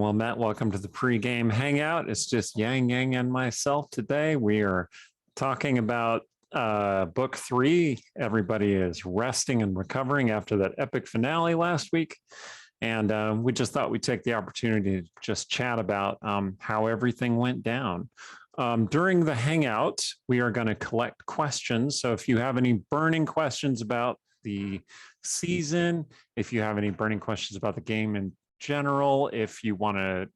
well, Matt, welcome to the pregame hangout. It's just Yang Yang and myself today. We are talking about book 3. Everybody is resting and recovering after that epic finale last week. And we just thought we'd take the opportunity to just chat about how everything went down. During the hangout, we are going to collect questions. So if you have any burning questions about the season, if you have any burning questions about the game in general, if you want to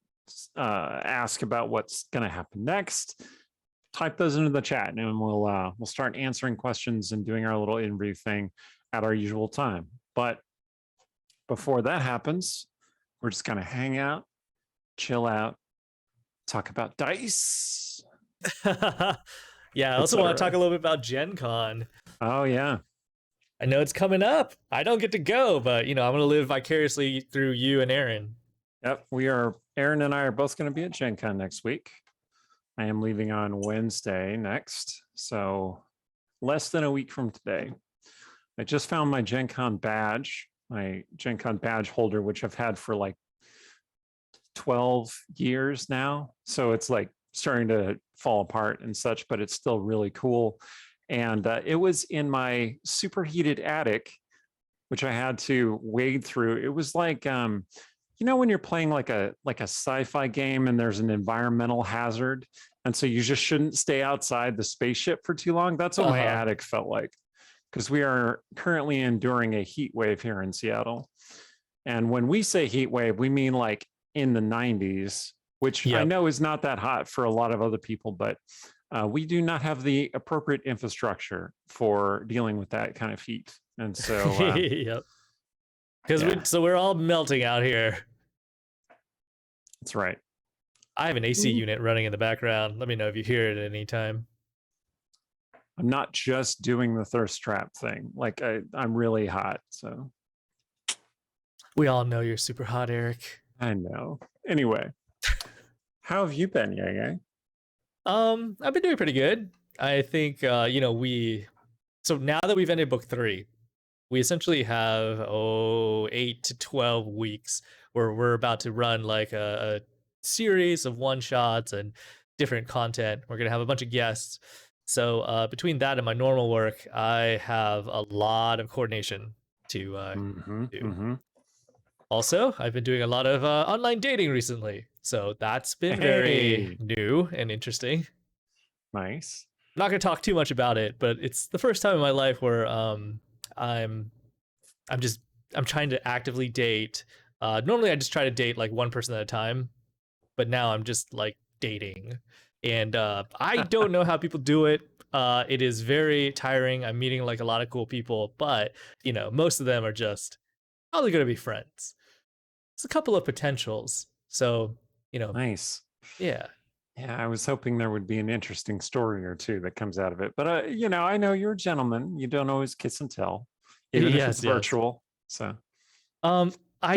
ask about what's going to happen next, type those into the chat, and we'll start answering questions and doing our little interview thing at our usual time. But before that happens, we're just going to hang out, chill out, talk about dice. Yeah, I also want to talk a little bit about Gen Con. Oh, yeah. I know it's coming up. I don't get to go, but, I'm going to live vicariously through you and Aaron. Yep, Aaron and I are both going to be at Gen Con next week. I am leaving on Wednesday next, so less than a week from today. I just found my Gen Con badge, holder, which I've had for like 12 years now. So it's like starting to fall apart and such, but it's still really cool. And it was in my superheated attic, which I had to wade through. It was like, when you're playing like a sci-fi game and there's an environmental hazard, and so you just shouldn't stay outside the spaceship for too long. That's what my attic felt like, because we are currently enduring a heat wave here in Seattle. And when we say heat wave, we mean like in the 90s, which I know is not that hot for a lot of other people, but we do not have the appropriate infrastructure for dealing with that kind of heat. And so, yep. Because we're all melting out here. That's right. I have an AC unit running in the background. Let me know if you hear it at any time. I'm not just doing the thirst trap thing. Like I'm really hot. So we all know you're super hot, Eric. I know. Anyway, how have you been, Yang? I've been doing pretty good. I think, so now that we've ended book 3, we essentially have 8 to 12 weeks where we're about to run like a series of one-shots and different content. We're going to have a bunch of guests. So between that and my normal work, I have a lot of coordination to do. Also, I've been doing a lot of online dating recently. So that's been very new and interesting. Nice. I'm not going to talk too much about it, but it's the first time in my life where I'm trying to actively date. Normally I just try to date like one person at a time, but now I'm just like dating, and I don't know how people do it. It is very tiring. I'm meeting like a lot of cool people, but most of them are just probably going to be friends. There's a couple of potentials. So, nice. Yeah. Yeah, I was hoping there would be an interesting story or two that comes out of it. But I know you're a gentleman. You don't always kiss and tell, even if it's virtual. So, so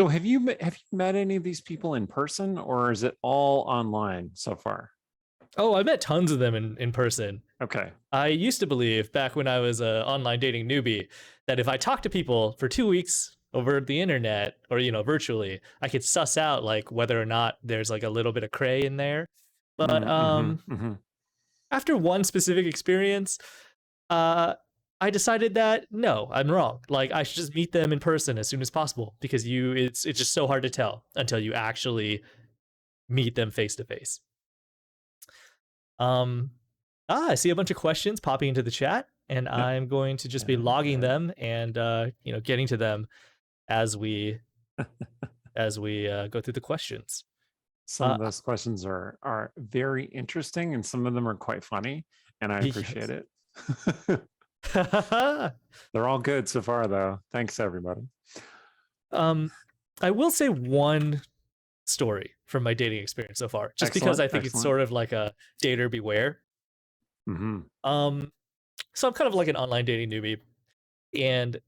have you met any of these people in person, or is it all online so far? Oh, I met tons of them in person. Okay. I used to believe back when I was an online dating newbie that if I talked to people for 2 weeks over the internet or, virtually, I could suss out like whether or not there's like a little bit of cray in there. But after one specific experience, I decided that no, I'm wrong. Like I should just meet them in person as soon as possible, because it's just so hard to tell until you actually meet them face to face. I see a bunch of questions popping into the chat, and I'm going to just be logging them and getting to them as we go through the questions. Some of those questions are very interesting, and some of them are quite funny, and I appreciate it. They're all good so far, though. Thanks, everybody. I will say one story from my dating experience so far, just because I think it's sort of like a dater beware. So I'm kind of like an online dating newbie, and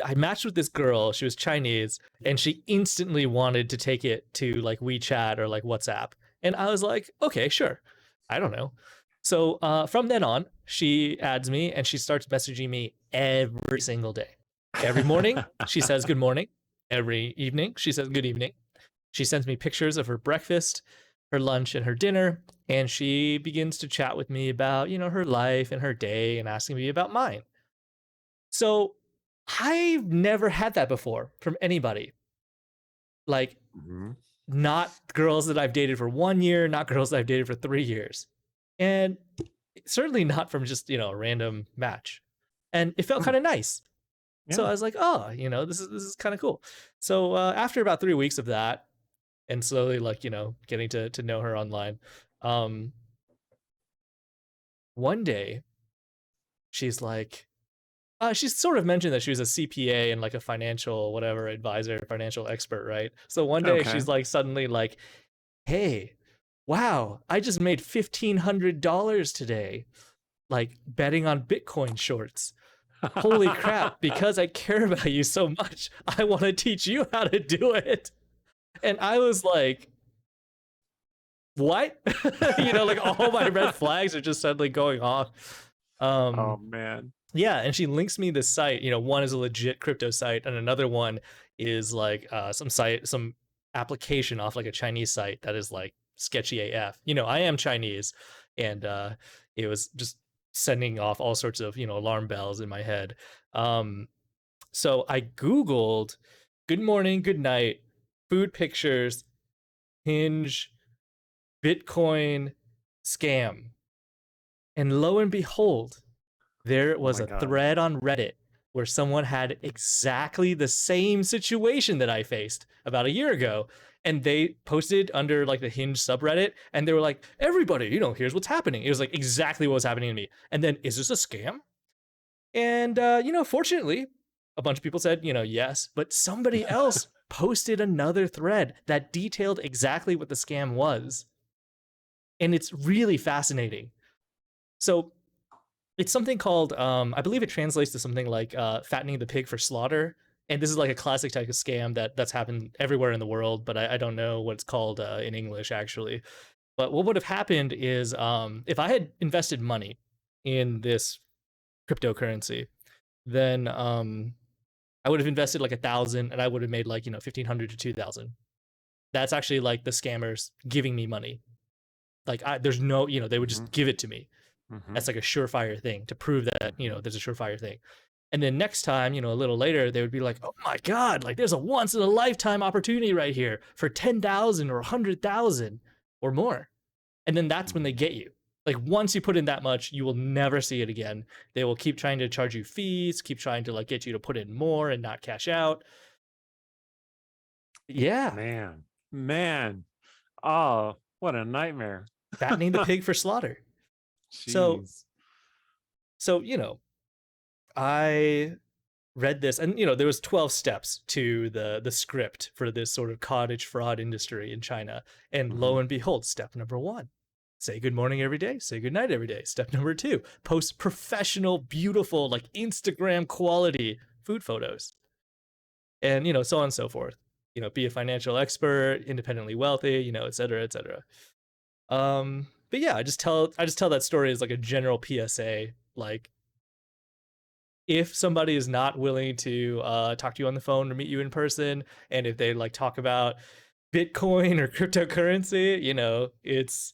I matched with this girl. She was Chinese, and she instantly wanted to take it to like WeChat or like WhatsApp. And I was like, okay, sure. I don't know. So from then on, she adds me and she starts messaging me every single day. Every morning, she says good morning. Every evening, she says good evening. She sends me pictures of her breakfast, her lunch, and her dinner, and she begins to chat with me about, her life and her day and asking me about mine. So I've never had that before from anybody. Like, Mhm. not girls that I've dated for 1 year, not girls that I've dated for 3 years. And certainly not from just, a random match. And it felt Mm, kind of nice. So yeah. I was like, oh, this is kind of cool. So after about 3 weeks of that, and slowly like, getting to know her online, um, one day she's like, she's sort of mentioned that she was a CPA and like a financial whatever advisor, financial expert, right? So one day Okay. she's like suddenly like, hey, wow, I just made $1,500 today, like betting on Bitcoin shorts. Holy crap, because I care about you so much, I want to teach you how to do it. And I was like, what? Like all my red flags are just suddenly going off. Oh Um, man. yeah, and she links me this site. One is a legit crypto site, and another one is like some application off like a Chinese site that is like sketchy AF. I am Chinese, and it was just sending off all sorts of alarm bells in my head. So I Googled good morning, good night, food pictures, Hinge, Bitcoin scam. And lo and behold, there Oh was my a God. thread on Reddit where someone had exactly the same situation that I faced about a year ago. And they posted under like the Hinge subreddit, and they were like, everybody, here's what's happening. It was like exactly what was happening to me. And then, is this a scam? And, fortunately, a bunch of people said, yes, but somebody else posted another thread that detailed exactly what the scam was. And it's really fascinating. So it's something called, I believe it translates to something like fattening the pig for slaughter. And this is like a classic type of scam that's happened everywhere in the world, but I don't know what it's called in English actually. But what would have happened is if I had invested money in this cryptocurrency, then I would have invested like 1,000, and I would have made like 1,500 to 2,000. That's actually like the scammers giving me money. Like there's no, they would Hmm. just give it to me. Hmm. That's like a surefire thing to prove that Hmm. there's a surefire thing. And then next time, a little later, they would be like, oh my god, like there's a once in a lifetime opportunity right here for 10,000 or 100,000 or more. And then that's when they get you. Like once you put in that much, you will never see it again. They will keep trying to charge you fees, keep trying to like get you to put in more and not cash out. Yeah, Man. Man. Oh, what a nightmare. fattening the pig for slaughter. So Jeez. so I read this, and there was 12 steps to the script for this sort of cottage fraud industry in China. And lo Hmm. and behold, step number 1, say good morning every day, say good night every day. Step number 2, post professional, beautiful, like Instagram quality food photos. And so on and so forth. Be a financial expert, independently wealthy, et cetera, et cetera. But yeah, I just tell that story as like a general PSA. Like, if somebody is not willing to talk to you on the phone or meet you in person, and if they like talk about Bitcoin or cryptocurrency, it's,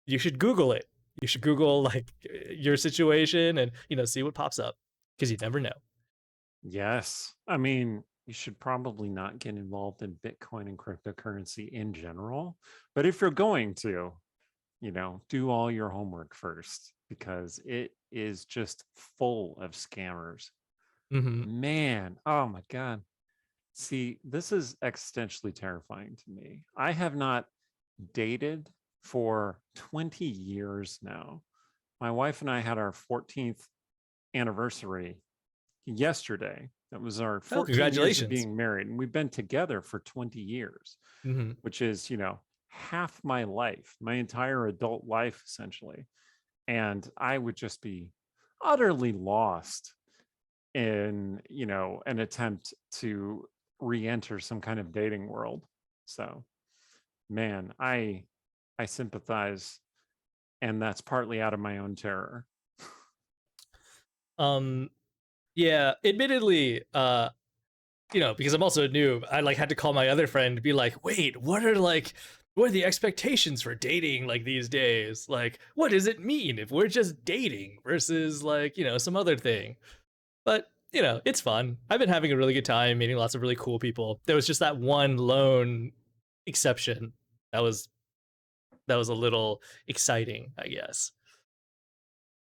you should Google it. You should Google like your situation and see what pops up, because you never know. Yes. I mean, you should probably not get involved in Bitcoin and cryptocurrency in general. But if you're going to, do all your homework first because it is just full of scammers. Mm-hmm. Man, oh my God. See, this is existentially terrifying to me. I have not dated for 20 years now. My wife and I had our 14th anniversary yesterday. That was our Oh, 14 years of congratulations. being married. And we've been together for 20 years, Mm-hmm. which is, half my life, my entire adult life, essentially. And I would just be utterly lost in, an attempt to re-enter some kind of dating world. So, man, I sympathize, and that's partly out of my own terror. Yeah, admittedly, because I'm also a noob, I like had to call my other friend to be like, wait, what are the expectations for dating like these days? Like, what does it mean if we're just dating versus like, some other thing? But, it's fun. I've been having a really good time meeting lots of really cool people. There was just that one lone exception that was a little exciting, I guess.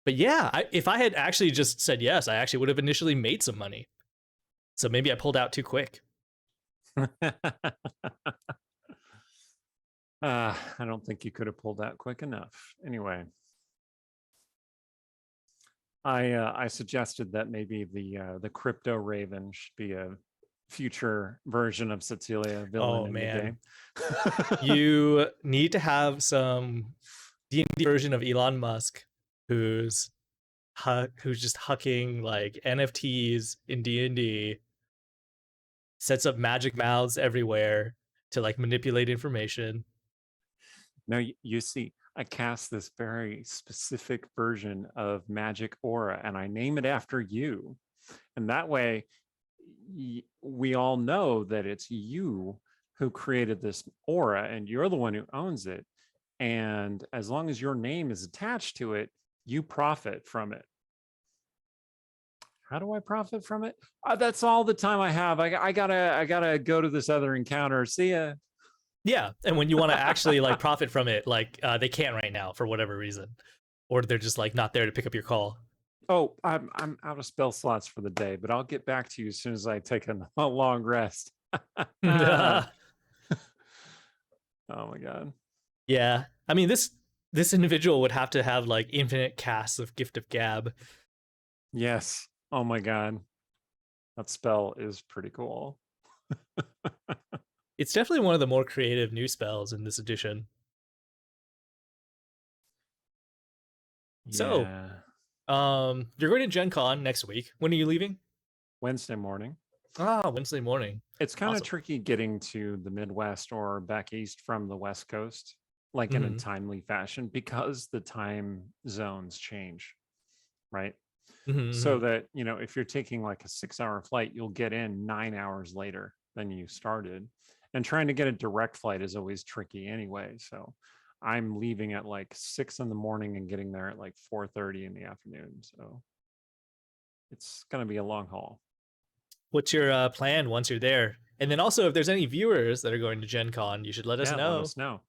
But yeah, if I had actually just said yes, I actually would have initially made some money. So maybe I pulled out too quick. I don't think you could have pulled that quick enough. Anyway, I suggested that maybe the crypto raven should be a future version of Cecilia villain Oh in the man, game. you need to have some D&D version of Elon Musk who's just hucking like NFTs in D&D, sets up magic mouths everywhere to like manipulate information. Now you see, I cast this very specific version of magic aura, and I name it after you, and that way we all know that it's you who created this aura, and you're the one who owns it. And as long as your name is attached to it, you profit from it. How do I profit from it? That's all the time I have. I gotta go to this other encounter. See ya. Yeah, and when you want to actually like profit from it, like they can't right now for whatever reason, or they're just like not there to pick up your call. Oh, I'm out of spell slots for the day, but I'll get back to you as soon as I take a long rest. Oh my god. Yeah, I mean this individual would have to have like infinite casts of Gift of Gab. Yes. Oh my god. That spell is pretty cool. It's definitely one of the more creative new spells in this edition. So, Yeah. you're going to Gen Con next week. When are you leaving? Wednesday morning. Wednesday morning. It's kind of Awesome. tricky getting to the Midwest or back east from the West Coast, like in a timely fashion, because the time zones change, right? So that, if you're taking like a 6-hour flight, you'll get in 9 hours later than you started. And trying to get a direct flight is always tricky anyway. So I'm leaving at like 6 in the morning and getting there at like 4:30 in the afternoon. So it's going to be a long haul. What's your plan once you're there? And then also, if there's any viewers that are going to Gen Con, you should let us Yeah, know. let us know.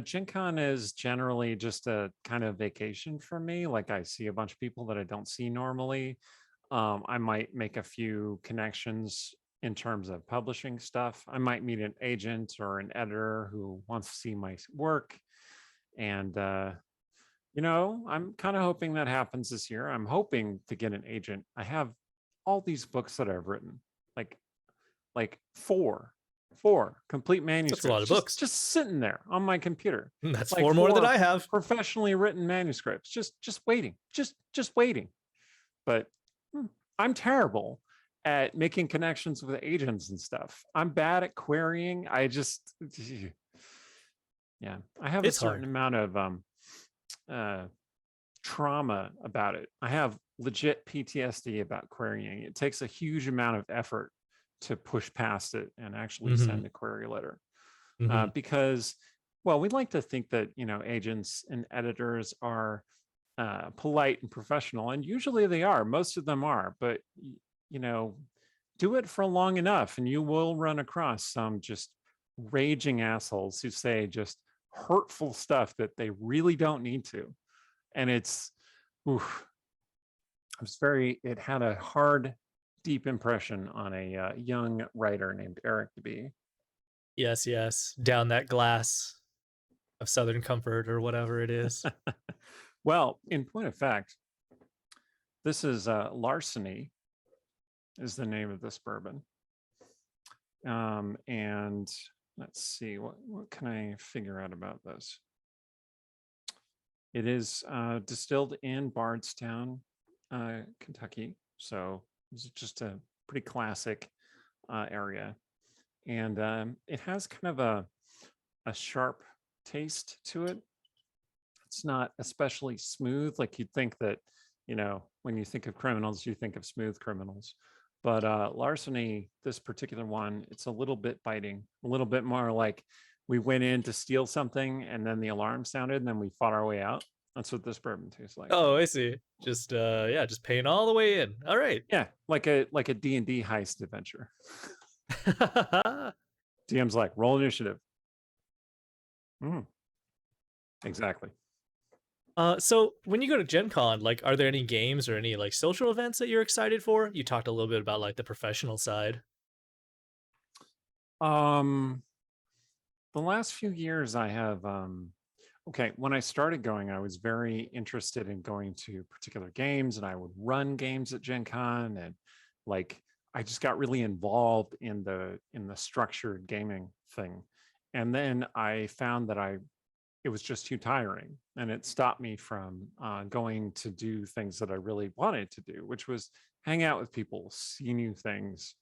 Gen Con is generally just a kind of vacation for me. Like I see a bunch of people that I don't see normally. I might make a few connections in terms of publishing stuff. I might meet an agent or an editor who wants to see my work. And, I'm kind of hoping that happens this year. I'm hoping to get an agent. I have all these books that I've written, like four complete manuscripts. That's a lot of books. Just sitting there on my computer. That's like 4 more than I have. Professionally written manuscripts, just waiting, just waiting. But I'm terrible at making connections with agents and stuff. I'm bad at querying. I just yeah, I have It's a certain hard. amount of trauma about it. I have legit PTSD about querying. It takes a huge amount of effort to push past it and actually send a query letter. Because, well, we like to think that, agents and editors are polite and professional, and usually they are. Most of them are, but, do it for long enough and you will run across some just raging assholes who say just hurtful stuff that they really don't need to. And it had a hard, deep impression on a young writer named Eric DeB. Yes. Down that glass of Southern Comfort or whatever it is. Well, in point of fact, this is Larceny is the name of this bourbon. And let's see, what can I figure out about this? It is distilled in Bardstown, Kentucky. So it's just a pretty classic area. And it has kind of a sharp taste to it. It's not especially smooth. Like you'd think that, when you think of criminals, you think of smooth criminals. But Larceny, this particular one, it's a little bit biting, a little bit more like we went in to steal something and then the alarm sounded and then we fought our way out. That's what this bourbon tastes like. Oh, I see. Just just paying all the way in. All right. Yeah, like a D&D heist adventure. DM's like, roll initiative. Exactly. So when you go to Gen Con, like, are there any games or any like social events that you're excited for? You talked a little bit about like the professional side. The last few years I have okay, when I started going, I was very interested in going to particular games and I would run games at Gen Con, and like I just got really involved in the structured gaming thing. And then I found that it was just too tiring, and it stopped me from going to do things that I really wanted to do, which was hang out with people, see new things.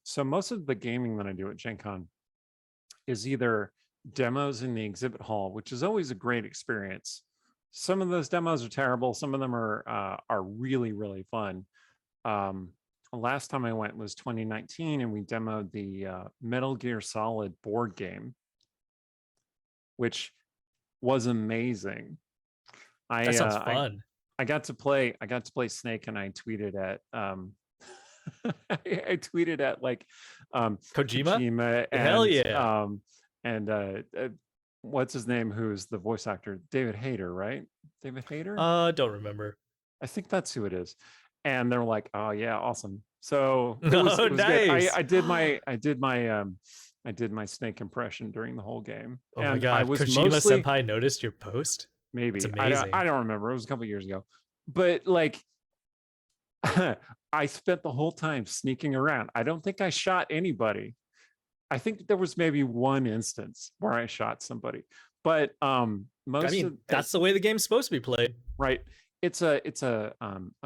So most of the gaming that I do at Gen Con is either demos in the exhibit hall, which is always a great experience. Some of those demos are terrible. Some of them are really, really fun. Last time I went was 2019, and we demoed the Metal Gear Solid board game, which was amazing. That sounds fun. I got to play Snake, and I tweeted at I tweeted at like Kojima and hell yeah. What's his name, who's the voice actor? David Hayter, right? David Hayter? Don't remember. I think that's who it is. And they're like, oh yeah, awesome. So it was nice. Good. I did my Snake impression during the whole game. Oh and my god, I was Kojima senpai noticed your post? Maybe. It's amazing. I don't remember. It was a couple years ago. But like I spent the whole time sneaking around. I don't think I shot anybody. I think there was maybe one instance where I shot somebody. But that's the way the game's supposed to be played. Right. It's a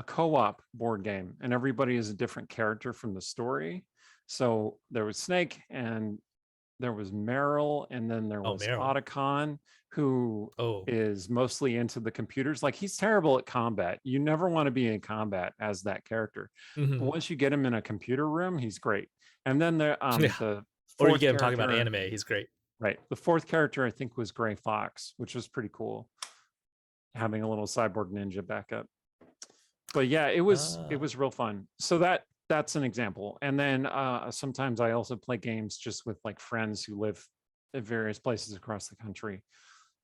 co-op board game, and everybody is a different character from the story. So there was Snake, and there was Meryl, and then there was Otacon, who is mostly into the computers. Like, he's terrible at combat. You never want to be in combat as that character. But once you get him in a computer room, he's great. And then the or you get him talking about anime, he's great. Right. The fourth character, I think, was Gray Fox, which was pretty cool, having a little cyborg ninja backup. But yeah, it was real fun. So that's an example. And then sometimes I also play games just with like friends who live at various places across the country.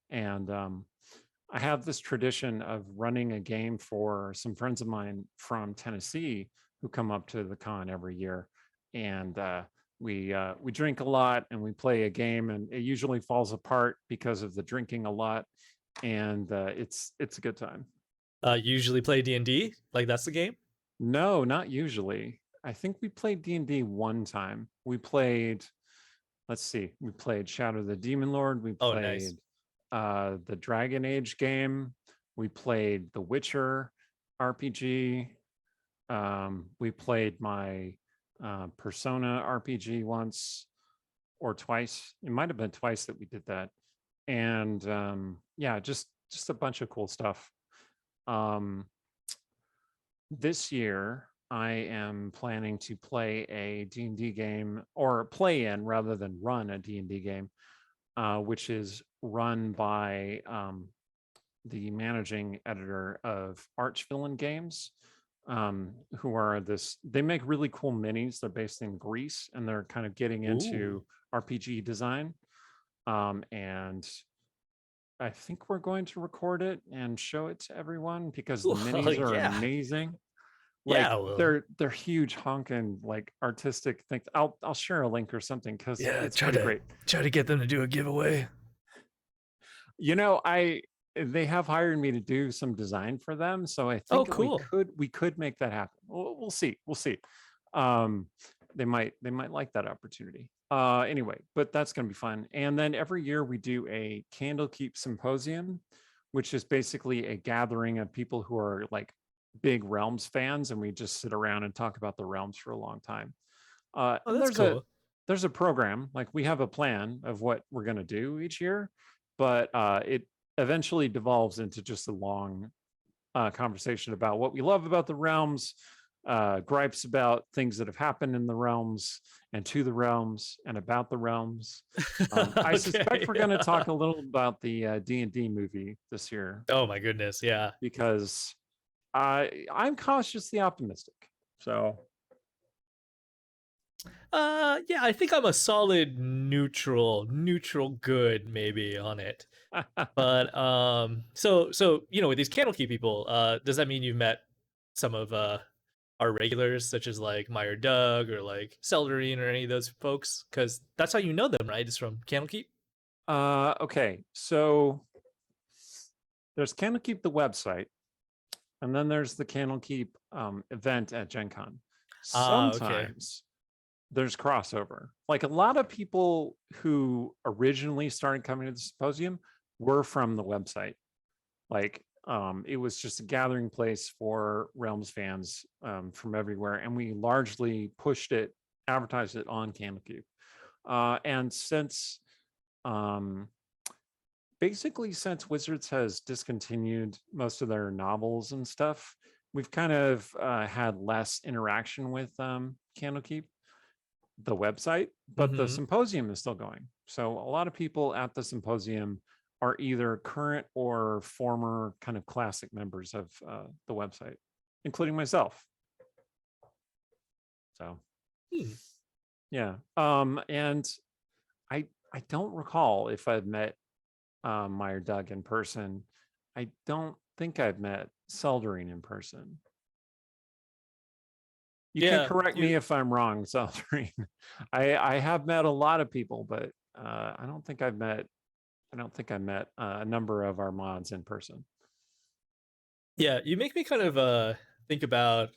And I have this tradition of running a game for some friends of mine from Tennessee who come up to the con every year. And we drink a lot, and we play a game, and it usually falls apart because of the drinking a lot. And it's a good time. Usually play D&D? Like, that's the game? No, not usually. I think we played D&D one time. We played, let's see, we played Shadow the Demon Lord. We played the Dragon Age game. We played the Witcher RPG. We played my Persona RPG once or twice. It might have been twice that we did that. And yeah, just a bunch of cool stuff. This year, I am planning to play a D&D game, or play in rather than run a D&D game, which is run by the managing editor of Archvillain Games, who are they make really cool minis. They're based in Greece, and they're kind of getting into RPG design. And I think we're going to record it and show it to everyone, because the minis are amazing. Like, they're huge honking like artistic things. I'll share a link or something, because it's pretty great. Try to get them to do a giveaway. You know, they have hired me to do some design for them, so I think we could make that happen. We'll see. They might like that opportunity. Anyway, but that's going to be fun. And then every year we do a Candlekeep Symposium, which is basically a gathering of people who are like big Realms fans, and we just sit around and talk about the Realms for a long time. That's cool. There's a program, like we have a plan of what we're going to do each year, but it eventually devolves into just a long conversation about what we love about the Realms, gripes about things that have happened in the realms and to the realms and about the realms. I suspect we're going to talk a little about the D&D movie this year. Oh my goodness, yeah. Because I'm cautiously optimistic. So yeah, I think I'm a solid neutral good maybe on it. But so with these Candlekeep people, does that mean you've met some of our regulars, such as like Meyer Doug or like Seldarine or any of those folks? Because that's how you know them, right? Is from Candlekeep. okay, so there's Candlekeep the website, and then there's the Candlekeep event at Gen Con. Okay. Sometimes there's crossover. Like a lot of people who originally started coming to the symposium were from the website. Like it was just a gathering place for Realms fans from everywhere, and we largely pushed it, advertised it on Candlekeep. And since basically since Wizards has discontinued most of their novels and stuff, we've kind of had less interaction with Candlekeep, the website, but the symposium is still going. So a lot of people at the symposium are either current or former kind of classic members of the website, including myself. So yeah. And I don't recall if I've met Meyer Doug in person. I don't think I've met Seldarine in person. You can correct me if I'm wrong, Seldarine. I have met a lot of people, but I don't think I met a number of our mods in person. Yeah, you make me kind of think about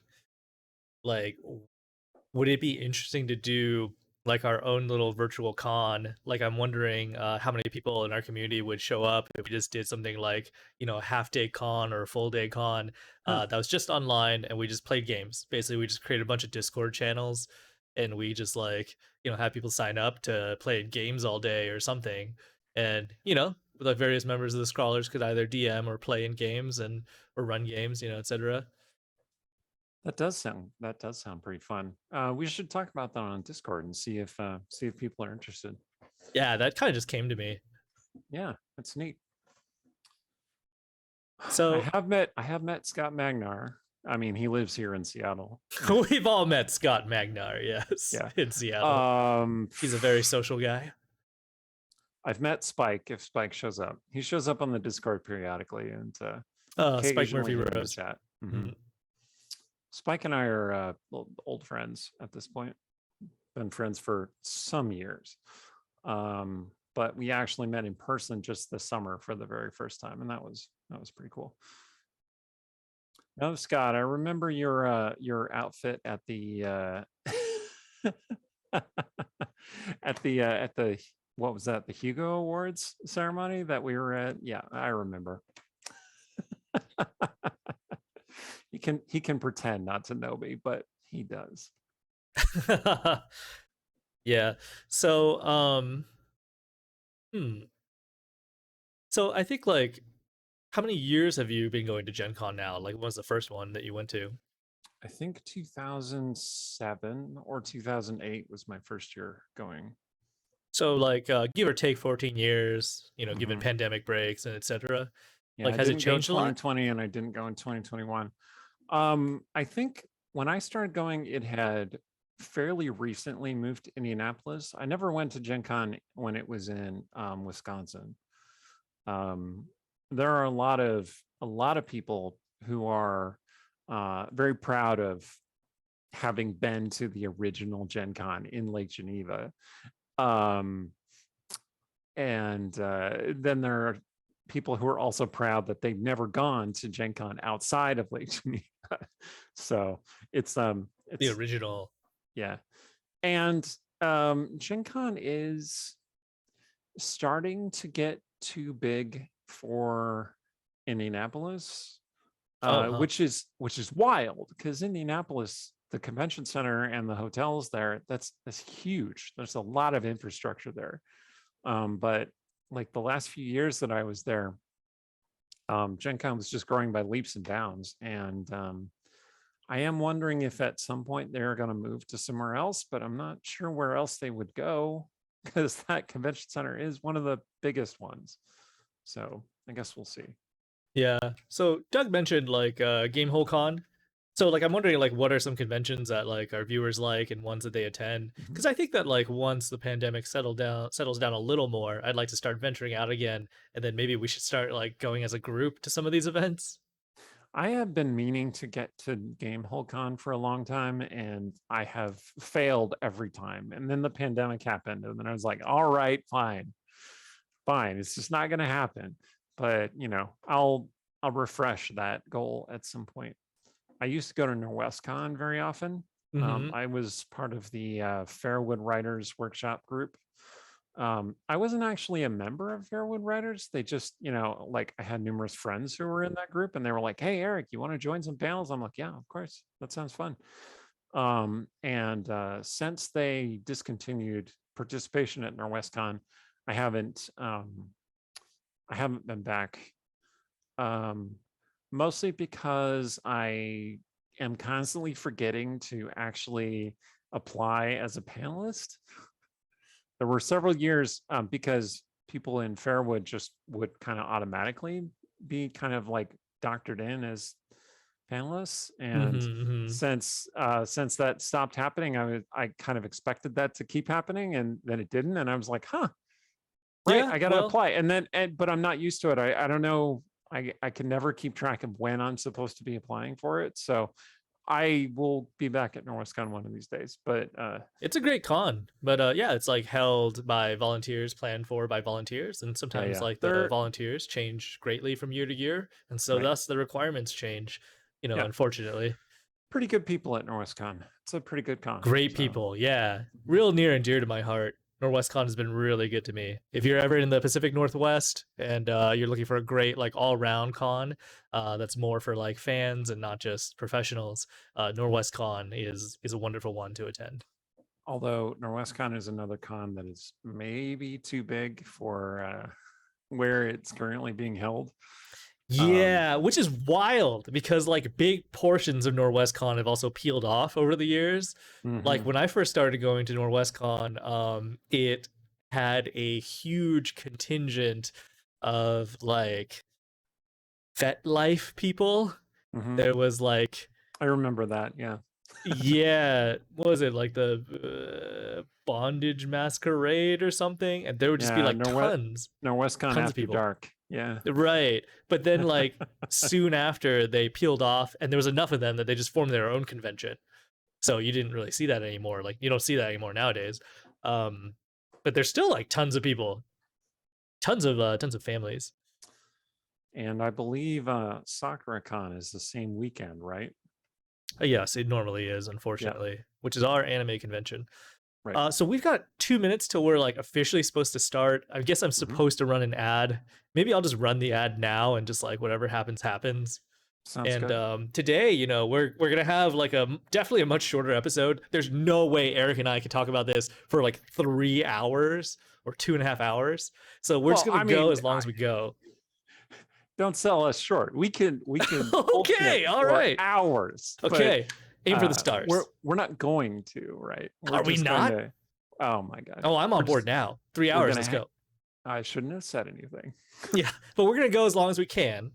like, would it be interesting to do like our own little virtual con? Like, I'm wondering how many people in our community would show up if we just did something like, a half-day con or a full-day con that was just online, and we just played games. Basically, we just created a bunch of Discord channels, and we just like, have people sign up to play games all day or something. And, the various members of the Scrawlers could either DM or play in games or run games, etc. That does sound pretty fun. We should talk about that on Discord and see if people are interested. Yeah, that kind of just came to me. Yeah, that's neat. So I have met Scott Magnar. I mean, he lives here in Seattle. We've all met Scott Magnar, yes, in Seattle. He's a very social guy. I've met Spike. If Spike shows up, he shows up on the Discord periodically, and Spike Murphy Rose. Chat. Spike and I are old friends at this point. Been friends for some years, but we actually met in person just this summer for the very first time, and that was pretty cool. No, Scott, I remember your outfit at the at the what was that, the Hugo Awards ceremony that we were at? Yeah, I remember. He can pretend not to know me, but he does. Yeah. So so I think, like, how many years have you been going to Gen Con now? Like, what was the first one that you went to? I think 2007 or 2008 was my first year going. So, like, give or take 14 years, given pandemic breaks and etc. Yeah, like, has it changed a lot? 2020, and I didn't go in 2021. I think when I started going, it had fairly recently moved to Indianapolis. I never went to Gen Con when it was in Wisconsin. There are a lot of people who are very proud of having been to the original Gen Con in Lake Geneva. And then there are people who are also proud that they've never gone to Gen Con outside of Lake Geneva. So it's the original. Yeah. And Gen Con is starting to get too big for Indianapolis, which is wild, because Indianapolis, the convention center and the hotels there, that's huge. There's a lot of infrastructure there. But like the last few years that I was there, Gen Con was just growing by leaps and bounds. And I am wondering if at some point they're going to move to somewhere else, but I'm not sure where else they would go because that convention center is one of the biggest ones. So I guess we'll see. Yeah. So Doug mentioned like Gamehole Con. So like I'm wondering like what are some conventions that like our viewers like and ones that they attend? Because I think that like once the pandemic settles down a little more, I'd like to start venturing out again, and then maybe we should start like going as a group to some of these events. I have been meaning to get to Gamehole Con for a long time, and I have failed every time. And then the pandemic happened, and then I was like, "All right, fine, fine. It's just not going to happen." But I'll refresh that goal at some point. I used to go to NorwestCon very often. Mm-hmm. I was part of the Fairwood Writers Workshop group. I wasn't actually a member of Fairwood Writers. They just, like I had numerous friends who were in that group and they were like, "Hey, Eric, you want to join some panels?" I'm like, "Yeah, of course. That sounds fun." And since they discontinued participation at NorwestCon, I haven't been back. Mostly because I am constantly forgetting to actually apply as a panelist. There were several years because people in Fairwood just would kind of automatically be kind of like doctored in as panelists, Mm-hmm. and Mm-hmm. since that stopped happening, I kind of expected that to keep happening, and then it didn't, and I was like, "Huh, right, Yeah. I got to Well, apply." But I'm not used to it. I don't know. I can never keep track of when I'm supposed to be applying for it. So I will be back at NorwestCon one of these days. But it's a great con, but yeah, it's like held by volunteers, planned for by volunteers, and yeah, sometimes yeah, like the they're volunteers change greatly from year to year, and so right. thus the requirements change. Yeah, Unfortunately. pretty good people at NorwestCon. It's a pretty good con. Great So people, yeah, real near and dear to my heart. NorwestCon has been really good to me. If you're ever in the Pacific Northwest and you're looking for a great like all-round con that's more for like fans and not just professionals, NorwestCon is a wonderful one to attend. although NorwestCon is another con that is maybe too big for where it's currently being held. Yeah, which is wild because like big portions of NorwestCon have also peeled off over the years. Like Mhm. when I first started going to NorwestCon, it had a huge contingent of like vet life people. Mhm. There was like, I remember that. Yeah. yeah, what was it like the bondage masquerade or something? And there would just be Yeah, like NorwestCon tons of After people. Dark. Yeah. Right. But then like soon after they peeled off and there was enough of them that they just formed their own convention. So you didn't really see that anymore. Like you don't see that anymore nowadays. Um but there's still like tons of people, tons of families. And I believe SakuraCon is the same weekend, right? Yes, it normally is, Yeah, unfortunately, which is our anime convention. right. So we've got 2 minutes till we're like officially supposed to start. I guess I'm Hmm. supposed to run an ad. Maybe I'll just run the ad now and just like whatever happens happens. Sounds And good. today, we're gonna have like a definitely a much shorter episode. There's no way Eric and I could talk about this for like 3 hours or 2.5 hours. So we're just Well, gonna I go mean, as long as we go. don't sell us short. We can bullshit Okay, all for right, hours, but okay. Aim for the we're stars. we're not going to, right? We're Are we just going not? to. Oh my god, Oh, I'm we're on board just now. Three we're hours. gonna. Let's go. I shouldn't have said anything. Yeah, but we're gonna go as long as we can.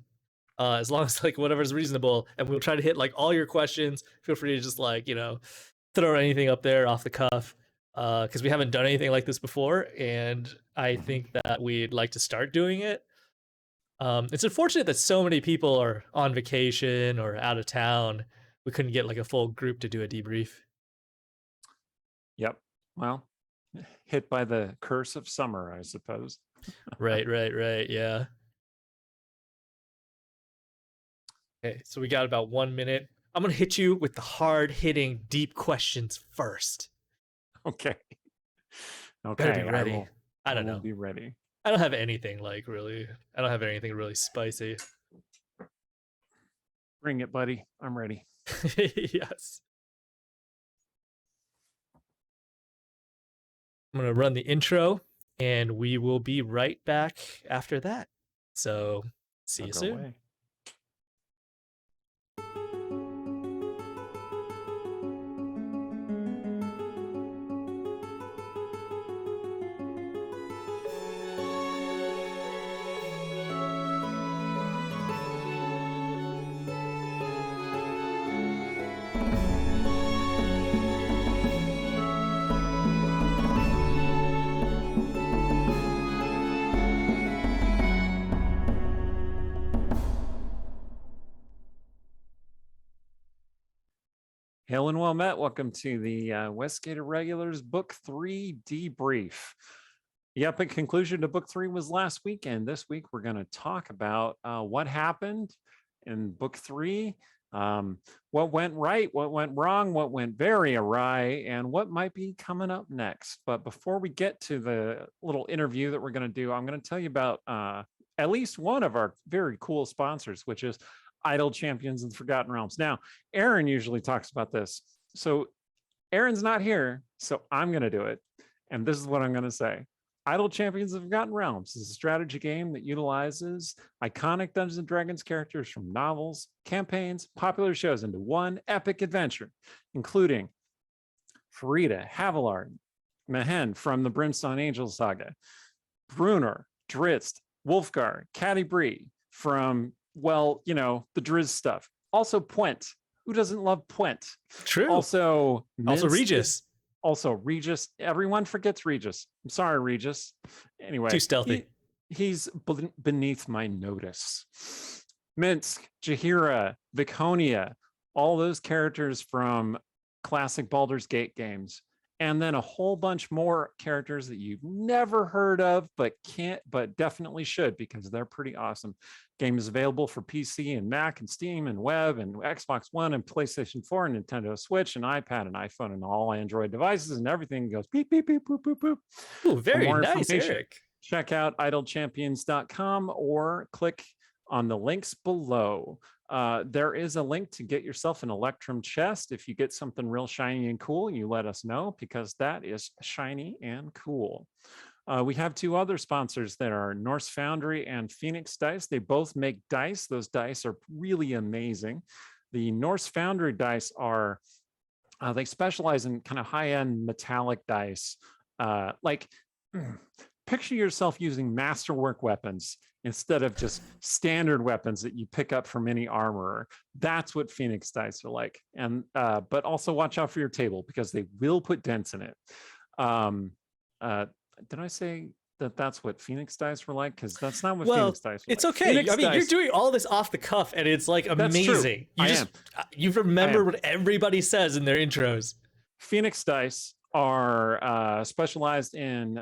As long as like whatever's reasonable, and we'll try to hit like all your questions. Feel free to just like throw anything up there off the cuff, because we haven't done anything like this before, and I Mhm. think that we'd like to start doing it. It's unfortunate that so many people are on vacation or out of town. We couldn't get like a full group to do a debrief. Yep. Well, hit by the curse of summer, I suppose. Right, right, right. Yeah. Okay, so we got about 1 minute. I'm gonna hit you with the hard hitting, deep questions first. Okay. Better be Okay. I ready. will. I I don't will know. be ready. I don't have anything like really. I don't have anything really spicy. Bring it, buddy. I'm ready. Yes. I'm gonna run the intro, and we will be right back after that. So, see I'll you go soon. away. Hail and well met. Welcome to the Westgate Irregulars Book 3 Debrief. The epic conclusion to Book 3 was last weekend. This week, we're going to talk about what happened in Book 3, what went right, what went wrong, what went very awry, and what might be coming up next. But before we get to the little interview that we're going to do, I'm going to tell you about at least one of our very cool sponsors, which is Idle Champions of the Forgotten Realms. Now, Aaron usually talks about this. So Aaron's not here, so I'm going to do it. And this is what I'm going to say. Idle Champions of the Forgotten Realms is a strategy game that utilizes iconic Dungeons & Dragons characters from novels, campaigns, popular shows into one epic adventure, including Farida, Havilard, Mehen from the Brimstone Angel saga, Brunner, Drizzt, Wolfgar, Catti Bree from, well, you know, the Drizzt stuff. Also Puent. Who doesn't love Puent? True. Also Regis. Also Regis. Everyone forgets Regis. I'm sorry, Regis. Anyway. Too stealthy. He's beneath my notice. Minsk, Jaheira, Viconia, all those characters from classic Baldur's Gate games. And then a whole bunch more characters that you've never heard of, but definitely should, because they're pretty awesome. Game is available for PC and Mac and Steam and web and Xbox One and PlayStation 4 and Nintendo Switch and iPad and iPhone and all Android devices, and everything goes beep, beep, beep, boop, boop, boop. Ooh, very nice, Eric. Check out idlechampions.com or click on the links below. There is a link to get yourself an Electrum chest. If you get something real shiny and cool, you let us know, because that is shiny and cool. We have two other sponsors that are Norse Foundry and Phoenix Dice. They both make dice. Those dice are really amazing. The Norse Foundry dice are, they specialize in kind of high-end metallic dice. Picture yourself using masterwork weapons instead of just standard weapons that you pick up from any armorer. That's what Phoenix dice are like. And but also watch out for your table, because they will put dents in it. Did I say that that's what Phoenix dice were like? Because that's not what Phoenix dice were it's like. Okay. Phoenix I mean, dice, you're doing all this off the cuff, and it's like amazing. You remember what everybody says in their intros. Phoenix dice are specialized in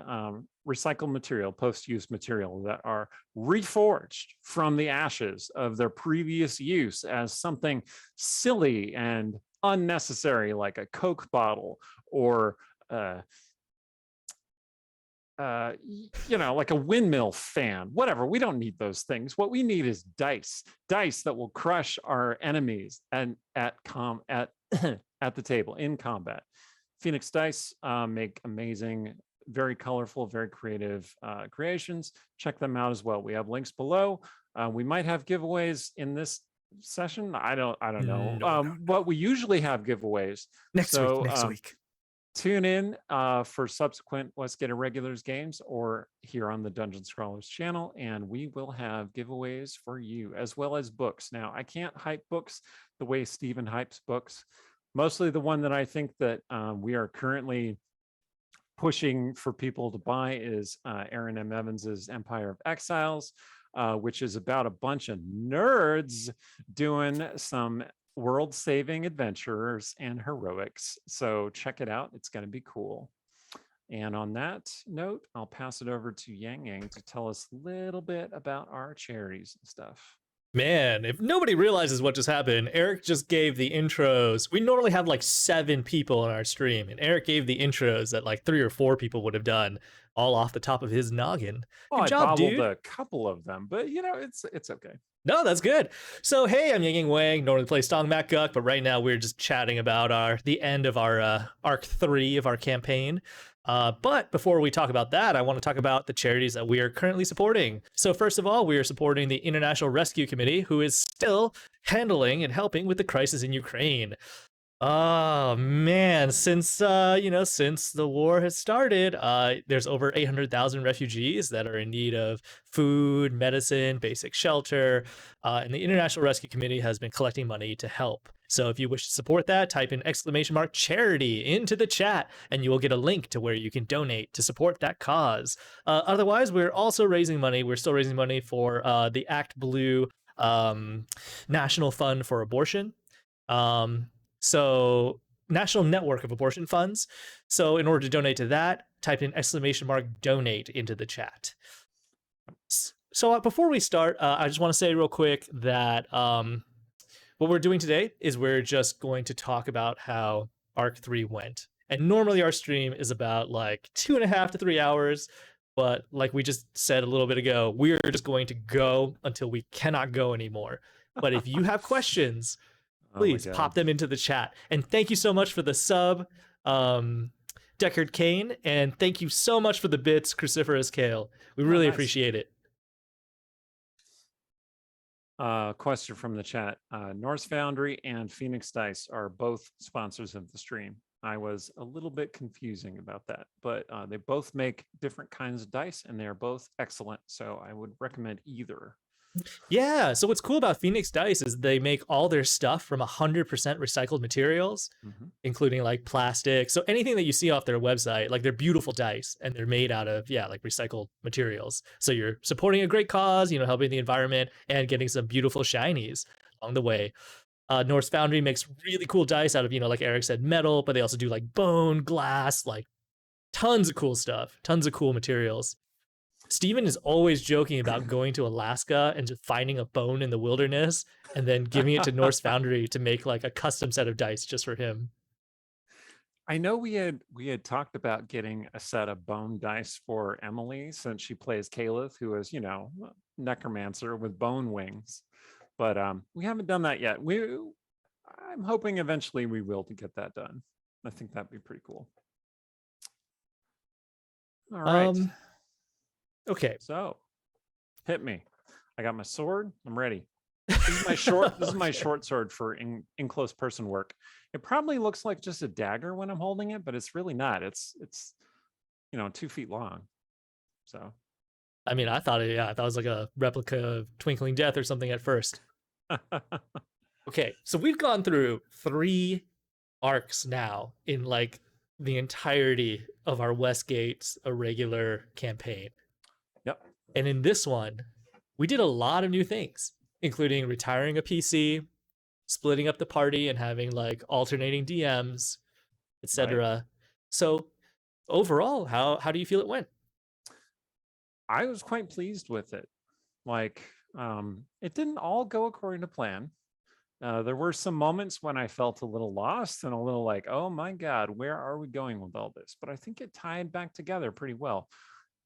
recycled material, post-use material, that are reforged from the ashes of their previous use as something silly and unnecessary, like a Coke bottle or like a windmill fan, whatever. We don't need those things. What we need is dice that will crush our enemies and at the table in combat. Phoenix Dice make amazing, very colorful, very creative creations. Check them out as well. We have links below. We might have giveaways in this session. I don't know. But we usually have giveaways next week. Tune in for subsequent Westgate Irregulars games or here on the Dungeon Scrawlers channel, and we will have giveaways for you, as well as books. Now, I can't hype books the way Steven hypes books. Mostly the one that I think that we are currently pushing for people to buy is Aaron M. Evans's Empire of Exiles, which is about a bunch of nerds doing some world-saving adventurers and heroics. So check it out. It's going to be cool. And on that note, I'll pass it over to Yang Yang to tell us a little bit about our charities and stuff. Man, if nobody realizes what just happened, Eric just gave the intros. We normally have like 7 people on our stream, and Eric gave the intros that like 3 or 4 people would have done, all off the top of his noggin. Good job, dude. A couple of them, but it's okay. No, that's good. So hey, I'm Yang Wang. Normally play Stong Mac Guk, but right now we're just chatting about the end of our arc 3 of our campaign. But before we talk about that, I want to talk about the charities that we are currently supporting. So first of all, we are supporting the International Rescue Committee, who is still handling and helping with the crisis in Ukraine. Oh man, since the war has started, there's over 800,000 refugees that are in need of food, medicine, basic shelter, and the International Rescue Committee has been collecting money to help. So if you wish to support that, type in !charity into the chat, and you will get a link to where you can donate to support that cause. Otherwise, we're also raising money. We're still raising money for the Act Blue National Fund for Abortion. So National Network of Abortion Funds. So in order to donate to that, type in !donate into the chat. So before we start, I just want to say real quick that what we're doing today is we're just going to talk about how Arc 3 went. And normally our stream is about like 2.5 to 3 hours. But like we just said a little bit ago, we're just going to go until we cannot go anymore. But if you have questions, please pop them into the chat. And thank you so much for the sub, Deckard Kane. And thank you so much for the bits, Cruciferous Kale. We really appreciate it. Question from the chat. Norse Foundry and Phoenix Dice are both sponsors of the stream. I was a little bit confusing about that, but they both make different kinds of dice and they're both excellent. So I would recommend either. Yeah. So what's cool about Phoenix Dice is they make all their stuff from 100% recycled materials, including like plastic. So anything that you see off their website, like they're beautiful dice and they're made out of, like recycled materials. So you're supporting a great cause, helping the environment and getting some beautiful shinies along the way. Norse Foundry makes really cool dice out of, like Eric said, metal, but they also do like bone, glass, like tons of cool stuff, tons of cool materials. Steven is always joking about going to Alaska and just finding a bone in the wilderness and then giving it to Norse Foundry to make like a custom set of dice just for him. I know we had talked about getting a set of bone dice for Emily since she plays Caliph, who is, necromancer with bone wings. But we haven't done that yet. I'm hoping eventually we will to get that done. I think that'd be pretty cool. All right. Okay. So hit me. I got my sword. I'm ready. This is my short. This is my short sword for in close person work. It probably looks like just a dagger when I'm holding it, but it's really not. It's 2 feet long. So. I mean, I thought it was like a replica of Twinkling Death or something at first. Okay, so we've gone through 3 arcs now in like the entirety of our Westgate's irregular campaign. Yep. And in this one, we did a lot of new things, including retiring a PC, splitting up the party and having like alternating DMs, etc. Right. So overall, how do you feel it went? I was quite pleased with it. Like, it didn't all go according to plan. There were some moments when I felt a little lost and a little like, oh my God, where are we going with all this? But I think it tied back together pretty well.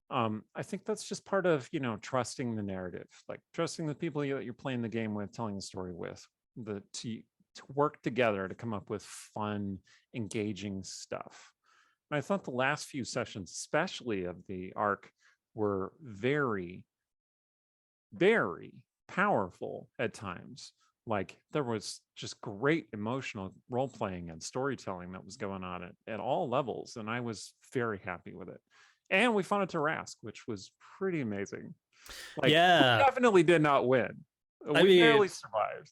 I think that's just part of, trusting the narrative, like trusting the people that you're playing the game with, telling the story with, to work together to come up with fun, engaging stuff. And I thought the last few sessions, especially of the arc, were very, very powerful at times. Like there was just great emotional role playing and storytelling that was going on at all levels. And I was very happy with it. And we fought a Tarask, which was pretty amazing. Like, yeah, we definitely did not win. We barely survived.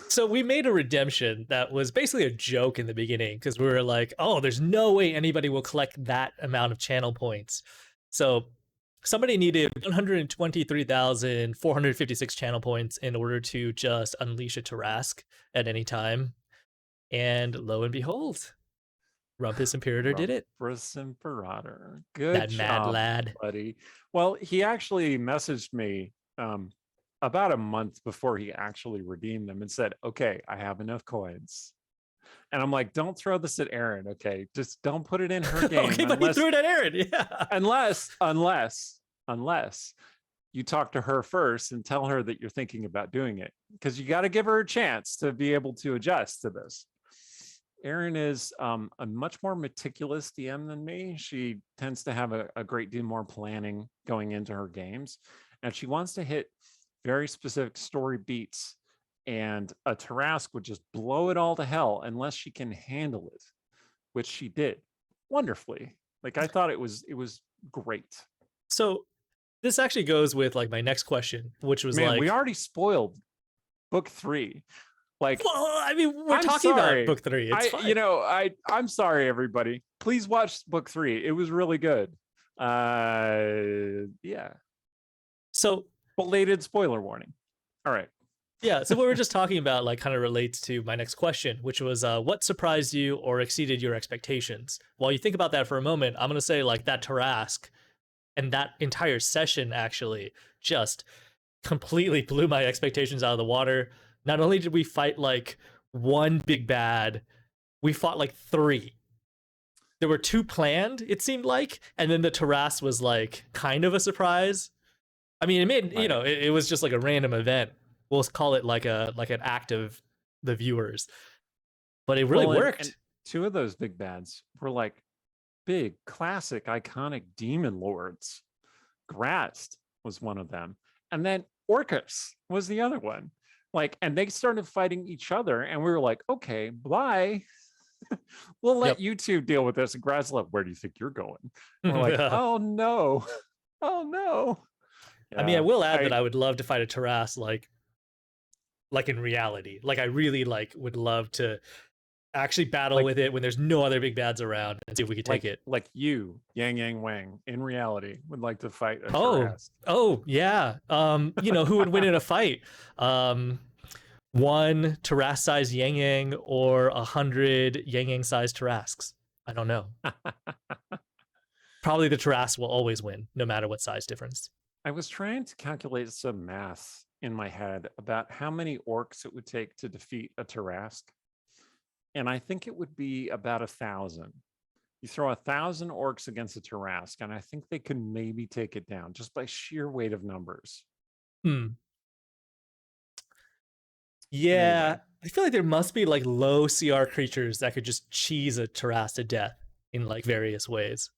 So we made a redemption that was basically a joke in the beginning because we were like, oh, there's no way anybody will collect that amount of channel points. So somebody needed 123,456 channel points in order to just unleash a Tarask at any time. And lo and behold, Rumpus Imperator did it. Rumpus Imperator. Good that job, mad lad. Buddy. Well, he actually messaged me about a month before he actually redeemed them and said, okay, I have enough coins. And I'm like, don't throw this at Erin, okay? Just don't put it in her game. Okay, but he threw it at Erin, yeah. Unless you talk to her first and tell her that you're thinking about doing it, because you got to give her a chance to be able to adjust to this. Erin is a much more meticulous DM than me. She tends to have a great deal more planning going into her games, and she wants to hit very specific story beats, and a Tarask would just blow it all to hell unless she can handle it, which she did wonderfully. Like I thought it was great. So this actually goes with like my next question, which was we already spoiled book 3. Like, well, I mean, we're talking about book 3. It's fine. I'm sorry, everybody. Please watch book 3. It was really good. Yeah. So belated spoiler warning. All right. Yeah, so what we we're just talking about like kind of relates to my next question, which was what surprised you or exceeded your expectations? While you think about that for a moment, I'm gonna say like that Tarask and that entire session actually just completely blew my expectations out of the water. Not only did we fight like one big bad, we fought like three. There were two planned, it seemed like, and then the Tarask was like kind of a surprise. I mean, it made Right. it was just like a random event. We'll call it like an act of the viewers, but it really Well, and worked. two of those big bads were like big, classic, iconic demon lords. Grast was one of them. And then Orcus was the other one. Like, and they started fighting each other, and we were like, okay, bye. We'll let Yep. you two deal with this. And Grast left, where do you think you're going? And we're like, oh no. Oh no. I mean, I Yeah. will add that I would love to fight a Taras like in reality. Like I really like would love to actually battle with it when there's no other big bads around and see if we could take it. Like you, Yang Yang Wang, in reality, would like to fight a Oh, Taras. oh yeah. Who would win in a fight? One Taras sized Yang Yang or 100 Yang Yang sized Tarasks. I don't know. Probably the Taras will always win, no matter what size difference. I was trying to calculate some math in my head about how many orcs it would take to defeat a Tarask. And I think it would be about 1,000. You throw 1,000 orcs against a Tarask, and I think they could maybe take it down just by sheer weight of numbers. Yeah, Anyway. I feel like there must be like low CR creatures that could just cheese a Taras to death in like various ways.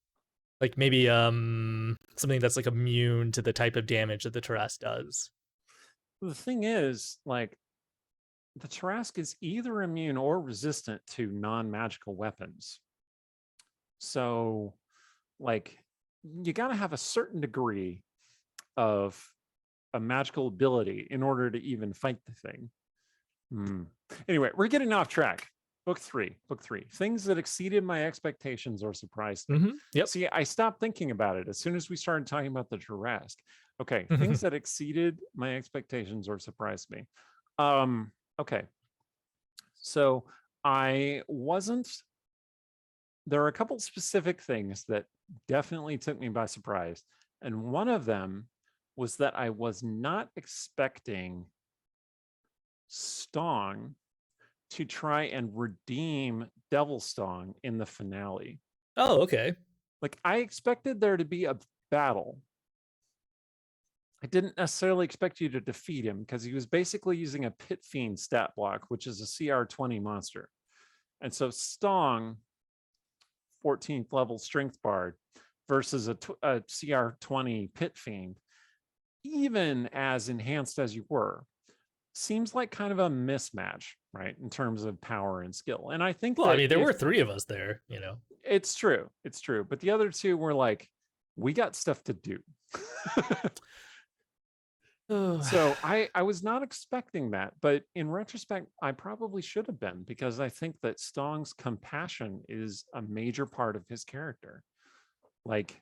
Like maybe something that's like immune to the type of damage that the Taras does. The thing is, like, the Tarask is either immune or resistant to non-magical weapons. So, like, you got to have a certain degree of a magical ability in order to even fight the thing. Anyway, we're getting off track. Book three. Things that exceeded my expectations or surprised me. Yep. See, I stopped thinking about it as soon as we started talking about the Tarask. Okay, things that exceeded my expectations or surprised me. Okay. So I wasn't, there are a couple specific things that definitely took me by surprise. And one of them was that I was not expecting Stong to try and redeem Devil Stong in the finale. Oh, okay. Like, I expected there to be a battle. I didn't necessarily expect you to defeat him because he was basically using a Pit Fiend stat block, which is a CR20 monster. And so Stong, 14th level Strength Bard, versus a CR20 Pit Fiend, even as enhanced as you were, seems like kind of a mismatch, right, in terms of power and skill. And I think I mean, there were three of us there, It's true. But the other two were like, we got stuff to do. So I was not expecting that, but in retrospect, I probably should have been, because I think that Stong's compassion is a major part of his character. Like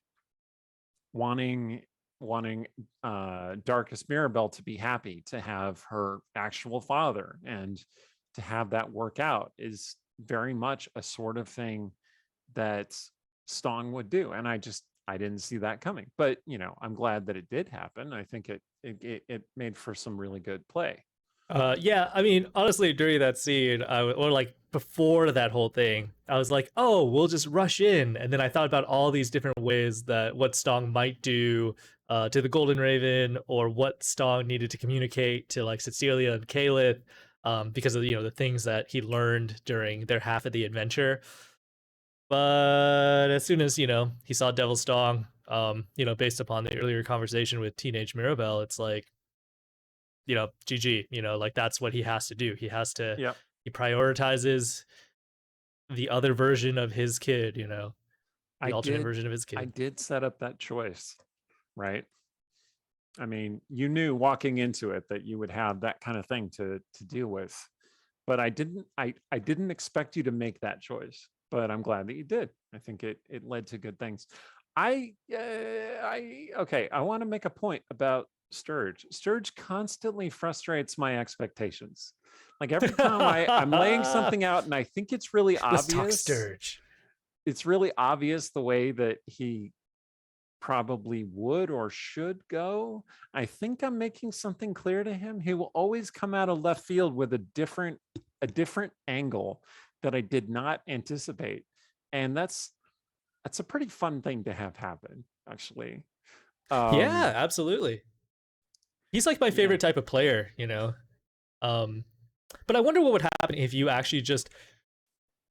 wanting Darkest Mirabelle to be happy, to have her actual father, and to have that work out is very much a sort of thing that Stong would do. And I didn't see that coming, but I'm glad that it did happen. I think it made for some really good play. Yeah, I mean, honestly, during that scene, or like before that whole thing, I was like, oh, we'll just rush in. And then I thought about all these different ways that what Stong might do to the Golden Raven, or what Stong needed to communicate to like Cecilia and Calith, because of the things that he learned during their half of the adventure. But as soon as he saw Devil Stong, based upon the earlier conversation with Teenage Mirabelle, it's like, GG, like that's what he has to do. He has to, he prioritizes the other version of his kid, the alternate version of his kid. I did set up that choice, right? I mean, you knew walking into it that you would have that kind of thing to deal with, but I didn't expect you to make that choice, but I'm glad that you did. I think it led to good things. Okay, I want to make a point about Sturge constantly frustrates my expectations. Like every time I'm laying something out and I think it's really Let's talk obvious. Sturge. It's really obvious the way that he probably would or should go. I think I'm making something clear to him. He will always come out of left field with a different angle that I did not anticipate. And that's a pretty fun thing to have happen, actually. Yeah, absolutely. He's like my favorite type of player, you know. But I wonder what would happen if you actually just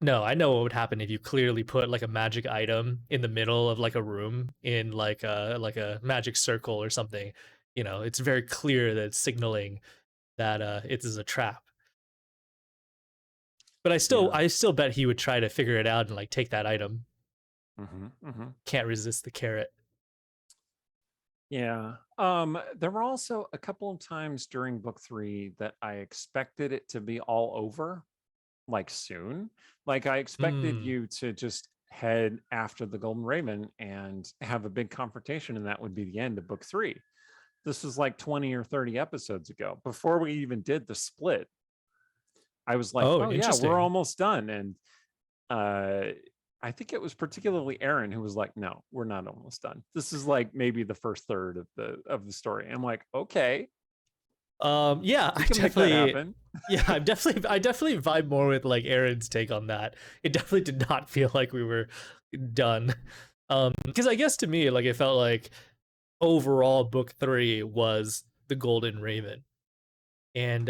no, I know what would happen if you clearly put like a magic item in the middle of like a room in like a magic circle or something. You know, it's very clear that it's signaling that it is a trap. But I still bet he would try to figure it out and like take that item. Can't resist the carrot. Yeah. There were also a couple of times during book 3 that I expected it to be all over, like soon. Like I expected you to just head after the Golden Raven and have a big confrontation, and that would be the end of book 3. This was like 20 or 30 episodes ago, before we even did the split. I was like, oh yeah, we're almost done. And I think it was particularly Aaron who was like, no, we're not almost done. This is like maybe the first third of the story. I'm like, okay. Yeah, I definitely yeah, I definitely vibe more with like Aaron's take on that. It definitely did not feel like we were done. Because I guess to me, like it felt like overall book 3 was the Golden Raven. And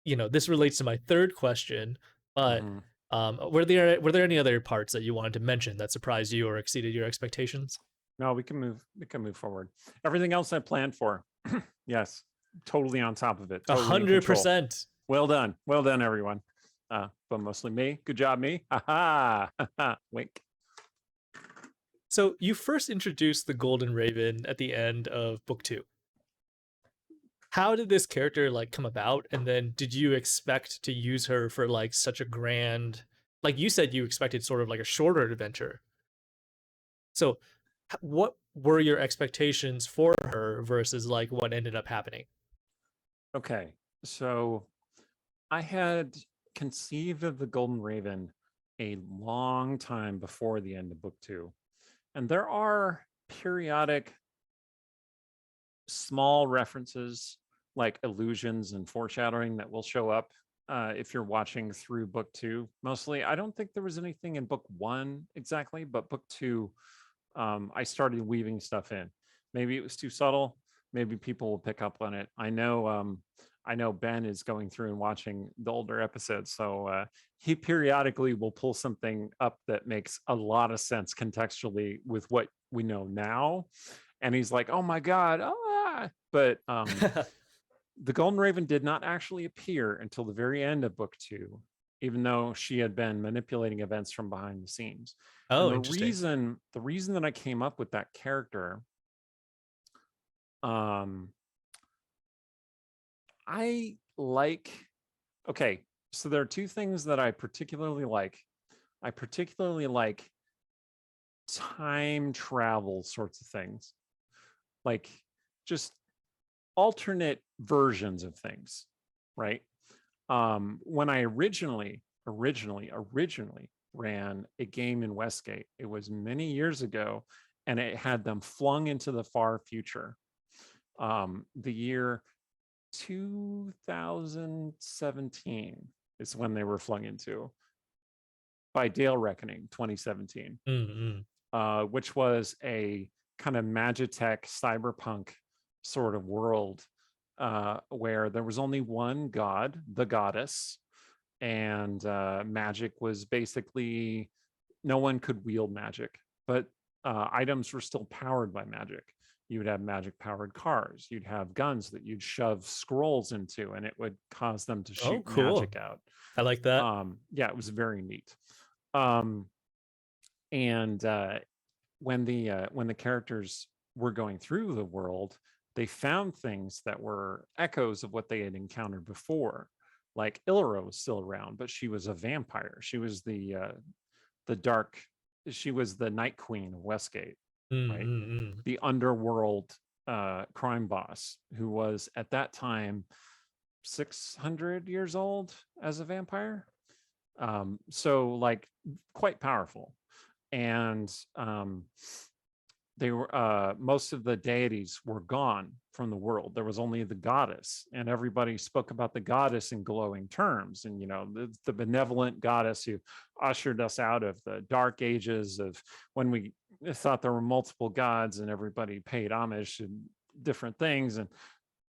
you know, this relates to my third question, but were there any other parts that you wanted to mention that surprised you or exceeded your expectations? No, we can move forward. Everything else I planned for. Yes, totally on top of it. 100%. Well done, everyone. But mostly me. Good job, me. Ha ha. Wink. So you first introduced the Golden Raven at the end of book 2. How did this character like come about, and then did you expect to use her for like such a grand, like you said you expected sort of like a shorter adventure, so what were your expectations for her versus like what ended up happening? Okay, so I had conceived of the Golden Raven a long time before the end of book 2, and there are periodic small references like illusions and foreshadowing that will show up if you're watching through book 2. Mostly, I don't think there was anything in book 1 exactly, but book 2, I started weaving stuff in. Maybe it was too subtle. Maybe people will pick up on it. I know Ben is going through and watching the older episodes, so he periodically will pull something up that makes a lot of sense contextually with what we know now, and he's like, "Oh my god!" But the Golden Raven did not actually appear until the very end of book 2, even though she had been manipulating events from behind the scenes. Oh, and interesting. The reason that I came up with that character, I like, okay, so there are two things that I particularly like. I particularly like time travel sorts of things, like just alternate versions of things, right? When I originally ran a game in Westgate, it was many years ago, and it had them flung into the far future. The year 2017 is when they were flung into, by Dale Reckoning, 2017, which was a kind of Magitech cyberpunk sort of world where there was only one god, the goddess, and magic was basically, no one could wield magic, but items were still powered by magic. You would have magic powered cars. You'd have guns that you'd shove scrolls into, and it would cause them to shoot magic out. I like that. Yeah, it was very neat. And when the characters were going through the world, they found things that were echoes of what they had encountered before. Like Illyra was still around, but she was a vampire. She was the dark. She was the Night Queen of Westgate, right? The underworld crime boss who was at that time 600 years old as a vampire. So like quite powerful. And they were most of the deities were gone from the world. There was only the goddess, and everybody spoke about the goddess in glowing terms. And the benevolent goddess who ushered us out of the dark ages of when we thought there were multiple gods and everybody paid homage to different things. And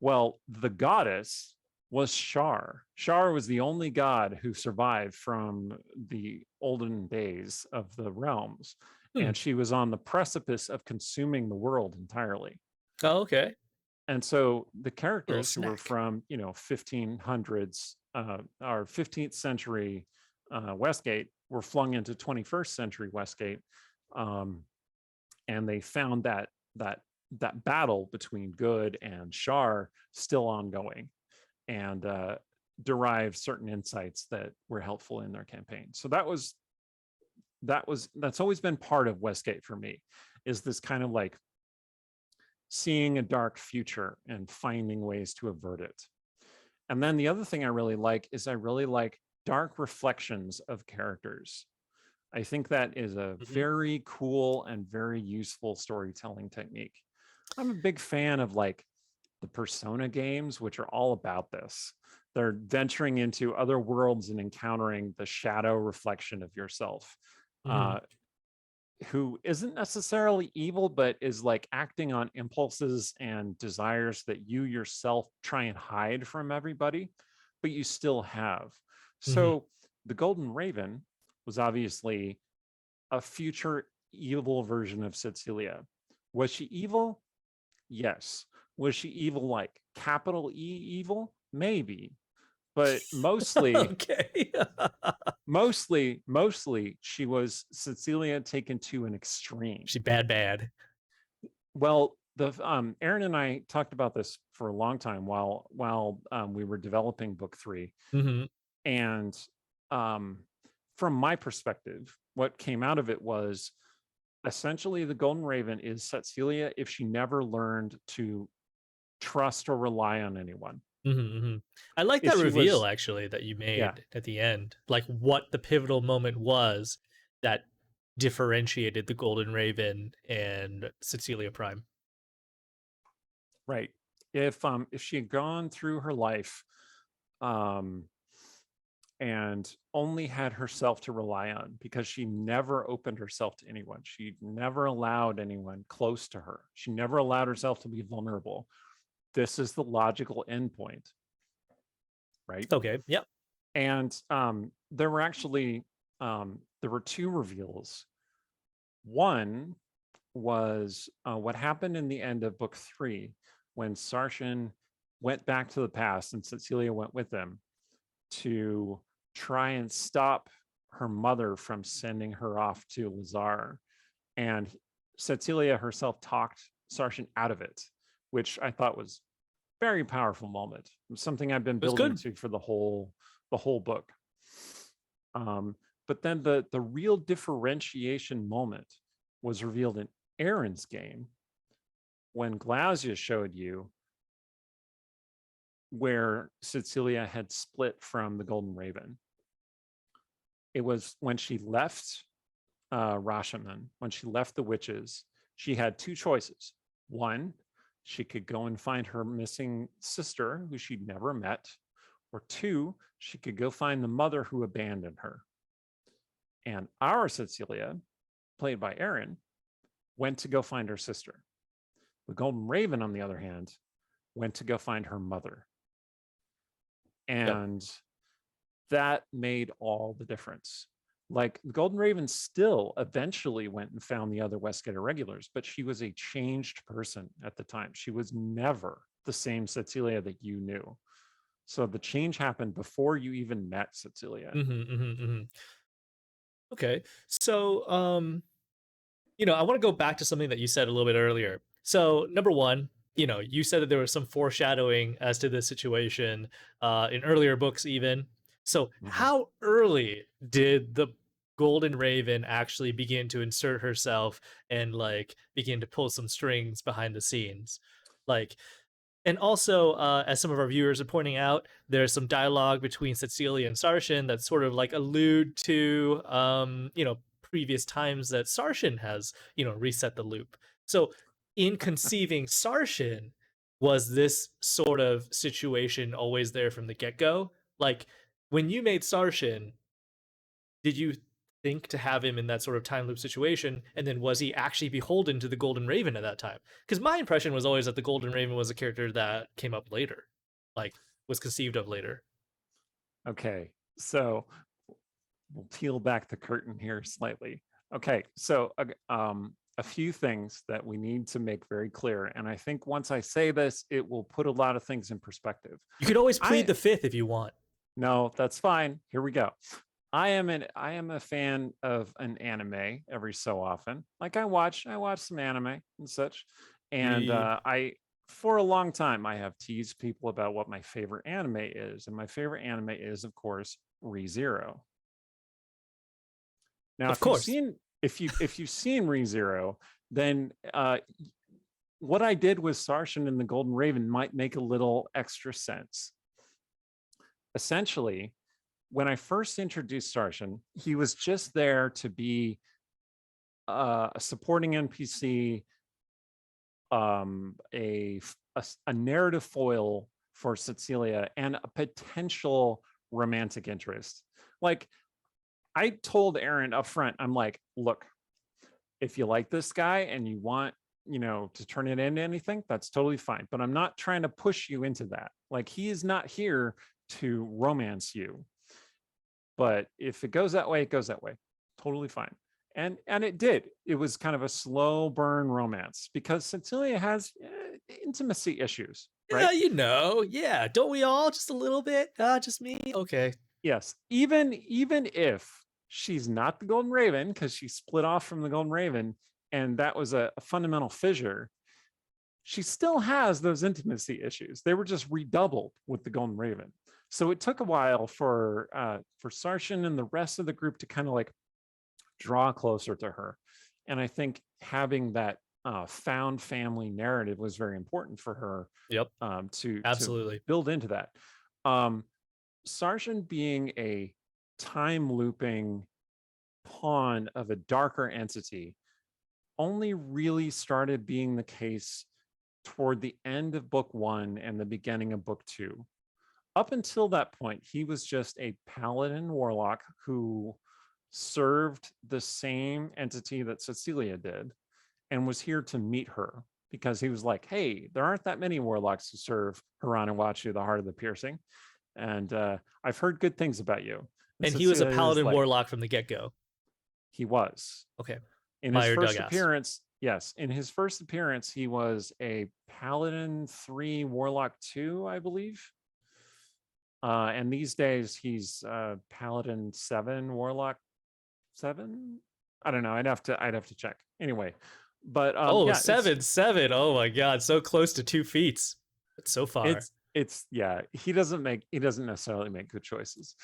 well, the goddess was Shar. Shar was the only god who survived from the olden days of the realms. And she was on the precipice of consuming the world entirely. Oh, okay. And so the characters who were snack. from 1500s or 15th century Westgate were flung into 21st century Westgate, and they found that battle between good and Shar still ongoing, and derived certain insights that were helpful in their campaign. So that's always been part of Westgate for me, is this kind of like seeing a dark future and finding ways to avert it. And then the other thing I really like is I really like dark reflections of characters. I think that is a very cool and very useful storytelling technique. I'm a big fan of like the Persona games, which are all about this. They're venturing into other worlds and encountering the shadow reflection of yourself, who isn't necessarily evil, but is like acting on impulses and desires that you yourself try and hide from everybody, but you still have. So the Golden Raven was obviously a future evil version of Cecilia. Was she evil? Yes. Was she evil, like capital E evil? Maybe. But mostly, Okay. mostly she was Cecilia taken to an extreme. She bad. Well, the Aaron and I talked about this for a long time while we were developing book 3. And from my perspective, what came out of it was essentially the Golden Raven is Cecilia if she never learned to trust or rely on anyone. I like If that she reveal was, actually that you made yeah, at the end, like what the pivotal moment was that differentiated the Golden Raven and Cecilia Prime. right. If she had gone through her life and only had herself to rely on, because she never opened herself to anyone, she never allowed anyone close to her, she never allowed herself to be vulnerable, this is the logical endpoint, right? Okay. Yep. And there were actually there were 2 reveals. One was what happened in the end of book 3 when Sarshan went back to the past and Cecilia went with them to try and stop her mother from sending her off to Lazar. And Cecilia herself talked Sarshan out of it, which I thought was very powerful moment. Something I've been building to for the whole book. But then the real differentiation moment was revealed in Aaron's game when Glazia showed you where Cecilia had split from the Golden Raven. It was when she left Rashomon, when she left the witches, she had 2 choices. One, she could go and find her missing sister who she'd never met, or 2, she could go find the mother who abandoned her. And our Cecilia, played by Aaron, went to go find her sister. The Golden Raven, on the other hand, went to go find her mother. And that made all the difference. Like the Golden Raven still eventually went and found the other Westgate irregulars, but she was a changed person at the time. She was never the same Cecilia that you knew. So the change happened before you even met Cecilia. Okay. So, I want to go back to something that you said a little bit earlier. So, number one, you said that there was some foreshadowing as to this situation in earlier books, even. So, how early did the Golden Raven actually begin to insert herself and like begin to pull some strings behind the scenes? Like, and also, as some of our viewers are pointing out, there's some dialogue between Cecilia and Sarshan that sort of like allude to, previous times that Sarshan has, reset the loop. So, in conceiving Sarshan, was this sort of situation always there from the get go? Like, when you made Sarshan, did you think to have him in that sort of time loop situation, and then was he actually beholden to the Golden Raven at that time? Because my impression was always that the Golden Raven was a character that came up later, like was conceived of later. Okay, so we'll peel back the curtain here slightly. Okay, so a few things that we need to make very clear, and I think once I say this, it will put a lot of things in perspective. You could always plead the fifth if you want. No, that's fine. Here we go. I am a fan of an anime every so often. Like I watch some anime and such. And I for a long time I have teased people about what my favorite anime is. And my favorite anime is, of course, ReZero. Now, of course, if you've seen ReZero, then what I did with Sarshan and the Golden Raven might make a little extra sense. Essentially, when I first introduced Sarshan, he was just there to be a supporting NPC, a narrative foil for Cecilia, and a potential romantic interest. Like I told Aaron up front, I'm like, look, if you like this guy and you want, to turn it into anything, that's totally fine. But I'm not trying to push you into that. Like he is not here to romance you. But if it goes that way, it goes that way. Totally fine. And it did. It was kind of a slow burn romance because Cecilia has intimacy issues, right? Yeah, don't we all? Just a little bit? Just me? Okay. Yes. Even if she's not the Golden Raven, because she split off from the Golden Raven, and that was a fundamental fissure, she still has those intimacy issues. They were just redoubled with the Golden Raven. So it took a while for Sarshan and the rest of the group to kind of like draw closer to her. And I think having that found family narrative was very important for her. Yep. To absolutely build into that. Sarshan being a time looping pawn of a darker entity only really started being the case toward the end of book 1 and the beginning of book 2. Up until that point, he was just a paladin warlock who served the same entity that Cecilia did and was here to meet her because he was like, hey, there aren't that many warlocks who serve Haranawachu, the Heart of the Piercing. And I've heard good things about you. And he was a paladin warlock from the get-go. He was. Okay. In his first appearance, yes. In his first appearance, he was a paladin 3, warlock 2, I believe. And these days he's paladin 7, warlock 7. I don't know. I'd have to check. Anyway, but yeah, 7. Oh my God, so close to 2 feats. It's so far. It's yeah. He doesn't necessarily make good choices.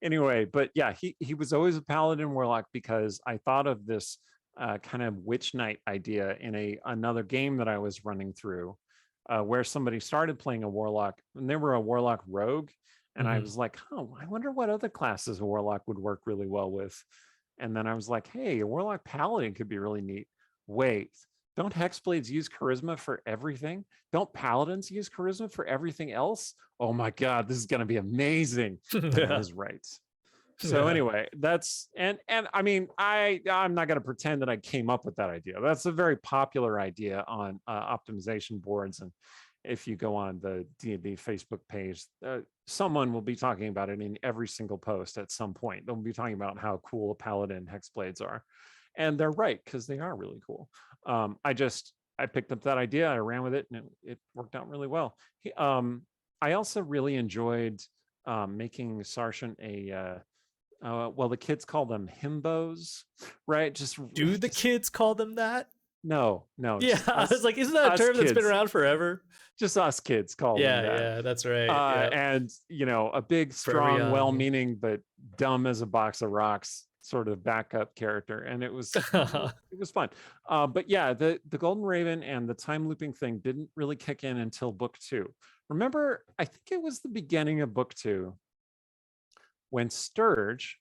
Anyway, but yeah, he was always a paladin warlock because I thought of this kind of witch knight idea in another game that I was running through. Where somebody started playing a warlock and they were a warlock rogue. And I was like, oh, I wonder what other classes a warlock would work really well with. And then I was like, hey, a warlock paladin could be really neat. Wait, don't hexblades use charisma for everything? Don't paladins use charisma for everything else? Oh my God, this is going to be amazing. That is right. So anyway, that's and I mean, I'm not going to pretend that I came up with that idea. That's a very popular idea on optimization boards, and if you go on the D&D Facebook page, someone will be talking about it in every single post at some point. They'll be talking about how cool paladin hexblades are, and they're right because they are really cool. I picked up that idea, I ran with it, and it worked out really well. I also really enjoyed making Sarshan a well, the kids call them himbos, right? Do the kids call them that? No. Yeah, I was like, isn't that a term that's been around forever? Just us kids call them that. Yeah, that's right. And a big, strong, well-meaning, but dumb as a box of rocks, sort of backup character, and it was fun. But yeah, the Golden Raven and the time looping thing didn't really kick in until book 2. Remember, I think it was the beginning of book 2 when Sturge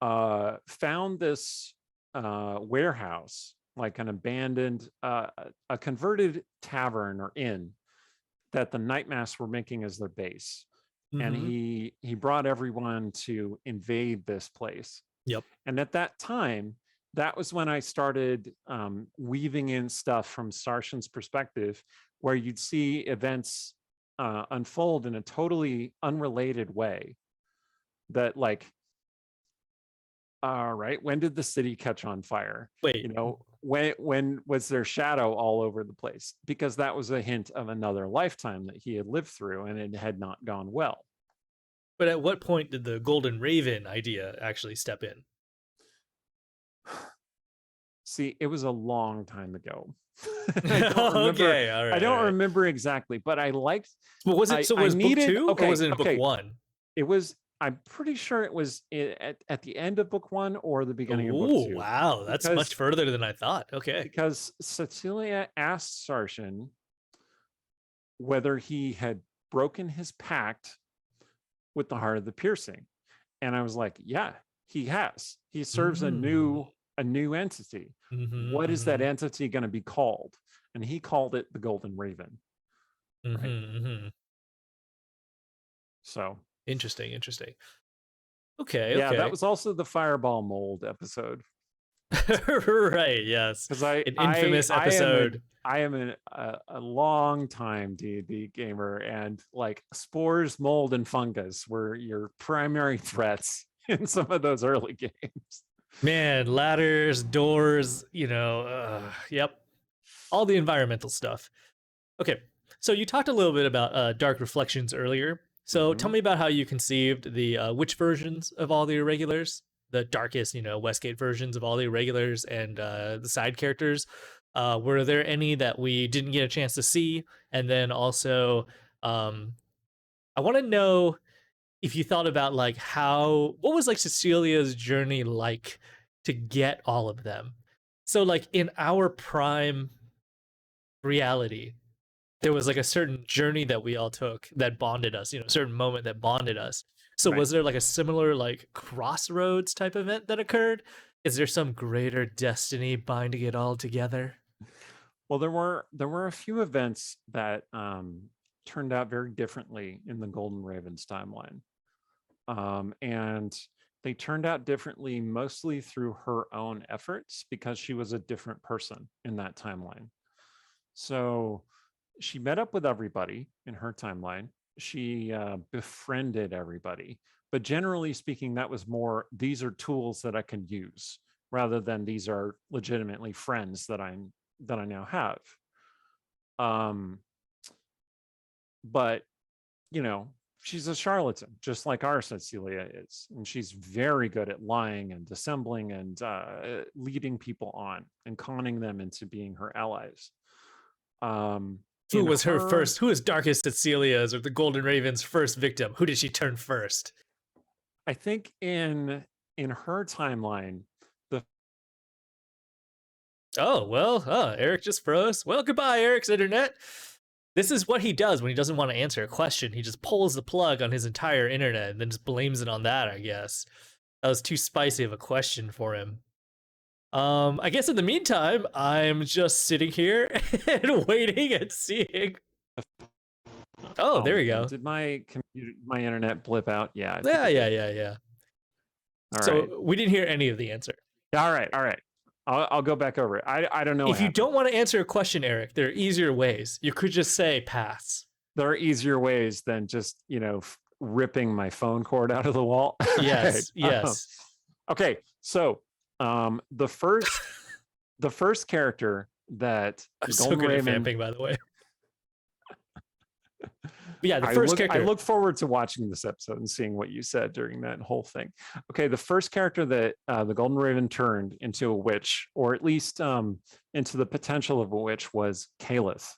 found this warehouse, like an abandoned, a converted tavern or inn that the Nightmask were making as their base. And he brought everyone to invade this place. Yep. And at that time, that was when I started weaving in stuff from Starshin's perspective, where you'd see events unfold in a totally unrelated way. That, like, all right, when did the city catch on fire? Wait, You know, when was there shadow all over the place? Because that was a hint of another lifetime that he had lived through, and it had not gone well. but at what point did the Golden Raven idea actually step in? See, it was a long time ago. Okay, all right. I don't all right. remember exactly, but I liked. Well, was it? I- So I was book needed- 2 okay, or was it in okay. book 1? It was. I'm pretty sure it was at the end of book 1 or the beginning of book Oh 2. wow, that's because- much further than I thought. Okay. Because Cecilia asked Sarshin whether he had broken his pact with the Heart of the Piercing, and I was like, yeah, he has. He serves a new entity. What is that entity going to be called? And he called it the Golden Raven. So Interesting. Okay. yeah, okay. that was also the Fireball Mold episode. Right. Yes. Because an infamous episode. I am a long time D&D gamer, and like spores, mold, and fungus were your primary threats in some of those early games. Man, ladders, doors, yep. All the environmental stuff. Okay. So you talked a little bit about Dark Reflections earlier. So tell me about how you conceived the witch versions of all the irregulars, the darkest, Westgate versions of all the irregulars and the side characters. Were there any that we didn't get a chance to see? And then also, I want to know if you thought about like what was like Cecilia's journey like to get all of them? So like in our prime reality, there was like a certain journey that we all took that bonded us, a certain moment that bonded us. So Right. was there like a similar like crossroads type event that occurred? Is there some greater destiny binding it all together? Well, there were a few events that turned out very differently in the Golden Ravens timeline. And they turned out differently mostly through her own efforts, because she was a different person in that timeline. So she met up with everybody in her timeline. She befriended everybody. But generally speaking, that was more, these are tools that I can use, rather than these are legitimately friends that I now have. But, she's a charlatan, just like our Cecilia is. And she's very good at lying and dissembling and leading people on and conning them into being her allies. Who was her first? Who is Darkest Cecilia's or the Golden Raven's first victim? Who did she turn first? I think in her timeline, Eric just froze. Well, goodbye, Eric's internet. This is what he does when he doesn't want to answer a question. He just pulls the plug on his entire internet and then just blames it on that, I guess. That was too spicy of a question for him. I guess in the meantime, I'm just sitting here and waiting and seeing. Oh, there we go. Did my internet blip out? Yeah. Yeah. We didn't hear any of the answer. All right. I'll go back over it. I don't know. If you don't want to answer a question, Eric, there are easier ways. You could just say pass. There are easier ways than just, ripping my phone cord out of the wall. Yes, yes. Okay, so the first character that I'm the so Golden good at Raven, vamping, by the way. But yeah, the first character. I look forward to watching this episode and seeing what you said during that whole thing. Okay, the first character that the Golden Raven turned into a witch, or at least into the potential of a witch, was Calith.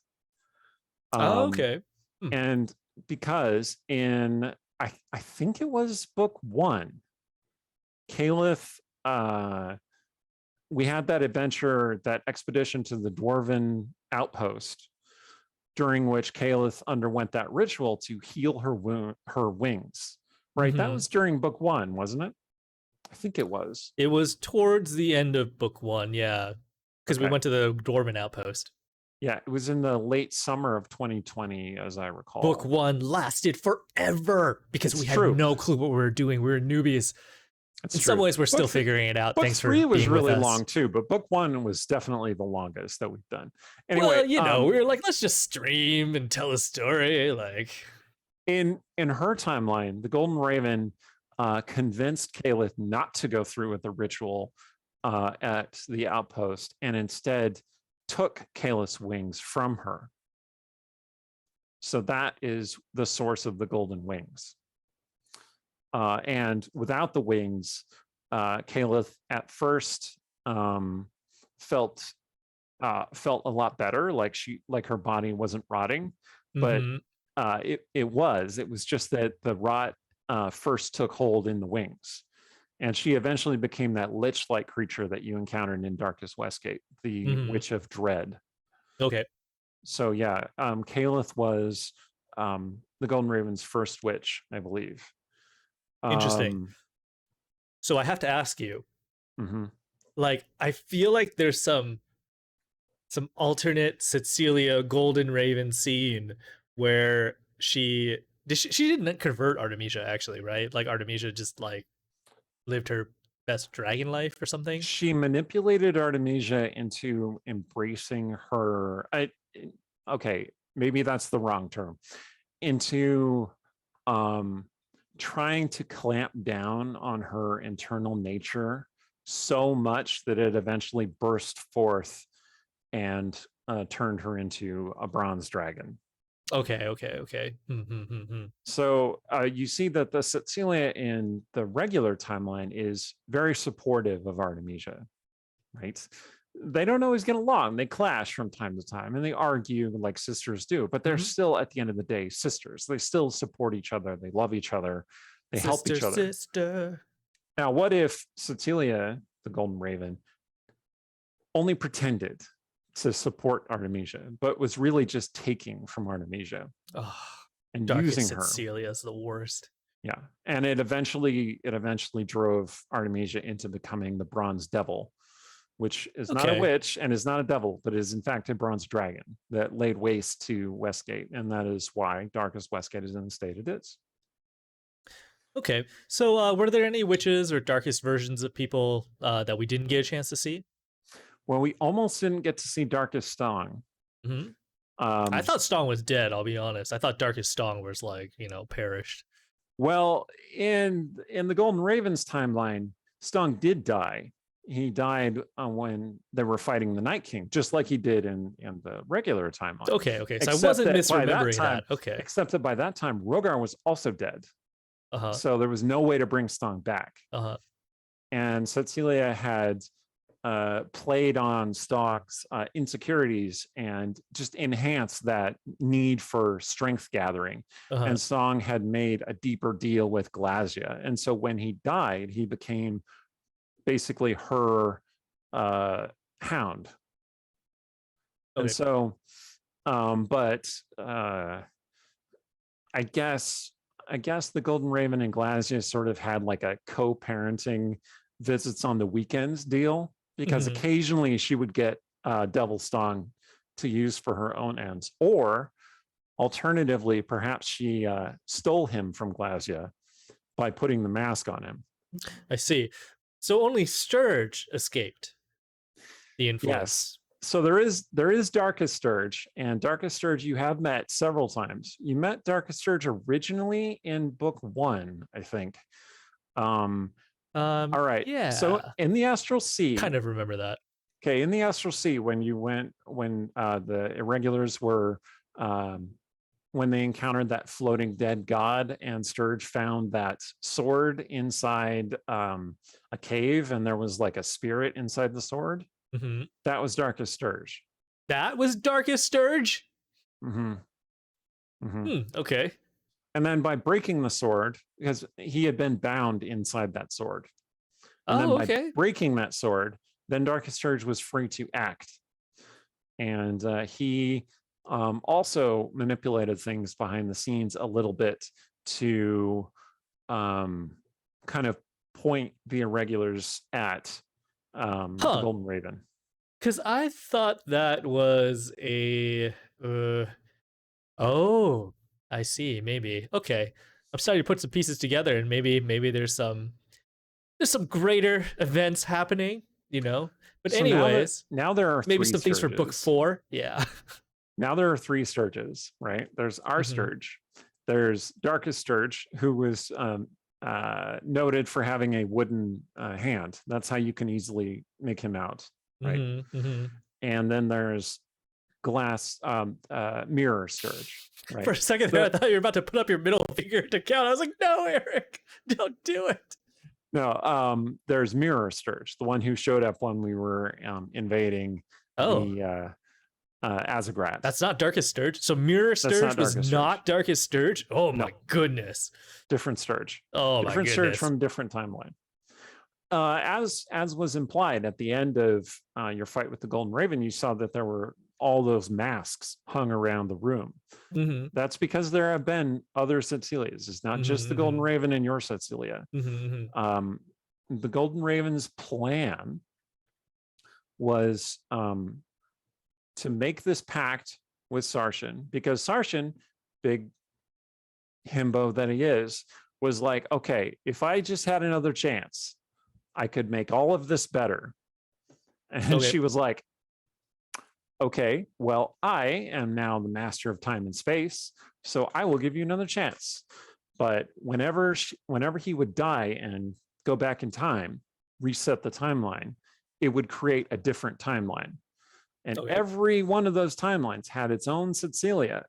Okay. And because in I think it was book 1, Caliph, we had that adventure, that expedition to the Dwarven outpost, during which Caliph underwent that ritual to heal her wings. Right, that was during book 1, wasn't it? I think it was. It was towards the end of book 1, yeah, because we Okay. went to the Dwarven outpost. Yeah, it was in the late summer of 2020, as I recall. Book 1 lasted forever because It's we had true. no clue what we were doing. We were newbies. It's In true. some ways, we're still figuring it out. Book Thanks 3 for was being really with us. long too, but book 1 was definitely the longest that we've done. Anyway, well, you know, we were like, let's just stream and tell a story. Like, in her timeline, the Golden Raven convinced Caliph not to go through with the ritual at the outpost, and instead took Caliph's wings from her. So that is the source of the golden wings. And without the wings, Caliph at first felt a lot better, like her body wasn't rotting, but it was just that the rot first took hold in the wings, and she eventually became that lich-like creature that you encountered in Darkest Westgate, the Witch of Dread. Okay. So yeah, Caliph was the Golden Raven's first witch, I believe. Interesting. So I have to ask you, mm-hmm. like, I feel like there's some alternate Cecilia Golden Raven scene where she didn't convert Artemisia, actually, right? Like, Artemisia just like lived her best dragon life or something. She manipulated Artemisia into embracing her. Okay, maybe that's the wrong term. Into trying to clamp down on her internal nature so much that it eventually burst forth and turned her into a bronze dragon. Okay. So you see that the Cecilia in the regular timeline is very supportive of Artemisia, right? They don't always get along. They clash from time to time and they argue like sisters do, but they're still, at the end of the day, sisters. They still support each other. They love each other. They help each other. Sister. Now, what if Cecilia, the Golden Raven, only pretended to support Artemisia, but was really just taking from Artemisia and using her? Cecilia is the worst. Yeah, and it eventually drove Artemisia into becoming the Bronze Devil, which is not a witch and is not a devil, but is in fact a bronze dragon that laid waste to Westgate, and that is why Darkest Westgate is in the state it is. Okay, so were there any witches or darkest versions of people that we didn't get a chance to see? Well, we almost didn't get to see Darkest Stong. I thought Stong was dead, I'll be honest. I thought Darkest Stong was like, perished. Well, in the Golden Raven's timeline, Stong did die. He died when they were fighting the Night King, just like he did in the regular timeline. Okay. So I wasn't misremembering that. Okay. Except that by that time, Rogar was also dead. So there was no way to bring Stong back. And Cecilia had played on Stong's insecurities and just enhanced that need for strength gathering. And Stong had made a deeper deal with Glazia. And so when he died, he became basically her hound. And so, but I guess the Golden Raven and Glazia sort of had like a co-parenting visits on the weekends deal, because occasionally she would get Devil Stong to use for her own ends, or alternatively, perhaps she stole him from Glazia by putting the mask on him. I see. So only Sturge escaped the influence. Yes. So there is Darkest Sturge, and Darkest Sturge you have met several times. You met Darkest Sturge originally in book 1, I think. All right. Yeah. So in the Astral Sea, kind of remember that. Okay, in the Astral Sea, when the irregulars were when they encountered that floating dead god, and Sturge found that sword inside a cave, and there was like a spirit inside the sword. That was Darkest Sturge. That was Darkest Sturge? Okay. And then by breaking the sword, because he had been bound inside that sword, And then Oh, by okay. breaking that sword, then Darkest Surge was free to act. And he also manipulated things behind the scenes a little bit to kind of point the irregulars at the Huh. Golden Raven. Because I thought that was a. Oh, I see. Maybe. Okay. I'm starting to put some pieces together, and maybe there's some greater events happening, you know. But So anyways, now there are maybe three some things for book Sturges. 4. Yeah. Now there are three Sturges, right? There's our Mhm. Sturge. There's Darkest Sturge, who was noted for having a wooden hand. That's how you can easily make him out, right? And then there's glass mirror Sturge, right? For a second there, I thought you were about to put up your middle finger to count. I was like, no, Eric, don't do it. No, there's mirror Sturge, the one who showed up when we were invading the Azagrat. That's not Darkest Sturge. So Mirror Sturge was not Darkest Sturge. Oh my goodness. Different Sturge. Oh my goodness. Different Sturge from different timeline. As was implied at the end of your fight with the Golden Raven, you saw that there were all those masks hung around the room. That's because there have been other Cecilias. It's not just the Golden Raven and your Cecilia. The Golden Raven's plan was to make this pact with Sarshan, because Sarshan, big himbo that he is, was like, okay, if I just had another chance, I could make all of this better. And she was like, okay, well, I am now the master of time and space, so I will give you another chance. But whenever he would die and go back in time, reset the timeline, it would create a different timeline. And every one of those timelines had its own Cecilia,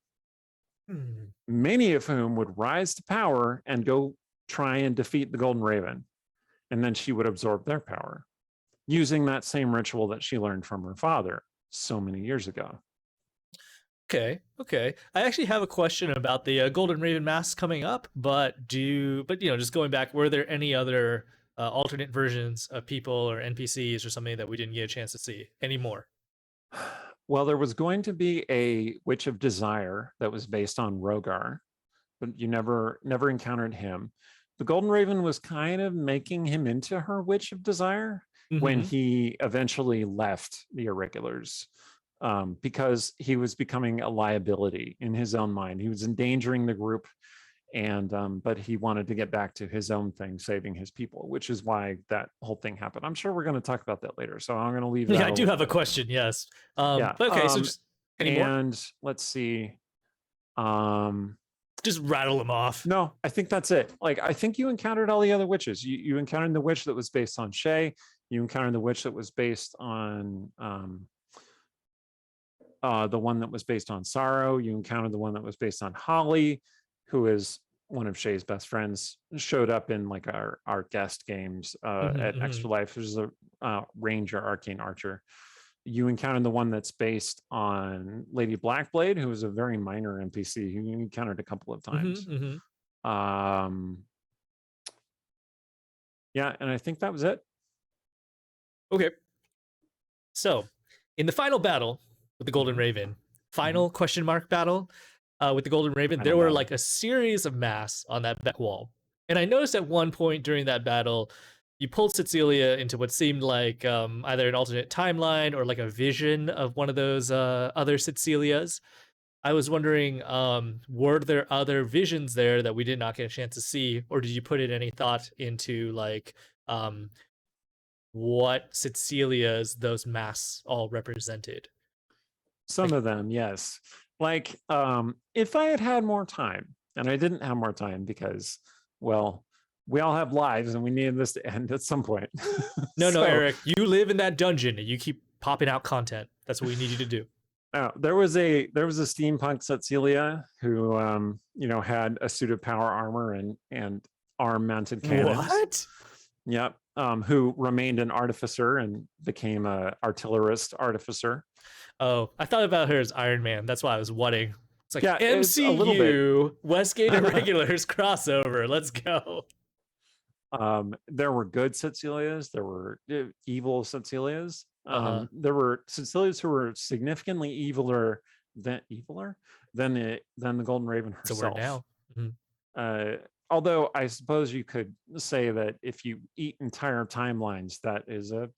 many of whom would rise to power and go try and defeat the Golden Raven. And then she would absorb their power using that same ritual that she learned from her father so many years ago. Okay. I actually have a question about the Golden Raven masks coming up, but just going back, were there any other alternate versions of people or NPCs or something that we didn't get a chance to see anymore? Well, there was going to be a Witch of Desire that was based on Rogar, but you never encountered him. The Golden Raven was kind of making him into her Witch of Desire when he eventually left the Irregulars, because he was becoming a liability in his own mind. He was endangering the group, and but he wanted to get back to his own thing, saving his people, which is why that whole thing happened. I'm sure we're going to talk about that later, so I'm going to leave that. Yeah, I do have a question. Yes. But okay, so just let's see. Just rattle them off. No, I think that's it. Like, I think you encountered all the other witches. You encountered the witch that was based on Shay. You encountered the witch that was based on the one that was based on Sorrow. You encountered the one that was based on Holly, who is one of Shay's best friends. Showed up in like our guest games at Extra Life. There's a ranger, arcane archer. You encountered the one that's based on Lady Blackblade, who was a very minor NPC who you encountered a couple of times. Yeah, and I think that was it. Okay. So, in the final battle with the Golden Raven, final question mark battle with the Golden Raven, there were like a series of masks on that back wall. And I noticed at one point during that battle, you pulled Cecilia into what seemed like either an alternate timeline or like a vision of one of those other Cecilias. I was wondering, were there other visions there that we did not get a chance to see, or did you put in any thought into like what Cecilias those masks all represented? Some of them, yes. Like, if I had had more time, and I didn't have more time because, well, we all have lives and we needed this to end at some point. No, Eric, you live in that dungeon and you keep popping out content. That's what we need you to do. There was a steampunk Cecilia who had a suit of power armor and arm mounted cannons. What? Yep. Who remained an artificer and became a artillerist artificer. Oh, I thought about her as Iron Man. That's why I was whatting. It's like, yeah, MCU, a little bit. Westgate Irregulars crossover. Let's go. There were good Cecilias, there were evil Cecilias. Uh-huh. There were Cecilias who were significantly eviler than the Golden Raven It's a word herself. now. Mhm. Uh, although I suppose you could say that if you eat entire timelines, that's a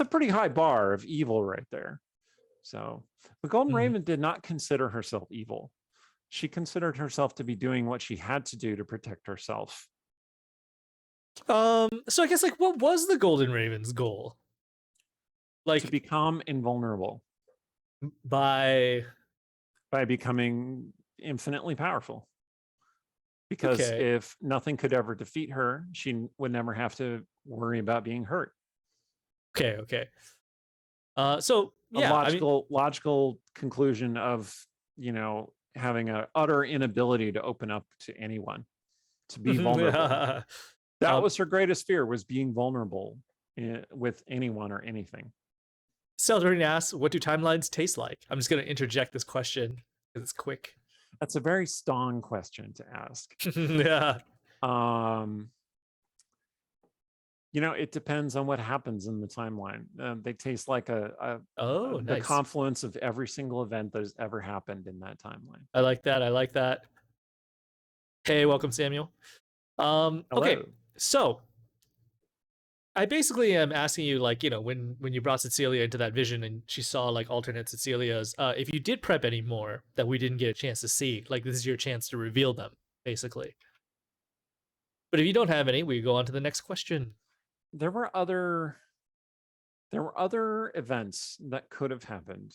pretty high bar of evil right there. So the Golden Mhm. Raven did not consider herself evil. She considered herself to be doing what she had to do to protect herself. So I guess like what was the Golden Raven's goal? To Like become invulnerable by by becoming infinitely powerful. Because okay. if nothing could ever defeat her, she would never have to worry about being hurt. Okay. So A yeah, I mean logical conclusion of, having an utter inability to open up to anyone, to be vulnerable. That um was her greatest fear, was being vulnerable with anyone or anything. Celdrine asks, what do timelines taste like? I'm just gonna interject this question because it's quick. That's a very Stong question to ask. Yeah. Um, it depends on what happens in the timeline. They taste like Oh, the nice. confluence of every single event that has ever happened in that timeline. I like that. I like that. Hey, welcome, Samuel. Okay, Hello. so I basically am asking you, like, when you brought Cecilia into that vision and she saw like alternate Cecilias, if you did prep any more that we didn't get a chance to see, like this is your chance to reveal them, basically. But if you don't have any, we go on to the next question. There were other events that could have happened.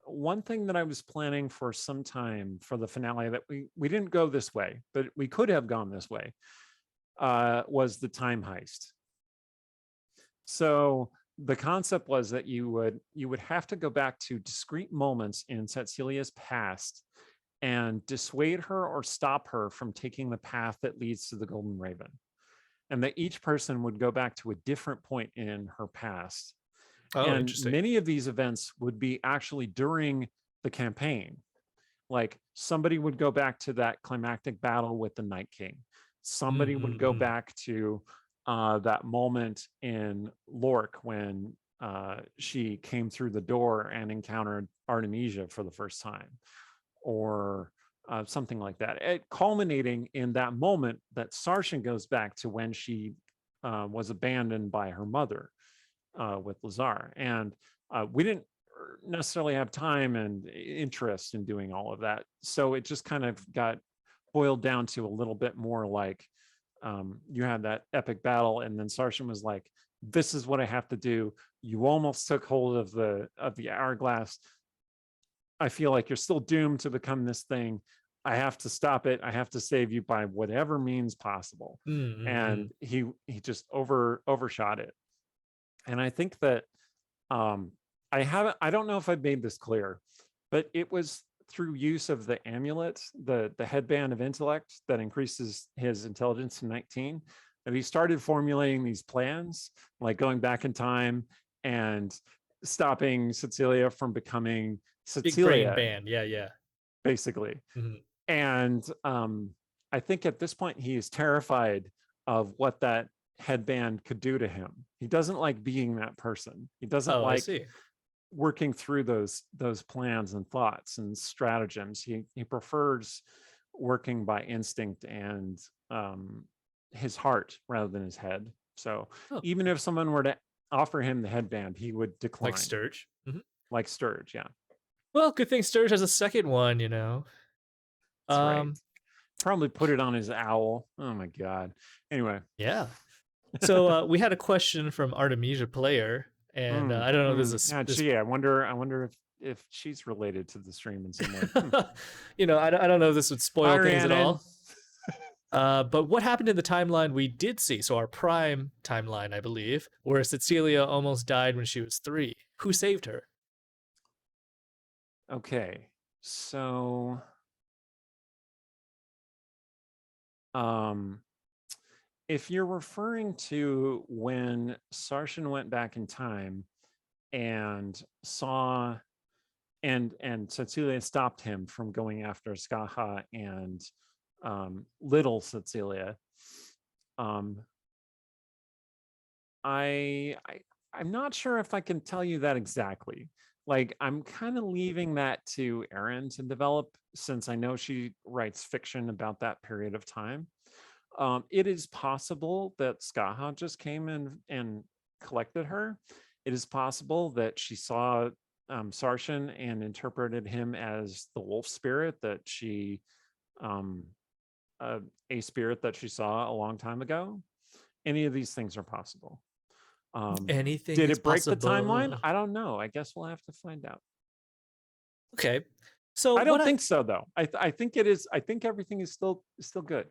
One thing that I was planning for some time for the finale that we didn't go this way, but we could have gone this way, was the time heist. So the concept was that you would have to go back to discrete moments in Cecilia's past and dissuade her or stop her from taking the path that leads to the Golden Raven. And that each person would go back to a different point in her past. Oh, And interesting. many of these events would be actually during the campaign. Like somebody would go back to that climactic battle with the Night King. Somebody would go back to that moment in Lork when she came through the door and encountered Artemisia for the first time, or something like that. Culminating in that moment that Sarshan goes back to when she was abandoned by her mother with Lazar. And we didn't necessarily have time and interest in doing all of that. So it just kind of got boiled down to a little bit more like you had that epic battle, and then Sarshan was like, this is what I have to do. You almost took hold of the hourglass. I feel like you're still doomed to become this thing. I have to stop it. I have to save you by whatever means possible. And he just overshot it. And I think that I don't know if I've made this clear, but it was through use of the amulet, the headband of intellect that increases his intelligence to 19, that he started formulating these plans, like going back in time and stopping Cecilia from becoming Big brain Cecilia, band. Yeah. basically. Mhm. And I think at this point he is terrified of what that headband could do to him. He doesn't like being that person. He doesn't Oh, I like see. working through those plans and thoughts and stratagems. He prefers working by instinct and his heart rather than his head. So Oh, even if someone were to offer him the headband, he would decline. like Sturge. Like Sturge, yeah. Well, good thing Sturge has a second one, That's right. Probably put it on his owl. Oh my god. Anyway. Yeah. So we had a question from Artemisia Player, and I don't know if this is Yeah, this. gee, I wonder if she's related to the stream in some way. I don't know if this would spoil things at Rhiannon. all. But what happened in the timeline we did see? So our prime timeline, I believe, where Cecilia almost died when she was 3. Who saved her? Okay, so if you're referring to when Sarshan went back in time and saw and Cecilia stopped him from going after Skaha and little Cecilia. I'm not sure if I can tell you that exactly. Like, I'm kind of leaving that to Erin to develop, since I know she writes fiction about that period of time. It is possible that Skaha just came in and collected her. It is possible that she saw Sarshan and interpreted him as the wolf spirit that she, um, a spirit that she saw a long time ago. Any of these things are possible. Anything Did is it break the timeline? possible. I don't know. I guess we'll have to find out. Okay. So I what don't think so, though. I think it is. I think everything is still good.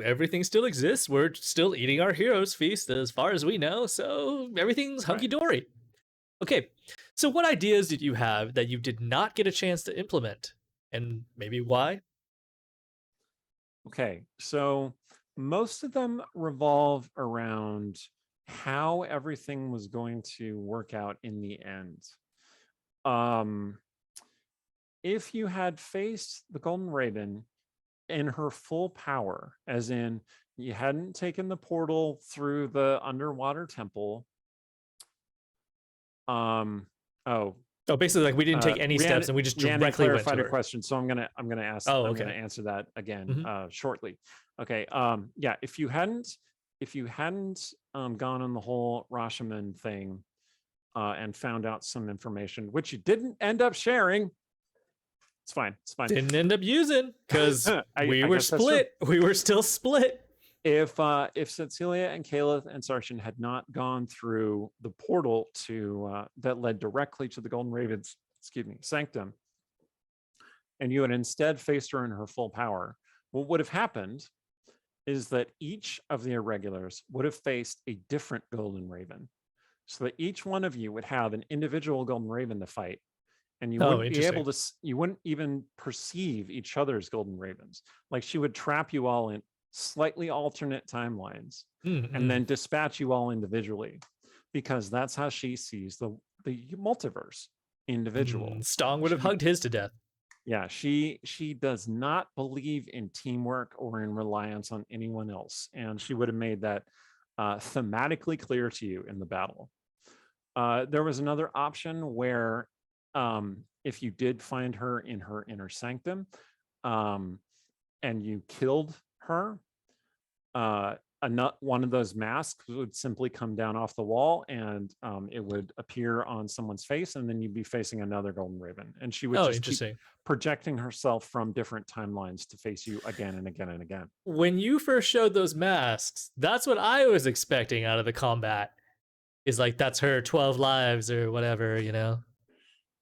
everything still exists. We're still eating our heroes feast as far as we know, so everything's hunky dory. Okay. So what ideas did you have that you did not get a chance to implement, and maybe why? Okay, so most of them revolve around how everything was going to work out in the end. If you had faced the Golden Raven in her full power, as in you hadn't taken the portal through the underwater temple. Oh, Oh, basically, like we didn't take any steps and we just Rhiannon directly went to clarified a her. question, so I'm gonna ask. Oh, I'm okay. gonna answer that again Mhm. shortly. Okay. Yeah. If you hadn't gone on the whole Rashomon thing and found out some information, which you didn't end up sharing, it's fine. It's fine. Didn't end up using because we I were guess that's true. split. We were still split. If Cecilia and Caleb and Sarshan had not gone through the portal to that led directly to the Golden Raven's, sanctum, and you had instead faced her in her full power, what would have happened is that each of the irregulars would have faced a different Golden Raven, so that each one of you would have an individual Golden Raven to fight, and you wouldn't be able to, you wouldn't even perceive each other's Golden Ravens. Like, she would trap you all in slightly alternate timelines and then dispatch you all individually, because that's how she sees the multiverse individual. Stong would have hugged his to death. Yeah, she does not believe in teamwork or in reliance on anyone else, and she would have made that thematically clear to you in the battle. There was another option where if you did find her in her inner sanctum and you killed her, one of those masks would simply come down off the wall, and it would appear on someone's face, and then you'd be facing another Golden Raven, and she would just keep projecting herself from different timelines to face you again and again and again. When you first showed those masks, that's what I was expecting out of the combat. Is like, that's her 12 lives or whatever, you know?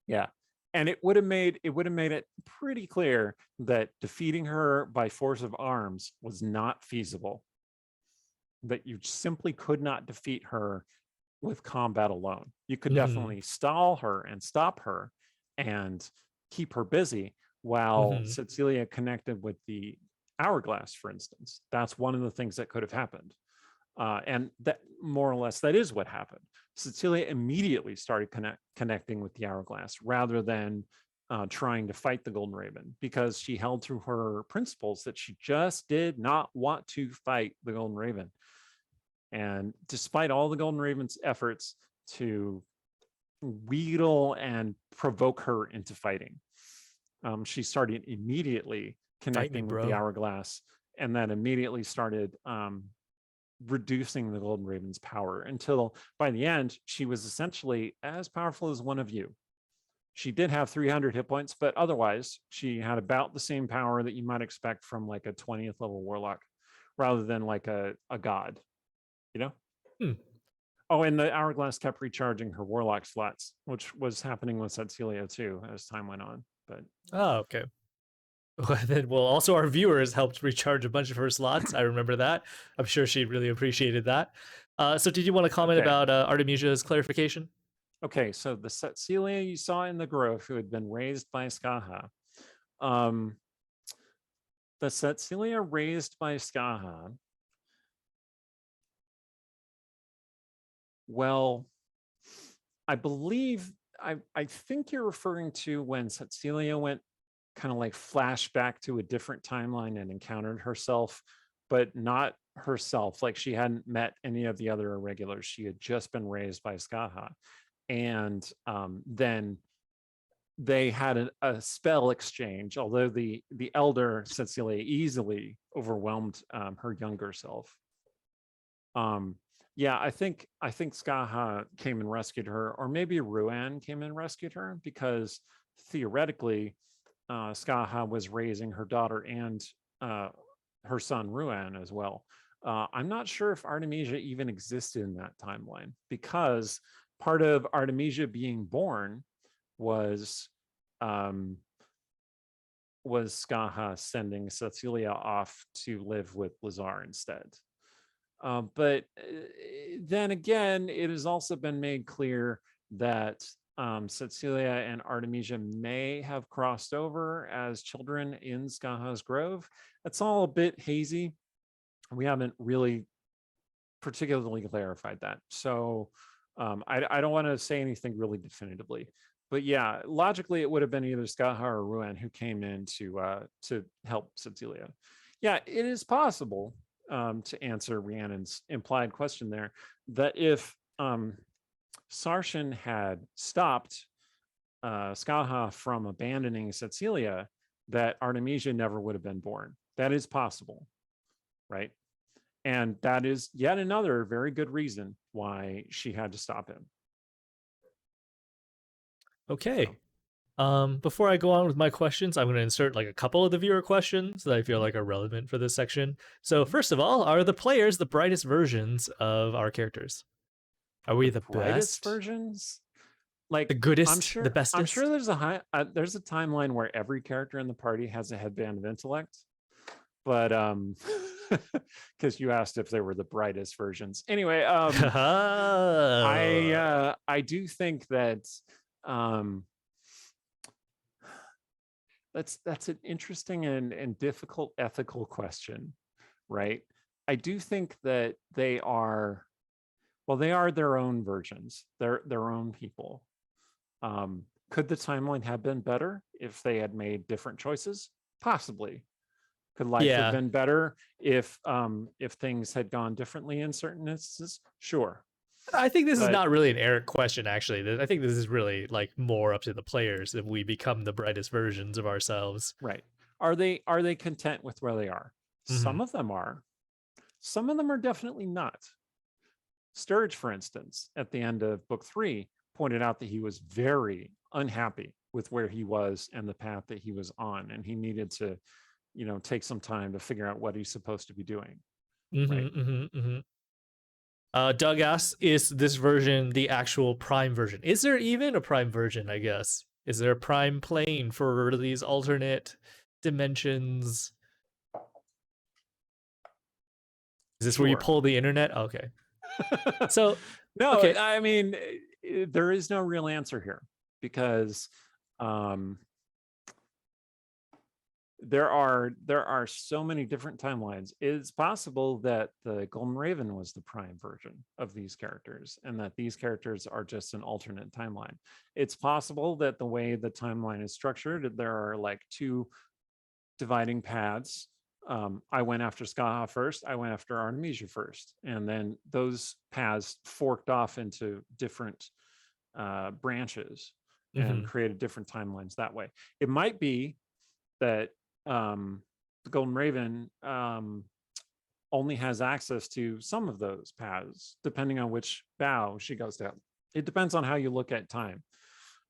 Yeah. And it would have made it pretty clear that defeating her by force of arms was not feasible. That you simply could not defeat her with combat alone. You could definitely stall her and stop her and keep her busy while Cecilia connected with the hourglass, for instance. That's one of the things that could have happened. And that, more or less, that is what happened. Cecilia immediately started connecting with the hourglass rather than trying to fight the Golden Raven, because she held to her principles that she just did not want to fight the Golden Raven. And despite all the Golden Raven's efforts to wheedle and provoke her into fighting, she started immediately connecting with the hourglass, and then immediately started reducing the Golden Raven's power, until by the end she was essentially as powerful as one of you. She did have 300 hit points, but otherwise she had about the same power that you might expect from like a 20th level warlock, rather than like a god, you know? Oh, and the hourglass kept recharging her warlock slots, which was happening with Cecilia too as time went on. But okay. Well, also our viewers helped recharge a bunch of her slots. I remember that. I'm sure she really appreciated that. So did you want to comment about Artemisia's clarification? Okay, so the Cecilia you saw in the grove, who had been raised by Skaha, the Cecilia raised by Skaha, well, I believe, I think you're referring to when Cecilia went kind of like flashed back to a different timeline and encountered herself, but not herself. Like she hadn't met any of the other irregulars. She had just been raised by Skaha. And then they had a spell exchange, although the elder Cecilia easily overwhelmed her younger self. Yeah, I think Skaha came and rescued her, or maybe Ruan came and rescued her, because theoretically Skaha was raising her daughter and her son Ruan as well. I'm not sure if Artemisia even existed in that timeline, because part of Artemisia being born was Skaha sending Cecilia off to live with Lazar instead. But then again, it has also been made clear that Cecilia and Artemisia may have crossed over as children in Skaha's Grove. It's all a bit hazy. We haven't really particularly clarified that. So I don't want to say anything really definitively. But yeah, logically, it would have been either Skaha or Ruan who came in to help Cecilia. Yeah, it is possible, to answer Rhiannon's implied question there, that if Sarshan had stopped Skaha from abandoning Cecilia, that Artemisia never would have been born. That is possible, right? And that is yet another very good reason why she had to stop him. Okay. Before I go on with my questions, I'm going to insert like a couple of the viewer questions that I feel like are relevant for this section. So first of all, are the players the brightest versions of our characters? Are we the brightest best versions? Like the goodest, the bestest? I'm sure there's a timeline where every character in the party has a headband of intellect, but because you asked if they were the brightest versions. Anyway, I do think that that's an interesting and difficult ethical question, right? I do think that they are their own versions. They're their own people. Could the timeline have been better if they had made different choices? Possibly. Could life have been better if things had gone differently in certain instances? Sure. I think this is not really an Eric question, actually. I think this is really like more up to the players if we become the brightest versions of ourselves. Right. Are they content with where they are? Some of them are. Some of them are definitely not. Sturge, for instance, at the end of book 3, pointed out that he was very unhappy with where he was and the path that he was on, and he needed to, take some time to figure out what he's supposed to be doing. Doug asks, is this version the actual prime version? Is there even a prime version, I guess? Is there a prime plane for these alternate dimensions? Is this where you pull the internet? Okay. So no, okay. I mean, there is no real answer here, because there are so many different timelines. It's possible that the Golden Raven was the prime version of these characters, and that these characters are just an alternate timeline. It's possible that the way the timeline is structured, there are like 2 dividing paths. I went after Skaha first, I went after Artemisia first, and then those paths forked off into different branches and created different timelines that way. It might be that the Golden Raven only has access to some of those paths, depending on which bow she goes down. It depends on how you look at time.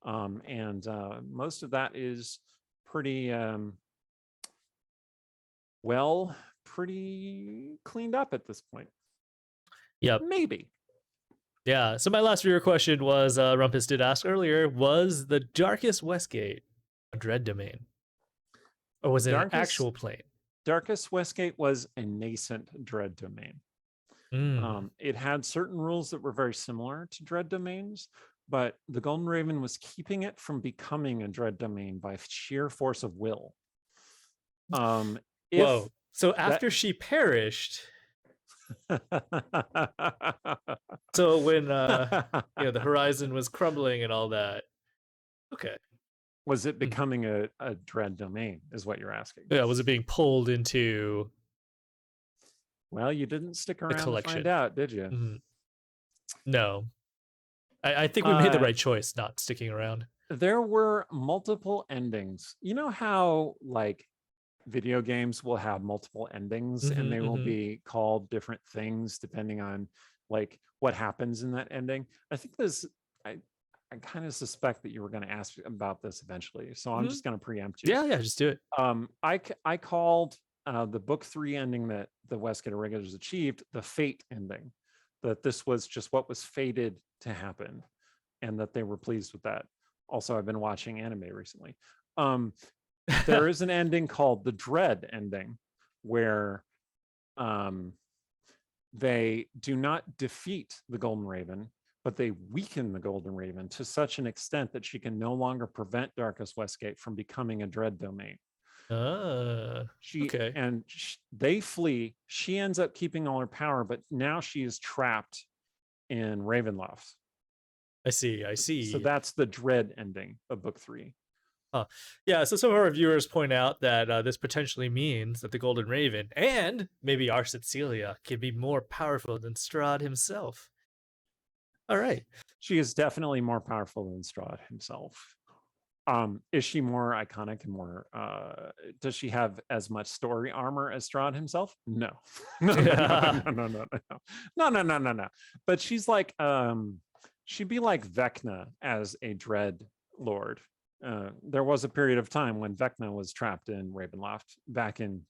And most of that is pretty pretty cleaned up at this point. Yep. Maybe. Yeah. So my last viewer question was, Rumpus did ask earlier, was the Darkest Westgate a dread domain? Or was it an actual plane? Darkest Westgate was a nascent dread domain. It had certain rules that were very similar to dread domains, but the Golden Raven was keeping it from becoming a dread domain by sheer force of will. Whoa. So after she perished, so when the horizon was crumbling and all that. Okay. Was it becoming a dread domain is what you're asking? Yeah, was it being pulled into Well, you didn't stick a around to find collection? out, did you? Mhm. No, I think we made the Uh, right choice not sticking around. there were multiple endings. You know how like video games will have multiple endings and they will be called different things depending on like what happens in that ending. I think this I I kind of suspect that you were going to ask about this eventually, so I'm just going to preempt you. Yeah, just do it. I called the book 3 ending that the Westgate Irregulars achieved the fate ending, that this was just what was fated to happen, and that they were pleased with that. Also, I've been watching anime recently. There is an ending called the dread ending, where they do not defeat the Golden Raven, but they weaken the Golden Raven to such an extent that she can no longer prevent Darkest Westgate from becoming a dread domain. Okay. They flee. She ends up keeping all her power, but now she is trapped in Ravenloft. I see. So that's the dread ending of book 3. Yeah, so some of our viewers point out that this potentially means that the Golden Raven and maybe our Cecilia can be more powerful than Strahd himself. All right. She is definitely more powerful than Strahd himself. Is she more iconic and more does she have as much story armor as Strahd himself? No. No. But she's like she'd be like Vecna as a dread lord. There was a period of time when Vecna was trapped in Ravenloft back in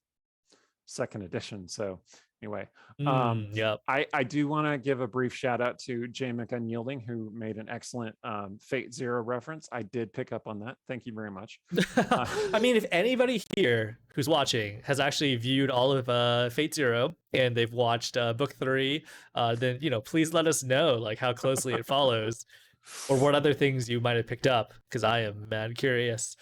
2nd edition. So anyway, Yep. I do want to give a brief shout out to Jay McUnyielding, who made an excellent Fate Zero reference. I did pick up on that. Thank you very much. I mean, if anybody here who's watching has actually viewed all of Fate Zero and they've watched book 3, then please let us know like how closely it follows, or what other things you might have picked up, because I am mad curious.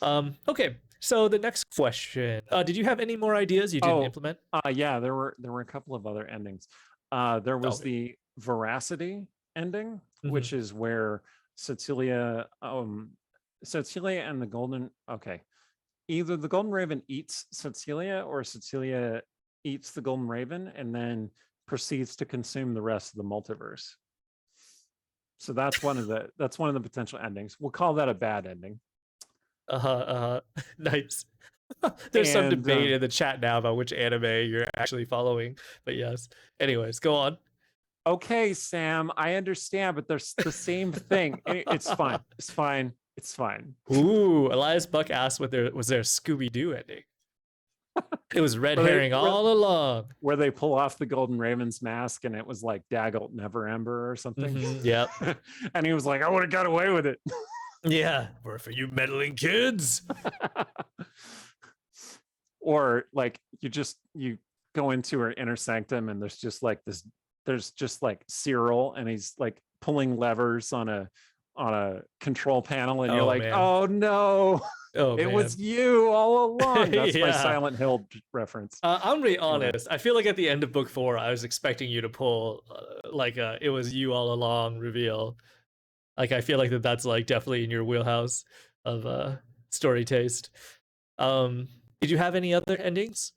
Okay, so the next question: did you have any more ideas you didn't implement? Yeah, there were a couple of other endings. There was the Veracity ending, which is where Cecilia and the Golden. Okay, either the Golden Raven eats Cecilia, or Cecilia eats the Golden Raven and then proceeds to consume the rest of the multiverse. So that's one of the potential endings. We'll call that a bad ending. Nice. There's some debate in the chat now about which anime you're actually following, but yes. Anyways, go on. Okay, Sam, I understand, but there's the same thing. It's fine. It's fine. It's fine. Ooh, Elias Buck asked was there a Scooby-Doo ending? It was red herring all along. Where they pull off the Golden Raven's mask and it was like Daggelt Neverember or something. Yep. And he was like, I would have got away with it. Yeah. Or for you meddling kids. Or like you go into her inner sanctum and there's just like Cyril and he's like pulling levers on a control panel and you're like, man. Oh no. It was you all along. That's my Silent Hill reference. I'm really honest. I feel like at the end of book 4, I was expecting you to pull it was you all along reveal. Like, I feel like that's like definitely in your wheelhouse of story taste. Did you have any other endings?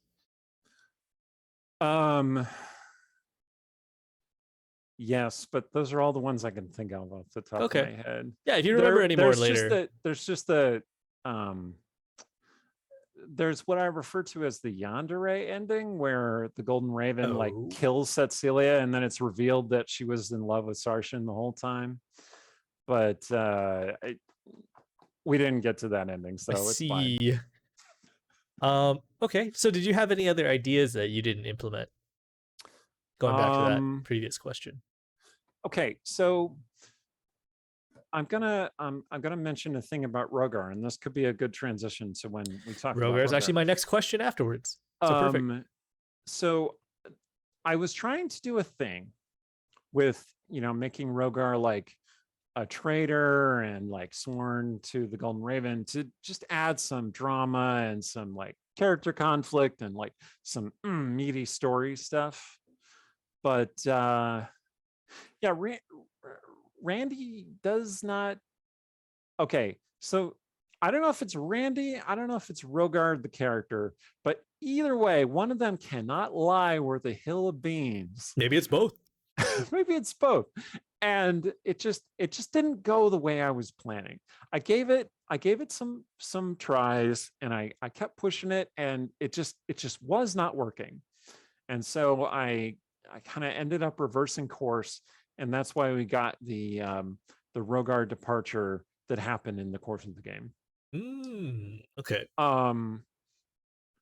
Yes, but those are all the ones I can think of off the top of my head. Yeah, if you remember any more later. There's what I refer to as the Yandere ending, where the Golden Raven like kills Cecilia and then it's revealed that she was in love with Sarshan the whole time. But we didn't get to that ending, so it's fine. Okay, so did you have any other ideas that you didn't implement? Going back to that previous question. Okay, so I'm gonna mention a thing about Rogar, and this could be a good transition to when we talk about Rogar. Is actually my next question afterwards. So perfect. So I was trying to do a thing with making Rogar like a traitor and like sworn to the Golden Raven to just add some drama and some like character conflict and like some meaty story stuff. But Randy does not. Okay, so I don't know if it's Randy. I don't know if it's Rogard, the character, but either way, one of them cannot lie worth a hill of beans. Maybe it's both. Maybe it's both. And it just didn't go the way I was planning. I gave it some tries, and I kept pushing it, and it just was not working. And so I kind of ended up reversing course, and that's why we got the Rogard departure that happened in the course of the game. Okay.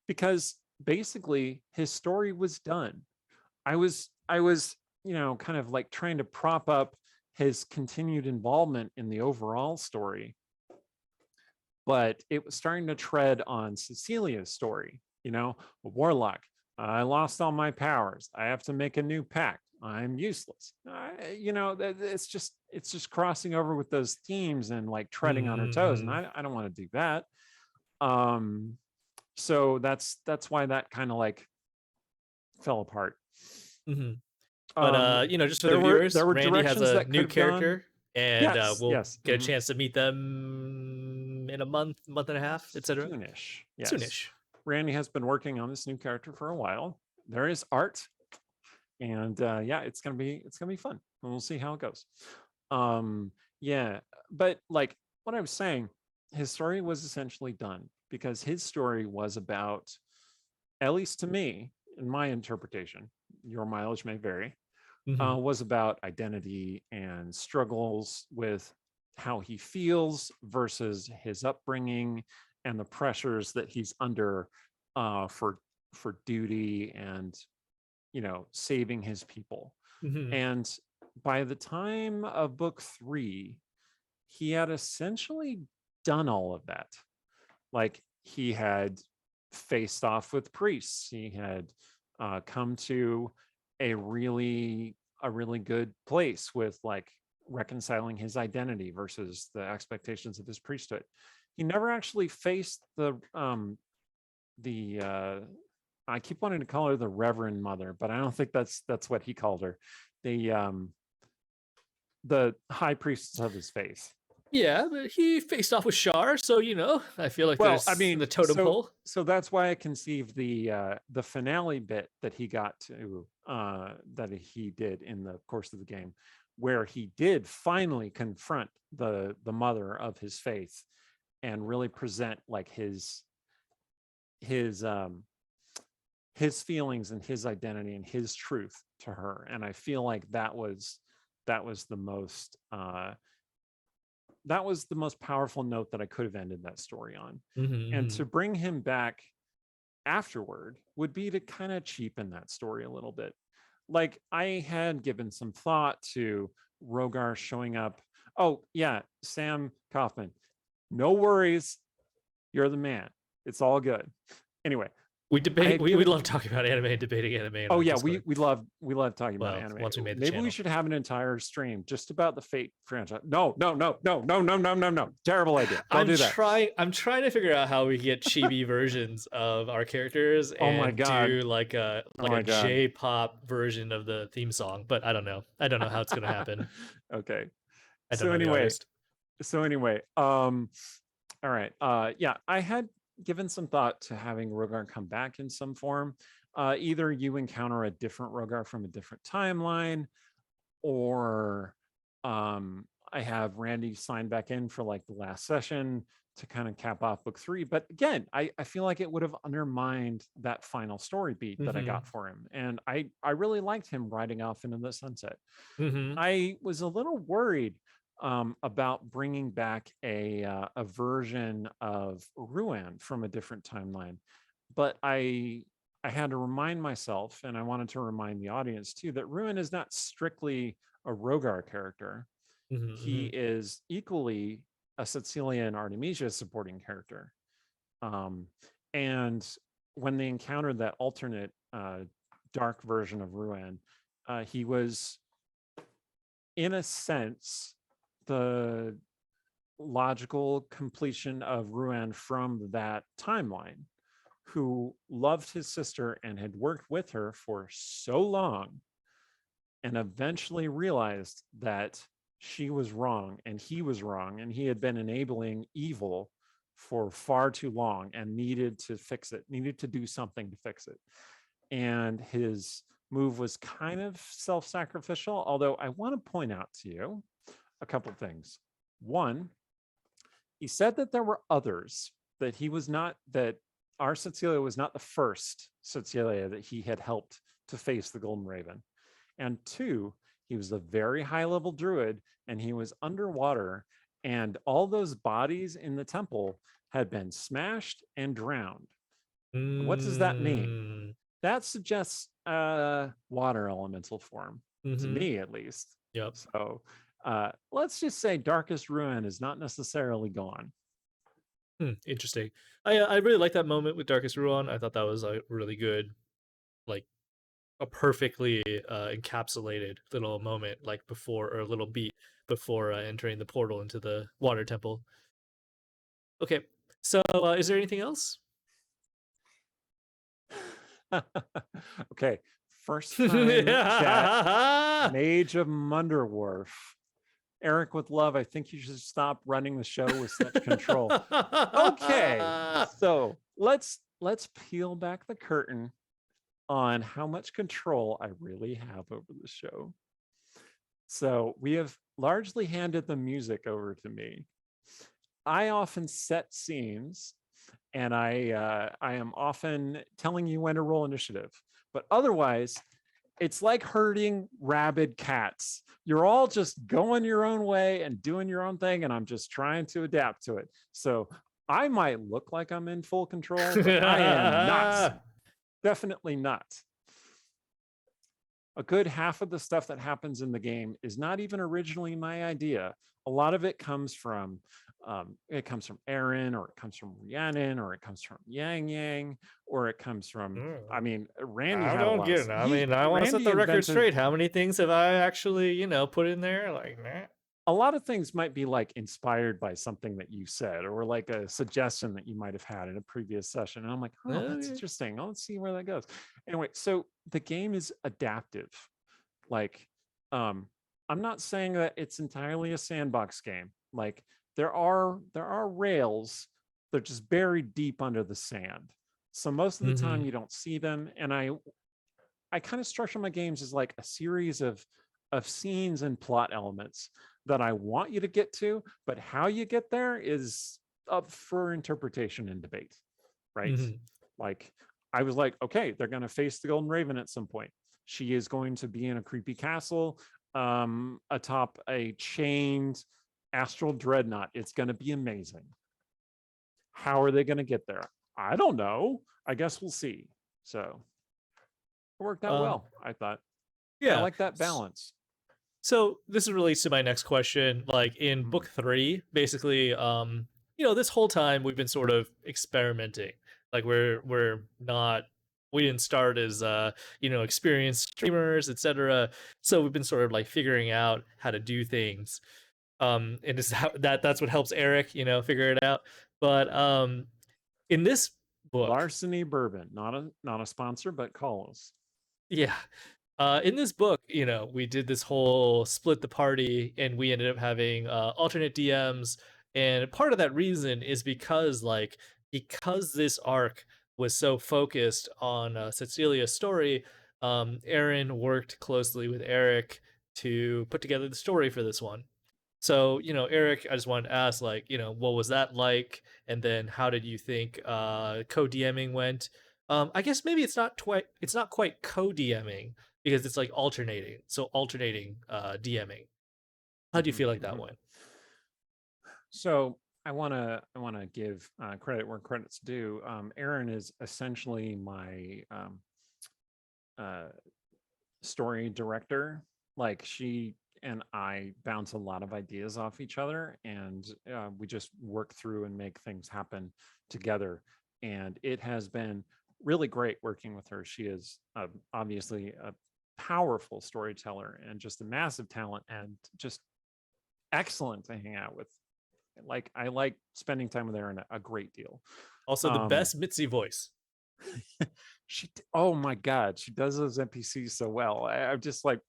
Because basically his story was done. I was kind of like trying to prop up his continued involvement in the overall story, but it was starting to tread on Cecilia's story. Warlock, I lost all my powers, I have to make a new pact, I'm useless. It's just crossing over with those themes and like treading on her toes, and I don't want to do that. So that's why that kind of like fell apart. But just for the viewers, Randy has a new character, and we'll get a chance to meet them in a month and a half, etc. Soonish. Yes. Soonish. Randy has been working on this new character for a while. There is art, and it's gonna be fun. And we'll see how it goes. But like what I was saying, his story was essentially done because his story was about, at least to me, in my interpretation, your mileage may vary, was about identity and struggles with how he feels versus his upbringing and the pressures that he's under for duty and saving his people. And by the time of book 3, he had essentially done all of that. Like, he had faced off with priests, he had come to a really good place with like reconciling his identity versus the expectations of his priesthood. He never actually faced the I keep wanting to call her the Reverend Mother, but I don't think that's what he called her. The high priestess of his faith. Yeah, but he faced off with Shar, so I feel like there's the totem pole. So that's why I conceived the finale bit that he got to that he did in the course of the game, where he did finally confront the mother of his faith and really present like his feelings and his identity and his truth to her. And I feel like that was the most powerful note that I could have ended that story on. And to bring him back afterward would be to kind of cheapen that story a little bit. Like, I had given some thought to Rogar showing up. Oh yeah, Sam Kaufman, no worries, you're the man, it's all good. Anyway, we debate. We love talking about anime and debating anime. Oh yeah, we love talking about anime. Once we made the maybe channel. We should have an entire stream just about the Fate franchise. No. Terrible idea. Don't do that. I'm trying to figure out how we get chibi versions of our characters and do like a J-pop version of the theme song, but I don't know how it's gonna happen. Okay. So anyway, all right. I had given some thought to having Rogar come back in some form. Either you encounter a different Rogar from a different timeline, or I have Randy sign back in for like the last session to kind of cap off book 3. But again, I feel like it would have undermined that final story beat that I got for him. And I really liked him riding off into the sunset. I was a little worried about bringing back a version of Ruan from a different timeline, but I had to remind myself, and I wanted to remind the audience too, that Ruan is not strictly a Rogar character. He is equally a Cecilia and Artemisia supporting character. And when they encountered that alternate dark version of Ruan, he was, in a sense, the logical completion of Ruan from that timeline, who loved his sister and had worked with her for so long, and eventually realized that she was wrong and he was wrong, and he had been enabling evil for far too long and needed to fix it, needed to do something to fix it. And his move was kind of self-sacrificial, although I want to point out to you a couple things. One, he said that there were others, that he was not, that our Cecilia was not the first Cecilia that he had helped to face the Golden Raven. And two, he was a very high level druid and he was underwater, and all those bodies in the temple had been smashed and drowned. What does that mean? That suggests water elemental form, to me at least. Yep. So let's just say Darkest Ruin is not necessarily gone. Interesting. I really like that moment with Darkest Ruin. I thought that was a really good, like a perfectly encapsulated little moment, like before, or a little beat before entering the portal into the water temple. Okay, so is there anything else? Okay, first time chat, Mage of Munderwurf. Eric with love, I think you should stop running the show with such control. Okay, so let's peel back the curtain on how much control I really have over the show. So we have largely handed the music over to me. I often set scenes, and I am often telling you when to roll initiative, but otherwise it's like herding rabid cats. You're all just going your own way and doing your own thing, and I'm just trying to adapt to it. So I might look like I'm in full control, but I am not. Definitely not. A good half of the stuff that happens in the game is not even originally my idea. A lot of it comes from Aaron, or it comes from Rhiannon, or it comes from Yang, or it comes from, I mean, Randy. I don't get it. I mean, I want to set the record straight. How many things have I actually, put in there? Like, a lot of things might be like inspired by something that you said, or like a suggestion that you might have had in a previous session. And I'm like, oh, that's interesting. Let's see where that goes. Anyway, so the game is adaptive. Like, I'm not saying that it's entirely a sandbox game. Like, there are rails. They're just buried deep under the sand. So most of the time you don't see them. And I kind of structure my games as like a series of scenes and plot elements that I want you to get to, but how you get there is up for interpretation and debate, right? Like, I was like, okay, they're going to face the Golden Raven at some point. She is going to be in a creepy castle atop a chained astral dreadnought. It's going to be amazing. How are they going to get there? I don't know. I guess we'll see. So it worked out well, I thought. Yeah, I like that balance. So this relates to my next question. Like in book 3, basically, this whole time we've been sort of experimenting. Like we didn't start as experienced streamers, etc. So we've been sort of like figuring out how to do things. And it's that's what helps Eric, figure it out. But in this book, Larceny Bourbon, not a sponsor, but call us. Yeah. In this book, we did this whole split the party, and we ended up having alternate DMs. And part of that reason is because this arc was so focused on Cecilia's story, Aaron worked closely with Eric to put together the story for this one. So, Eric, I just wanted to ask, what was that like? And then how did you think co-DMing went? I guess maybe it's not quite co-DMing, because it's like alternating. So alternating DMing. How do you feel like that went? So I want to give credit where credit's due. Erin is essentially my story director. Like, she and I bounce a lot of ideas off each other, and we just work through and make things happen together. And it has been really great working with her. She is obviously a powerful storyteller and just a massive talent, and just excellent to hang out with. Like, I like spending time with Erin a great deal. Also, the best Mitzi voice. Oh my God, she does those NPCs so well. I'm just like,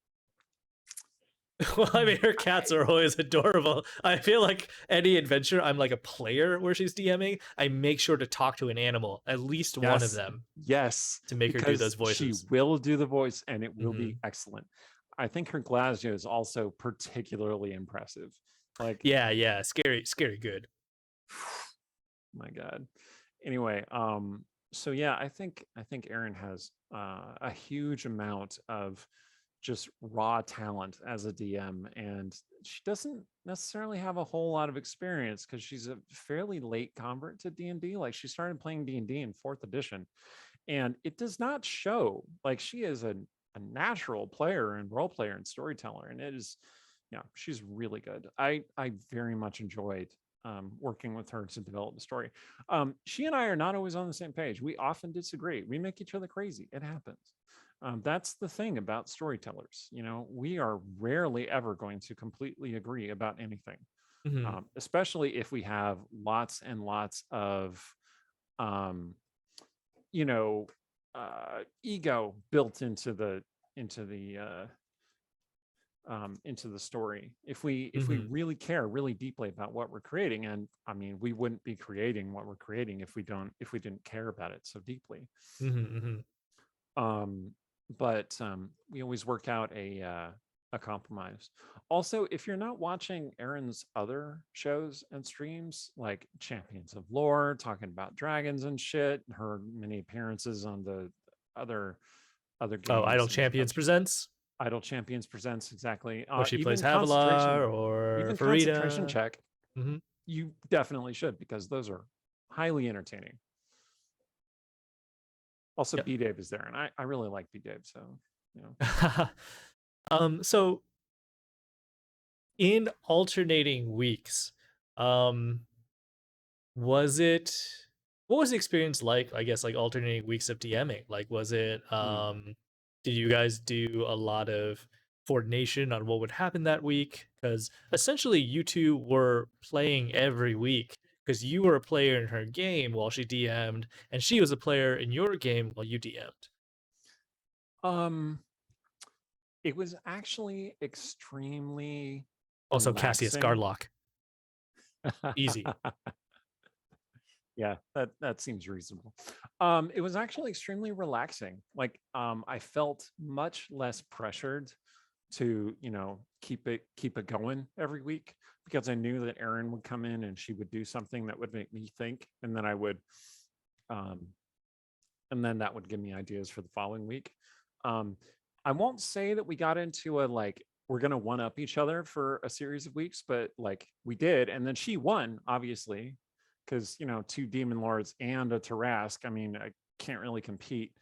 Well, I mean, her cats are always adorable. I feel like any adventure, I'm like a player where she's DMing, I make sure to talk to an animal, at least one of Yes, them, yes, to make her do those because she voices. will do the voice and it will Hmm. be excellent. I think her Glasgow is also particularly impressive. Like, Yeah, yeah, scary, scary good. my God. Anyway, so yeah, I think Erin has a huge amount of just raw talent as a DM, and she doesn't necessarily have a whole lot of experience because she's a fairly late convert to D&D. Like she started playing D&D in 4th edition, and it does not show. Like she is a natural player and role player and storyteller, and it is, yeah, she's really good. I very much enjoyed working with her to develop the story. She and I are not always on the same page. We often disagree. We make each other crazy. It happens. That's the thing about storytellers. You know, we are rarely ever going to completely agree about anything, Hmm. especially if we have lots and lots of, um, you know, ego built into the story. If we Hmm. really care really deeply about what we're creating, and I mean, we wouldn't be creating what we're creating if we didn't care about it so deeply. Hmm. Hmm. um but we always work out a compromise. Also, if you're not watching Erin's other shows and streams like Champions of Lore talking about dragons and shit, her many appearances on the other Oh, games Idle and Champions presents, Idle Champions presents, exactly. where she plays Havilar or Even concentration Farida. check, Hmm. you definitely should, because those are highly entertaining. Also, Yep. B Dave is there, and I really like B Dave, so you know. So in alternating weeks, um, was it what was the experience like, I guess, like alternating weeks of DMing? Like was it Mm. did you guys do a lot of coordination on what would happen that week? Because essentially you two were playing every week because you were a player in her game while she DM'd, and she was a player in your game while you DM'd. Um, it was actually extremely Also, Cassius relaxing. Garlock. Easy. Yeah, that seems reasonable. It was actually extremely relaxing. Like, I felt much less pressured to, keep it going every week, because I knew that Erin would come in and she would do something that would make me think, and then um, that would give me ideas for the following week. Um, I won't say that we got into a like we're gonna one up each other for a series of weeks, but like we did, and then she won, obviously, because two demon lords and a Tarask. I mean, I can't really compete.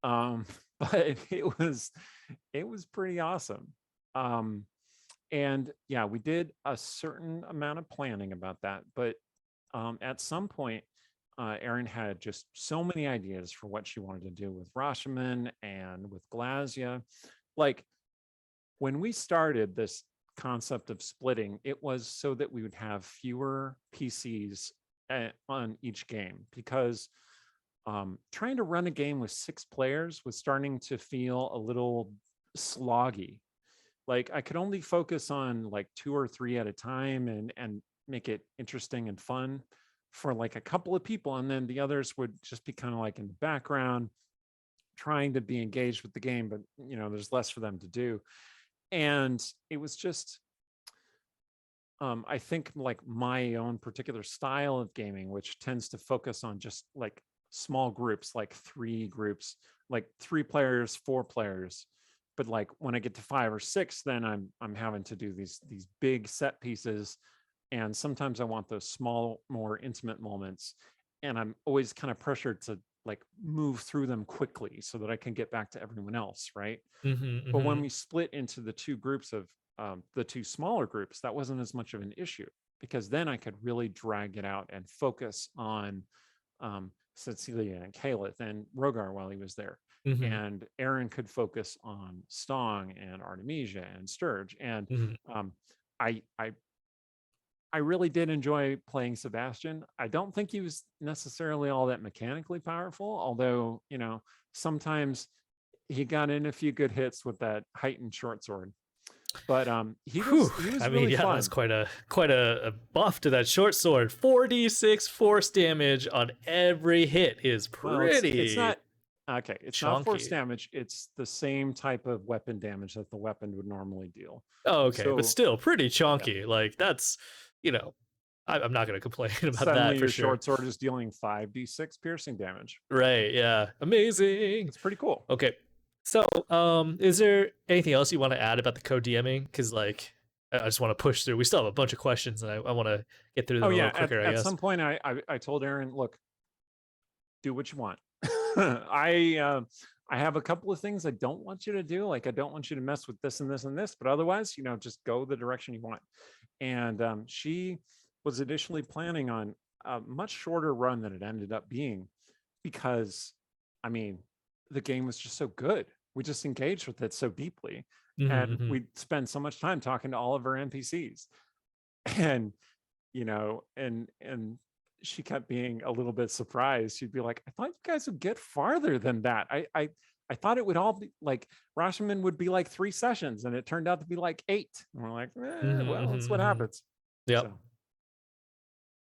Um, but it was pretty awesome. Um, and yeah, we did a certain amount of planning about that, but at some point, Erin had just so many ideas for what she wanted to do with Rashomon and with Glazia. Like, when we started this concept of splitting, it was so that we would have fewer PCs on each game, because trying to run a game with 6 players was starting to feel a little sloggy. Like I could only focus on like 2 or 3 at a time, and make it interesting and fun for like a couple of people, and then the others would just be kind of like in the background trying to be engaged with the game, but there's less for them to do. And it was just, I think, like my own particular style of gaming, which tends to focus on just like small groups, like 3 groups, like 3 players, 4 players. But like when I get to 5 or 6, then I'm having to do these big set pieces, and sometimes I want those small, more intimate moments, and I'm always kind of pressured to like move through them quickly so that I can get back to everyone else, right? Hmm. But when Hmm. we split into the 2 smaller groups, that wasn't as much of an issue, because then I could really drag it out and focus on Cecilia and Calith and Rogar while he was there. Hmm. And Aaron could focus on Stong and Artemisia and Sturge. And Hmm. um, I, I I really did enjoy playing Sebastian. I don't think he was necessarily all that mechanically powerful, although, sometimes he got in a few good hits with that heightened short sword. But he Whew. was I mean, really yeah, fun. that's quite a buff to that short sword. 4d6 force damage on every hit is Well, it's pretty not okay. It's not force chunky. damage. It's the same type of weapon damage that the weapon would normally deal. Oh, okay, but So still pretty yeah, chunky. Like that's, you know, I'm not gonna complain about suddenly that for your sure. short sword is dealing 5d6 piercing damage. Right? Yeah, amazing. It's pretty cool. Okay, so is there anything else you want to add about the co-DMing? Because like, I just want to push through. We still have a bunch of questions, and I want to get through Oh them a little yeah, quicker, I at guess. some point I told Aaron, look, do what you want. I have a couple of things I don't want you to do. Like I don't want you to mess with this and this and this, but otherwise, just go the direction you want. And she was initially planning on a much shorter run than it ended up being because, I mean, the game was just so good. We just engaged with it so deeply, and Mm-hmm. we spend so much time talking to all of our NPCs, and and she kept being a little bit surprised. She'd be like, I thought you guys would get farther than that. I thought it would all be like Rashomon would be like 3 sessions, and it turned out to be like 8. And we're like, well, that's what happens. Yep. So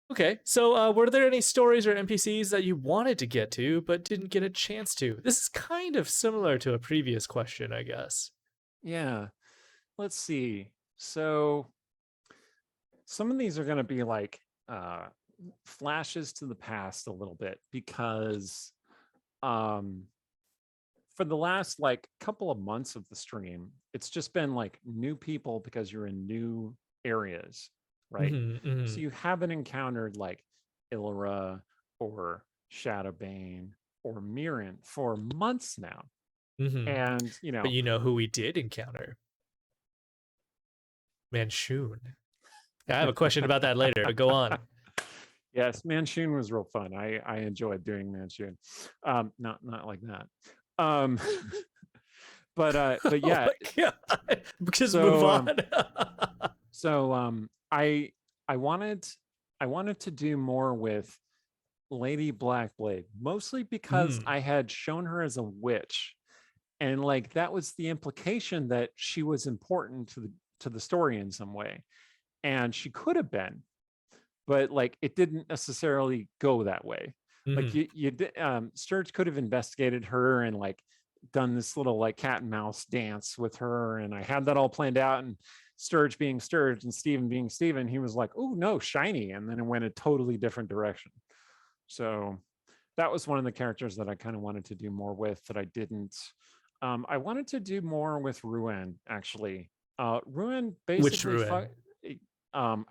Okay, so were there any stories or NPCs that you wanted to get to but didn't get a chance to? This is kind of similar to a previous question, I guess. yeah, let's see. So some of these are going to be like flashes to the past a little bit because um for the last like couple of months of the stream, it's just been like new people because you're in new areas, right? So you haven't encountered like Illyra or Shadowbane or Mirren for months now. And But you know who we did encounter? Manshoon. I have a question about that later, but go on. Yes, Manshoon was real fun. I enjoyed doing Manshoon. Not like that. But Oh yeah, my god. Just so move on. I wanted to do more with Lady Blackblade, mostly because I had shown her as a witch, and like that was the implication that she was important to the story in some way, and she could have been, but like it didn't necessarily go that way. Like Sturge could have investigated her and like done this little like cat and mouse dance with her, and I had that all planned out. And Sturge being Sturge and Steven being Steven, he was like, oh no, shiny, and then it went a totally different direction. So that was one of the characters that I kind of wanted to do more with that I didn't. I wanted to do more with Ruan, actually. Ruan Which basically Ruan?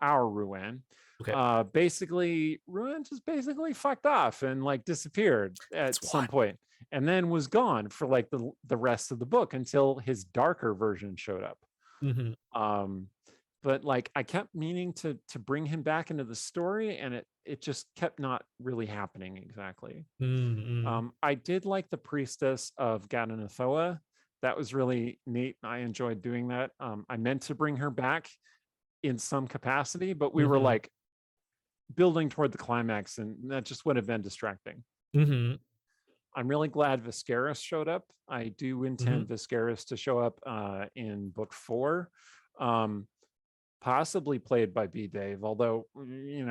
Our Ruan. Okay. Basically Ruan just basically fucked off and like disappeared at That's some what. point, and then was gone for like the rest of the book until his darker version showed up. But like I kept meaning to bring him back into the story, and it just kept not really happening exactly. I did like the priestess of Gadanathoa. That was really neat. I enjoyed doing that. I meant to bring her back in some capacity, but we were like building toward the climax, and that just would have been distracting. I'm really glad Viscaris showed up. I do intend Viscaris to show up in book 4, possibly played by B Dave, although we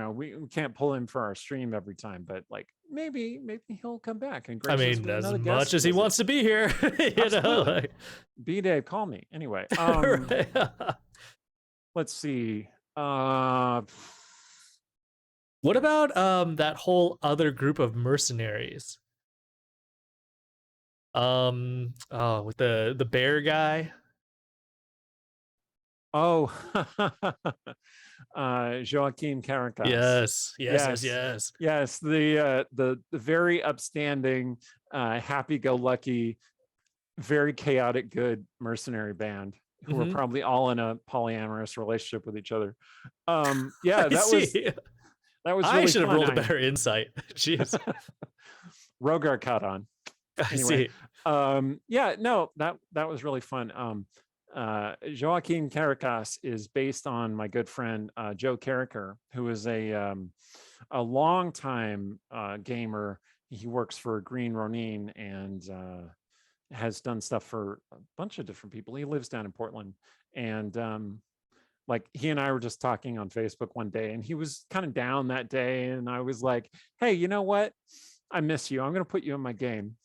can't pull him for our stream every time, but like maybe he'll come back and grace I us mean, with as another guest much as he visit. wants to be here, you know. Like... B Dave, call me anyway. Right. Let's see. What about that whole other group of mercenaries? With the bear guy. Oh, Joaquin Caracas. Yes. The very upstanding, happy-go-lucky, very chaotic good mercenary band who were probably all in a polyamorous relationship with each other. Yeah, that was really I should have fun. rolled a better insight. Jeez. Rogar caught on. Anyway, yeah, no, that was really fun. Joaquin Caracas is based on my good friend Joe Carricker, who is a longtime gamer. He works for Green Ronin and has done stuff for a bunch of different people. He lives down in Portland, And like he and I were just talking on Facebook one day, and he was kind of down that day, and I was like, "Hey, you know what? I miss you. I'm going to put you in my game."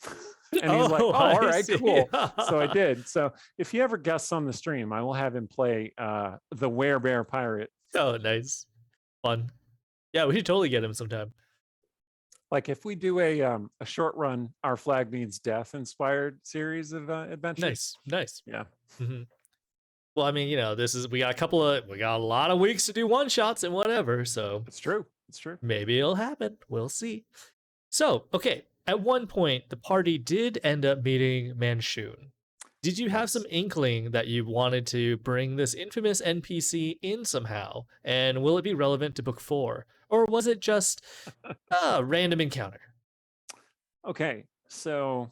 And he's like, Oh, "Oh, all I right, see. cool." So I did. So if he ever guests on the stream, I will have him play the Werebear Pirate. Oh, nice. Fun. Yeah, we should totally get him sometime. Like if we do a short run, Our Flag Means Death inspired series of adventures. Nice. Yeah. Hmm. Well, I mean, we got a lot of weeks to do one shots and whatever. So It's true. It's true. maybe it'll happen. We'll see. So, okay. At one point, the party did end up meeting Manchun. Did you have some Yes. inkling that you wanted to bring this infamous NPC in somehow? And will it be relevant to book 4? Or was it just a random encounter? Okay. So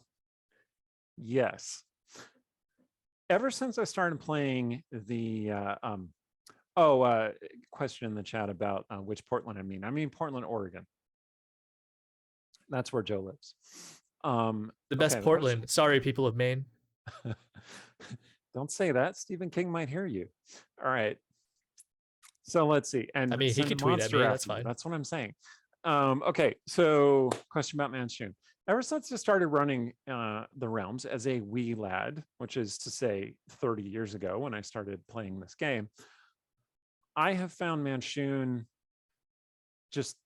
yes. Ever since I started playing the question in the chat about which Portland I mean Portland, Oregon. That's where Joe lives. The best Portland. Sorry, people of Maine. Don't say that. Stephen King might hear you. All right. So let's see. And I mean, he can tweet at me. That's fine. That's what I'm saying. Okay. So question about Manchun. Ever since I started running the realms as a wee lad, which is to say 30 years ago when I started playing this game, I have found Manchun just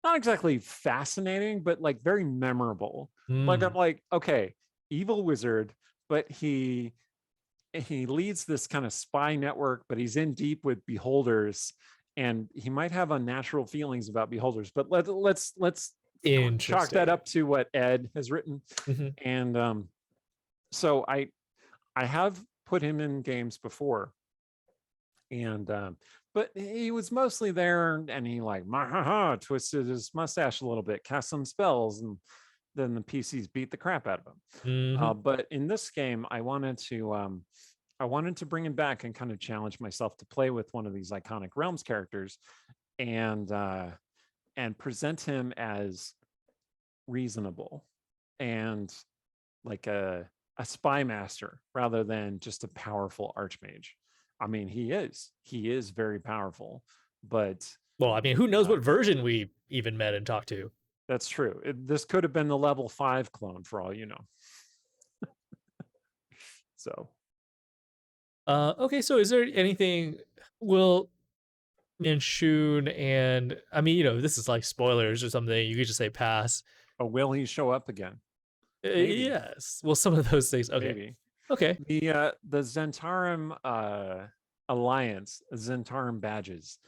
not exactly fascinating, but like very memorable. Like I'm like, okay, evil wizard, but he leads this kind of spy network, but he's in deep with beholders, and he might have unnatural feelings about beholders. But let's chalk that up to what Ed has written. And so I have put him in games before, and but he was mostly there, and he like twisted his mustache a little bit, cast some spells, and then the PCs beat the crap out of him. But in this game, I wanted to bring him back and kind of challenge myself to play with one of these iconic Realms characters, and present him as reasonable and like a spy master rather than just a powerful archmage. I mean, he is very powerful, but well, I mean, who knows what version we even met and talked to? That's true. This could have been the level 5 clone for all you know. So okay, so is there anything will Manchun, and I mean, this is like spoilers or something, you could just say pass. Oh, will he show up again? Maybe. Yes. Well, some of those things. Okay. Maybe. Okay. The Zentarum Alliance, Zentarum badges,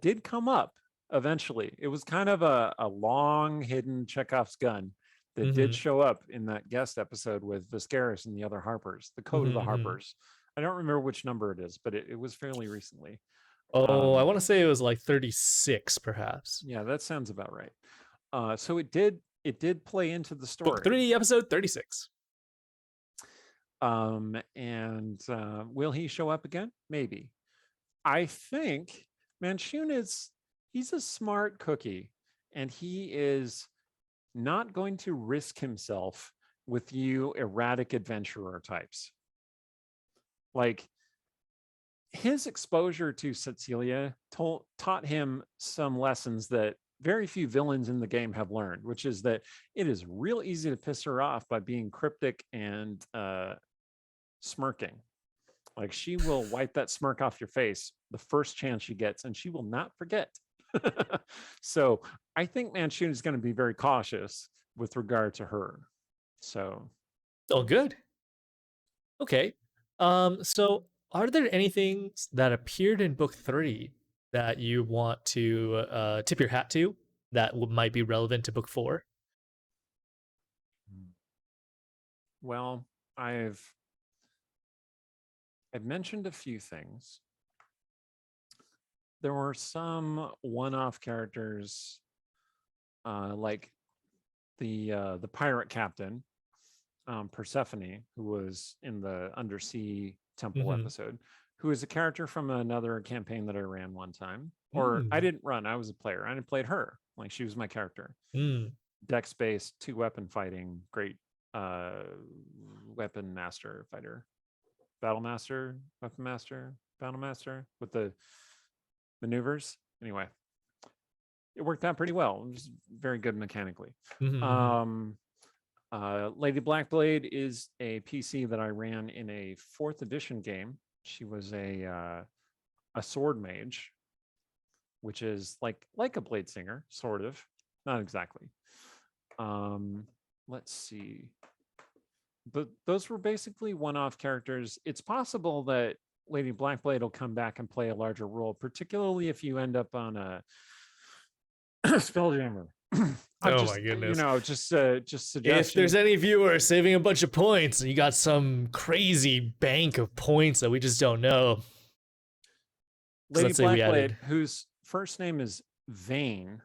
did come up eventually. It was kind of a long hidden Chekhov's gun that did show up in that guest episode with Viscaris and the other Harpers, the Code of the Harpers. I don't remember which number it is, but it was fairly recently. Oh, I want to say it was like 36, perhaps. Yeah, that sounds about right. So it did play into the story. Book 3, episode 36. And will he show up again? Maybe. I think Manchun he's a smart cookie, and he is not going to risk himself with you erratic adventurer types. Like his exposure to Cecilia taught him some lessons that very few villains in the game have learned, which is that it is real easy to piss her off by being cryptic and smirking. Like she will wipe that smirk off your face the first chance she gets, and she will not forget. So I think Manchun is going to be very cautious with regard to her. So, oh, good. Okay. So are there anything that appeared in book 3 that you want to tip your hat to that might be relevant to book 4? Well, I've mentioned a few things. There were some one-off characters, like the pirate captain, Persephone, who was in the Undersea Temple episode, who is a character from another campaign that I ran one time. Or I didn't run, I was a player. I played her, like she was my character. Dex-based, 2-weapon fighting, great weapon master fighter. Battle Master, Weapon Master, Battle Master with the maneuvers. Anyway, it worked out pretty well. It was very good mechanically. Mhm. Lady Blackblade is a PC that I ran in a 4th edition game. She was a sword mage, which is like a blade singer, sort of, not exactly. Let's see. But those were basically one-off characters. It's possible that Lady Blackblade will come back and play a larger role, particularly if you end up on a Spelljammer. I'm Oh just, my goodness. just If suggestion. there's any viewer saving a bunch of points and you got some crazy bank of points that we just don't know. Lady let's say we Blackblade, added- whose first name is Vane,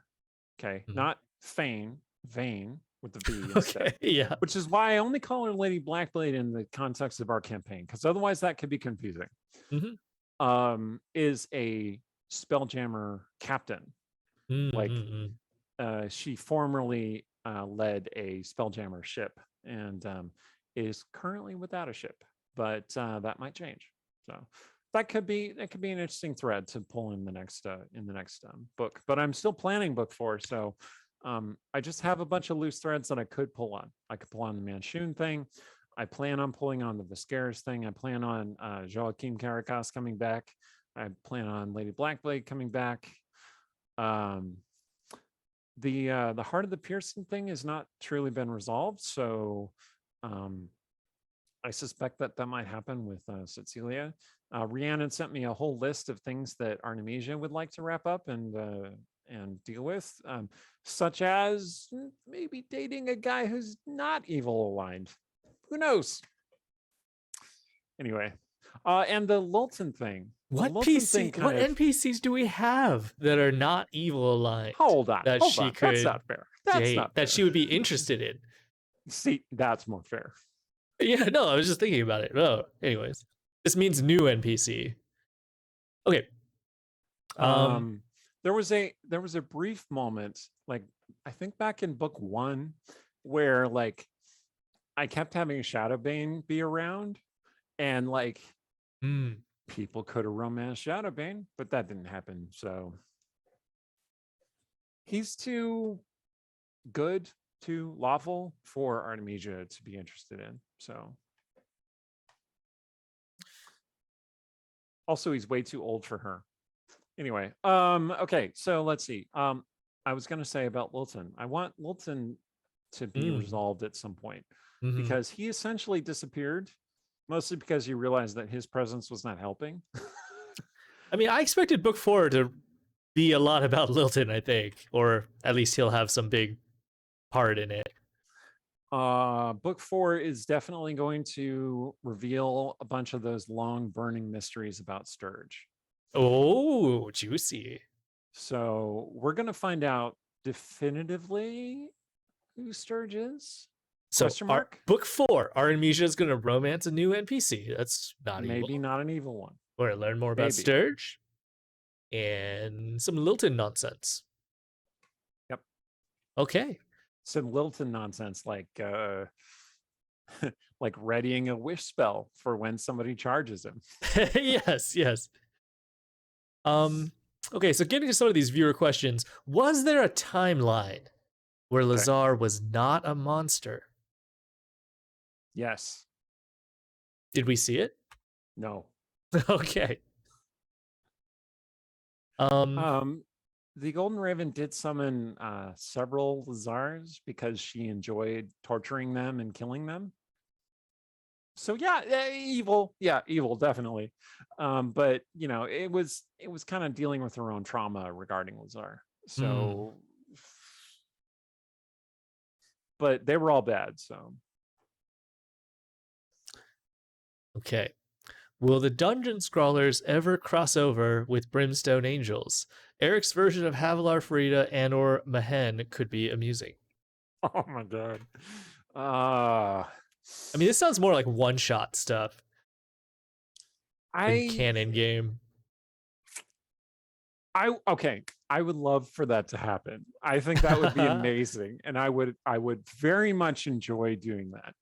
okay, Mhm. not Fane, Vane with the V instead. Okay, yeah. Which is why I only call her Lady Blackblade in the context of our campaign, because otherwise that could be confusing. Mhm. Is a Spelljammer captain. Like, she formerly led a Spelljammer ship and is currently without a ship, but that might change. So that could be an interesting thread to pull in the next book. But I'm still planning book 4, so I just have a bunch of loose threads that I could pull on. I could pull on the Manchun thing. I plan on pulling on the Viscaris thing. I plan on Joaquin Caracas coming back. I plan on Lady Blackblade coming back. The Heart of the Pearson thing has not truly been resolved, so I suspect that might happen with Cecilia. Rhiannon sent me a whole list of things that Artemisia would like to wrap up and deal with, such as maybe dating a guy who's not evil aligned. Who knows? Anyway, and the Lilton thing. What NPCs do we have that are not evil aligned? Hold on. That she could That's not fair. That's not fair. that she would be interested in. See, that's more fair. Yeah, no, I was just thinking about it. Oh, anyways, this means new NPC. Okay. There was a brief moment, like I think back in book 1, where like I kept having Shadowbane be around, and like people could have romanced Shadowbane, but that didn't happen. So he's too good, too lawful for Artemisia to be interested in. So also he's way too old for her. Anyway, okay, so let's see. I was gonna say about Lilton. I want Lilton to be resolved at some point, because he essentially disappeared, mostly because he realized that his presence was not helping. I mean, I expected book 4 to be a lot about Lilton, I think, or at least he'll have some big part in it. Book 4 is definitely going to reveal a bunch of those long burning mysteries about Sturge. Oh, juicy. So we're going to find out definitively who Sturge is. So book 4, Artemisia is going to romance a new NPC. That's not maybe evil. Not an evil one. We're going to learn more about Sturge and some Lilton nonsense. Yep. Okay. Some Lilton nonsense, like like readying a wish spell for when somebody charges him. Yes. Okay, so getting to some of these viewer questions, was there a timeline where Lazar was not a monster? Yes. Did we see it? No. Okay. The Golden Raven did summon several Lazars because she enjoyed torturing them and killing them. So yeah, evil, definitely. But you know, it was kind of dealing with her own trauma regarding Lazar. So, but they were all bad. So, okay. Will the Dungeon Scrawlers ever cross over with Brimstone Angels? Eric's version of Havilar Farida and or Mahen could be amusing. Oh my god. I mean, this sounds more like one-shot stuff. Canon game. I would love for that to happen. I think that would be amazing, and I would very much enjoy doing that.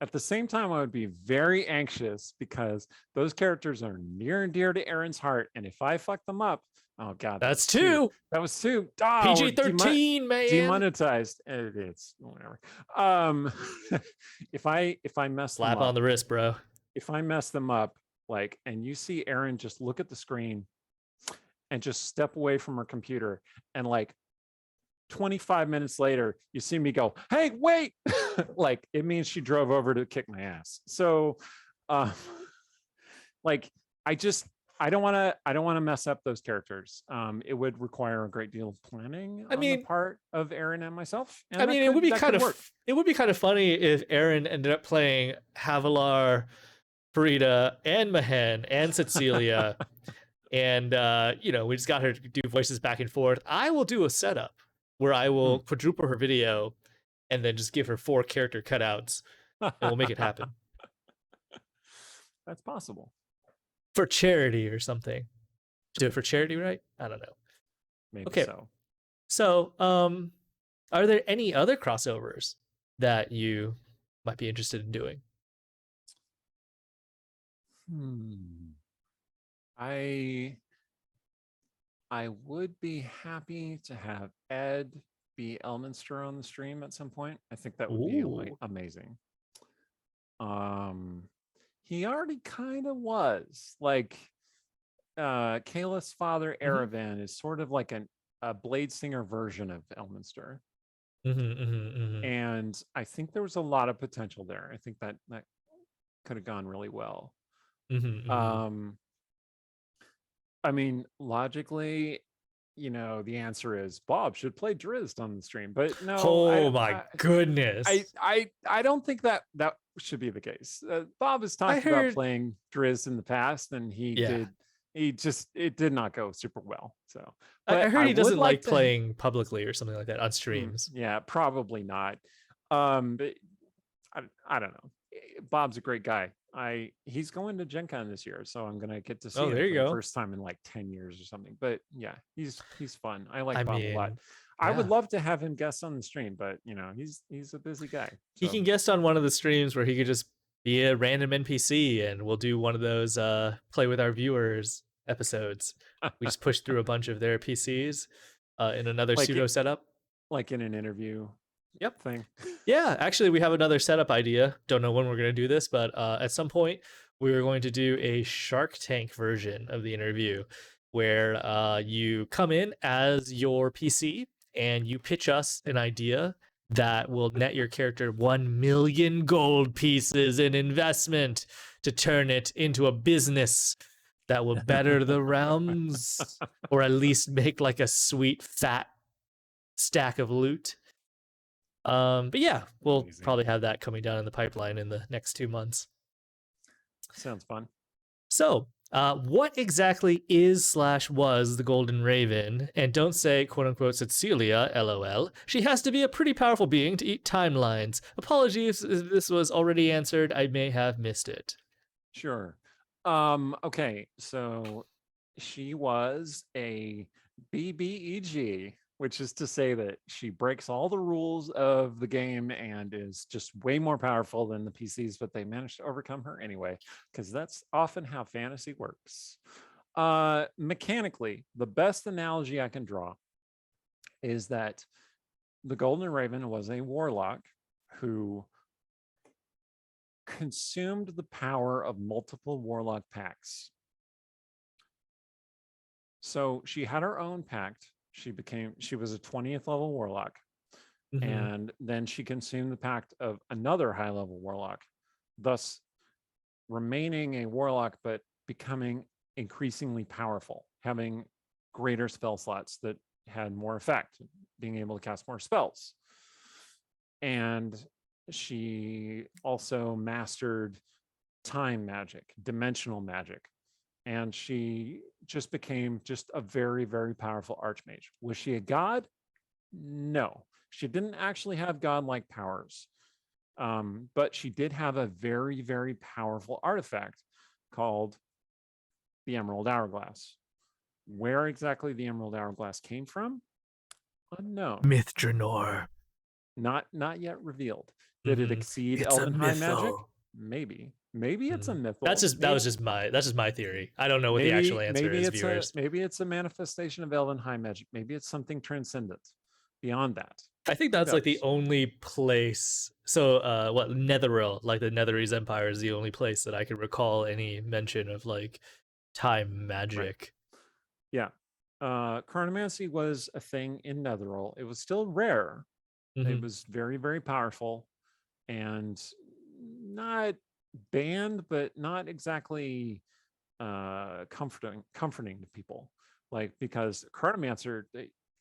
At the same time, I would be very anxious because those characters are near and dear to Aaron's heart, and if I fuck them up, oh god, That's two. That was two. Ah, we're PG-13, man. demonetized. It's whatever. Um, if I mess Slap them up, on the wrist, bro. if I mess them up, like, and you see Aaron just look at the screen and just step away from her computer, and like 25 minutes later, you see me go, "Hey, wait!" Like it means she drove over to kick my ass. So, like, I don't want to mess up those characters. It would require a great deal of planning on the part of Aaron and myself. And it would be kind of funny if Aaron ended up playing Havilar, Farida, and Mahen, and Cecilia. And, we just got her to do voices back and forth. I will do a setup where I will quadruple her video and then just give her 4 character cutouts, and we'll make it happen. That's possible. For charity or something. Do it for charity, right? I don't know. Maybe okay. So, are there any other crossovers that you might be interested in doing? I would be happy to have Ed be Elminster on the stream at some point. I think that would be like amazing. He already kind of was. Like Kayla's father, Aravan, is sort of like a Blade Singer version of Elminster. And I think there was a lot of potential there. I think that could have gone really well. I mean, logically, the answer is Bob should play Drizzt on the stream, but no. Oh my goodness! I don't think that should be the case. Bob has talked about playing Drizzt in the past, and he did. It did not go super well. So I heard he doesn't like playing publicly or something like that on streams. Yeah, probably not. But I don't know. Bob's a great guy. He's going to Gen Con this year, so I'm gonna get to see him for the first time in like 10 years or something. But yeah, he's fun. I like Bob a lot. I would love to have him guest on the stream, but he's a busy guy. So. He can guest on one of the streams where he could just be a random NPC, and we'll do one of those play with our viewers episodes. We just push through a bunch of their PCs in another pseudo setup, like in an interview. Thing. Yeah, actually, we have another setup idea. Don't know when we're going to do this, but at some point, we are going to do a Shark Tank version of the interview where you come in as your PC and you pitch us an idea that will net your character 1 million gold pieces in investment to turn it into a business that will better the realms, or at least make like a sweet fat stack of loot. But yeah, we'll probably have that coming down in the pipeline in the next 2 months. Sounds fun. So, what exactly is/was the Golden Raven? And don't say "quote unquote" Cecilia, LOL. She has to be a pretty powerful being to eat timelines. Apologies if this was already answered. I may have missed it. Sure. Okay, so she was a BBEG, which is to say that she breaks all the rules of the game and is just way more powerful than the PCs, but they managed to overcome her anyway, because that's often how fantasy works. Mechanically, the best analogy I can draw is that the Golden Raven was a warlock who consumed the power of multiple warlock pacts. So she had her own pact. She was a 20th level warlock. And then she consumed the pact of another high level warlock, thus remaining a warlock, but becoming increasingly powerful, having greater spell slots that had more effect, being able to cast more spells. And she also mastered time magic, dimensional magic. And she just became just a very, very powerful archmage. Was she a god? No, she didn't actually have godlike powers. But she did have a very, very powerful artifact called the Emerald Hourglass. Where exactly the Emerald Hourglass came from, unknown. Mythdraenor. Not yet revealed. Did it exceed It's a Elven High magic? mythal. Maybe. Maybe it's a That's mythal. just that was just my that's just my theory. I don't know what the actual answer is, viewers. Maybe it's a manifestation of Elven High magic. Maybe it's something transcendent beyond that. I think Who that's like the knows? only place. So, what Netheril, like the Netherese Empire, is the only place that I can recall any mention of like time magic. Yeah. Chronomancy was a thing in Netheril. It was still rare. It Mhm. was very, very powerful and not banned, but not exactly comforting to people. Like, because Chronomancer,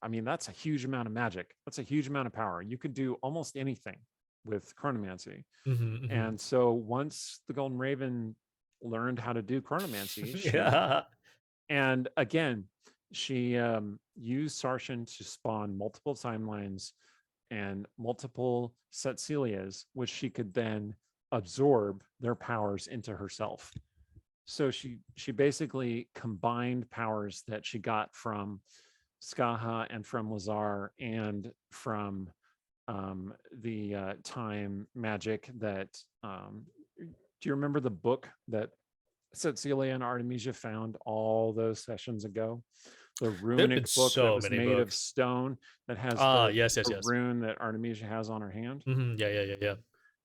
I mean, that's a huge amount of magic. That's a huge amount of power. You could do almost anything with Chronomancy. Mhm. Mhm. And so once the Golden Raven learned how to do Chronomancy, Yeah. and again, she used Sarshan to spawn multiple timelines and multiple Setcelias, which she could then absorb their powers into herself. So she basically combined powers that she got from Skaha and from Lazar and from the time magic that do you remember the book that Cecilia and Artemisia found all those sessions ago? The There have been runic book that so was many made of books. stone that has Ah, yes, yes, the yes. rune that Artemisia has on her hand. Yeah, yeah, yeah, yeah.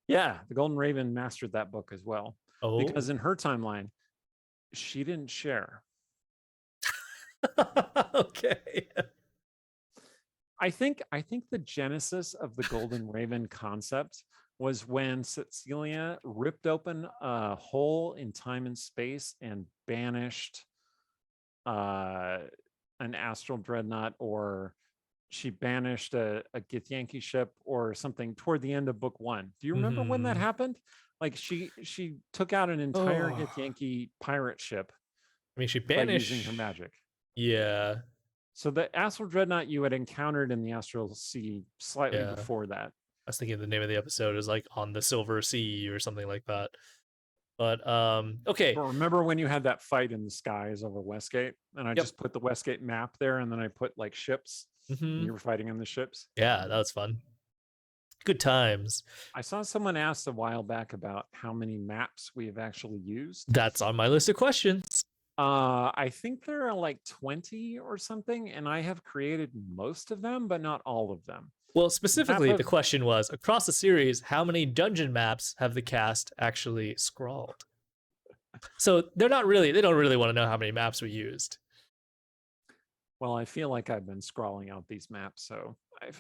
Yeah, the Golden Raven mastered that book as well because Oh. in her timeline, she didn't share. Okay. I think the genesis of the Golden Raven concept was when Cecilia ripped open a hole in time and space and banished an astral dreadnought, or she banished a Githyanki ship or something toward the end of book one. Do you remember when that Mhm. happened? Like she took out an entire Oh. Githyanki pirate ship I mean, she by using banished. her magic. Yeah. So the astral dreadnought you had encountered in the astral sea slightly Yeah. before that. I was thinking the name of the episode is like On the Silver Sea or something like that. But okay. But remember when you had that fight in the skies over Westgate, and I Yep. just put the Westgate map there, and then I put like ships, and Hmm. you were fighting in the ships. Yeah, that was fun. Good times. I saw someone asked a while back about how many maps we have actually used. That's on my list of questions. I think there are like 20 or something, and I have created most of them, but not all of them. Well, Map specifically, the of question was across the series, how many dungeon maps have the cast actually scrawled? So they don't really want to know how many maps we used. well, I feel like I've been scrawling out these maps, so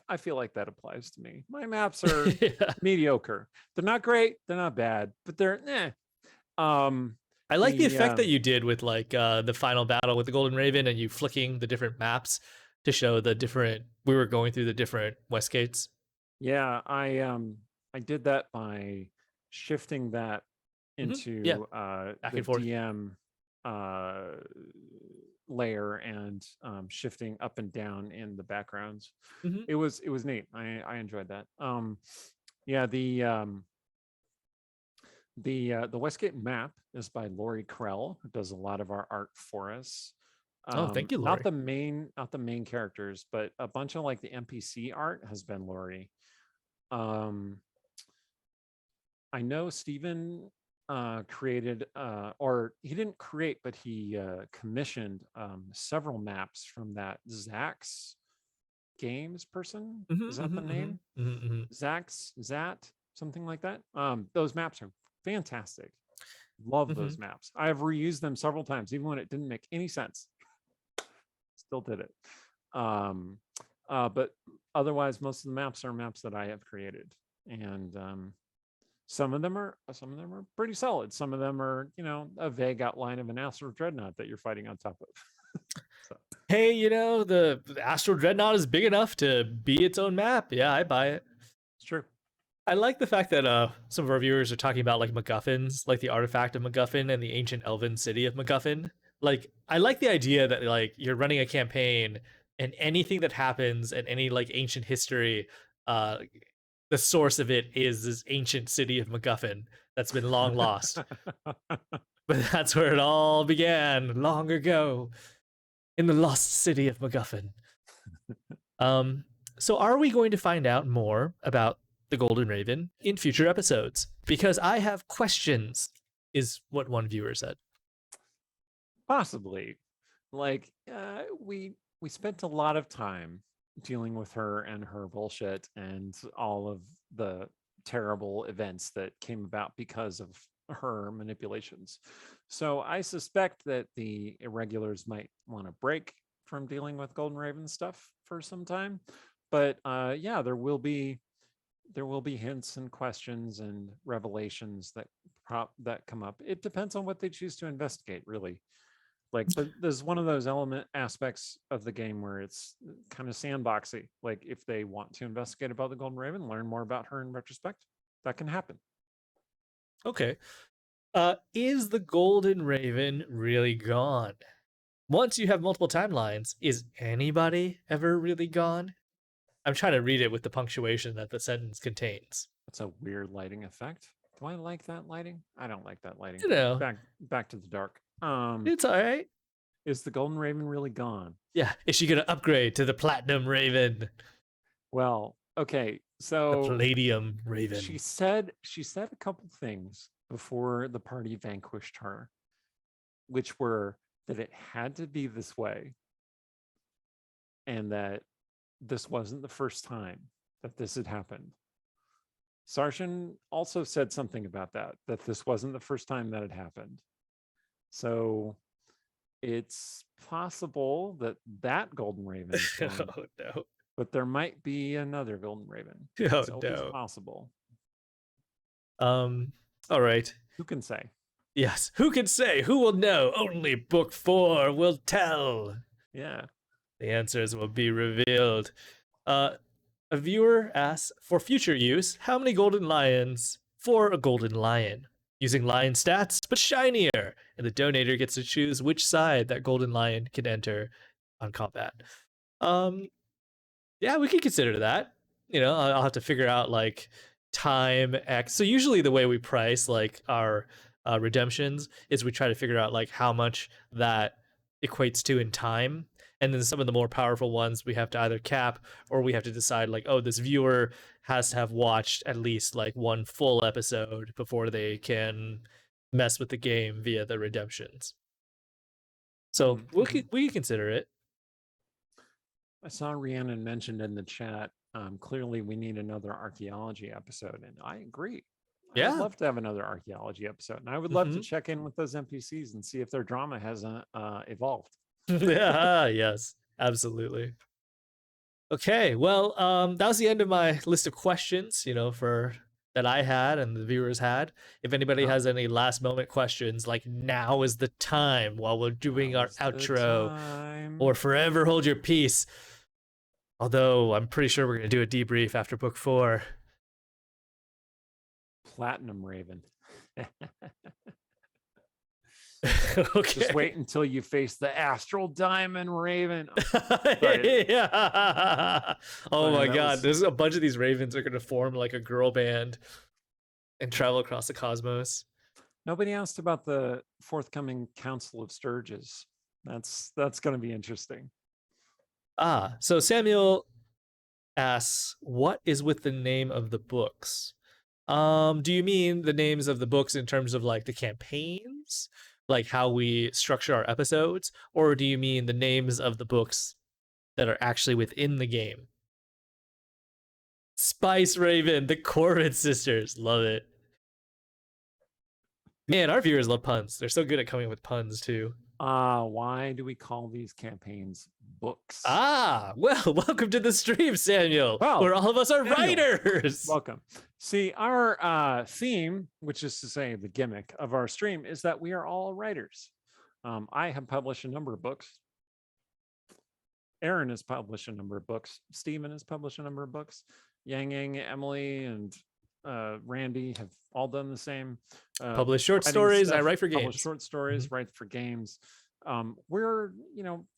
I feel like that applies to me. My maps are Yeah. mediocre. They're not great. They're not bad, but they're I like the the effect that you did with like the final battle with the Golden Raven and you flicking the different maps to show the different. We were going through the different Westgates. yeah, I did that by shifting that Yeah, into back the and forth. DM layer and shifting up and down in the backgrounds. Hmm. It was neat. I enjoyed that. Yeah, the Westgate map is by Lori Krell, who does a lot of our art for us. Oh, thank you, Not Lori. not the main characters, but a bunch of like the NPC art has been Lori. Um, I know Stephen created, or he didn't create, but he commissioned several maps from that Zax Games person. Hmm. Is that the name? Zat, something like that. Those maps are fantastic. Love those maps. I have reused them several times, even when it didn't make any sense. Still did it. But otherwise, most of the maps are maps that I have created, and some of them are pretty solid. Some of them are, a vague outline of an astral dreadnought that you're fighting on top of. So. Hey, the Astral Dreadnought is big enough to be its own map. Yeah, I buy it. It's true. I like the fact that some of our viewers are talking about like MacGuffins, like the artifact of MacGuffin and the ancient elven city of MacGuffin. Like, I like the idea that like you're running a campaign and anything that happens in any like ancient history, uh, the source of it is this ancient city of MacGuffin that's been long lost. But that's where it all began long ago. in the lost city of MacGuffin. So are we going to find out more about the Golden Raven in future episodes? Because I have questions, is what one viewer said. Possibly. Like, we spent a lot of time dealing with her and her bullshit and all of the terrible events that came about because of her manipulations. So I suspect that the irregulars might want to break from dealing with Golden Raven stuff for some time. But yeah, there will be hints and questions and revelations that come up. It depends on what they choose to investigate, really. Like, there's one of those aspects of the game where it's kind of sandboxy. Like, if they want to investigate about the Golden Raven, learn more about her in retrospect, that can happen. Okay. Is the Golden Raven really gone? Once you have multiple timelines, is anybody ever really gone? I'm trying to read it with the punctuation that the sentence contains. That's a weird lighting effect. Do I like that lighting? I don't like that lighting. You know, Back to the dark. it's all right. Is the Golden Raven really gone? Yeah, is she gonna upgrade to the Platinum Raven? Well, okay, The so Palladium Raven. she said a couple things before the party vanquished her, which were that it had to be this way, and that this wasn't the first time that this had happened. Sarshan also said something about that this wasn't the first time that had happened. So it's possible that Golden Raven is gone, Oh no. but there might be another Golden Raven. Oh It's always no. possible. All right. Who can say? Yes. Who can say? Who will know? Only book 4 will tell. Yeah. The answers will be revealed. A viewer asks, for future use, how many golden lions for a golden lion? Using lion stats, but shinier. And the donator gets to choose which side that golden lion can enter on combat. Yeah, we could consider that. You know, I'll have to figure out like time X. So usually the way we price like our redemptions is we try to figure out like how much that equates to in time. And then some of the more powerful ones we have to either cap or we have to decide like, oh, this viewer has to have watched at least like one full episode before they can mess with the game via the redemptions. So we can consider it. I saw Rhiannon mentioned in the chat. Clearly, we need another archaeology episode, and I agree. Yeah. I'd love to have another archaeology episode, and I would love to check in with those NPCs and see if their drama has evolved. Yeah, yes, absolutely. Okay, well, that was the end of my list of questions, you know, for that I had and the viewers had. If anybody has any last moment questions, like now is the time while we're doing our outro, or forever hold your peace. Although I'm pretty sure we're going to do a debrief after book 4. Platinum Raven. Okay. Just wait until you face the Astral Diamond Raven. Yeah. Oh my God. There's a bunch of these ravens are going to form like a girl band and travel across the cosmos. Nobody asked about the forthcoming Council of Sturges. That's going to be interesting. So Samuel asks, what is with the name of the books? Do you mean the names of the books in terms of like the campaigns, like how we structure our episodes, or do you mean the names of the books that are actually within the game? Spice Raven, the Corbin sisters, love it. Man, our viewers love puns. They're so good at coming up with puns too. Why do we call these campaigns books? Well, welcome to the stream, Samuel, where all of us are writers. Welcome. See, our theme, which is to say the gimmick of our stream, is that we are all writers. I have published a number of books. Aaron has published a number of books. Stephen has published a number of books. Yang, Emily, and Randy have all done the same. Publish short stories. I write for games. Publish short stories, write for games. We're,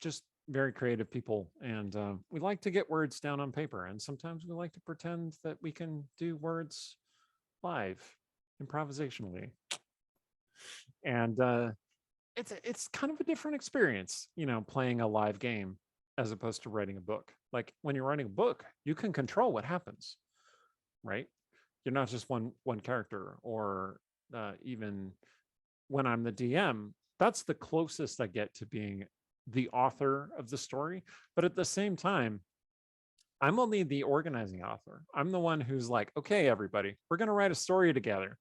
just very creative people, and we like to get words down on paper, and sometimes we like to pretend that we can do words live, improvisationally. And it's kind of a different experience, playing a live game as opposed to writing a book. Like when you're writing a book, you can control what happens, right? You're not just one character, or even when I'm the DM, that's the closest I get to being the author of the story. But at the same time, I'm only the organizing author. I'm the one who's like, okay, everybody, we're going to write a story together.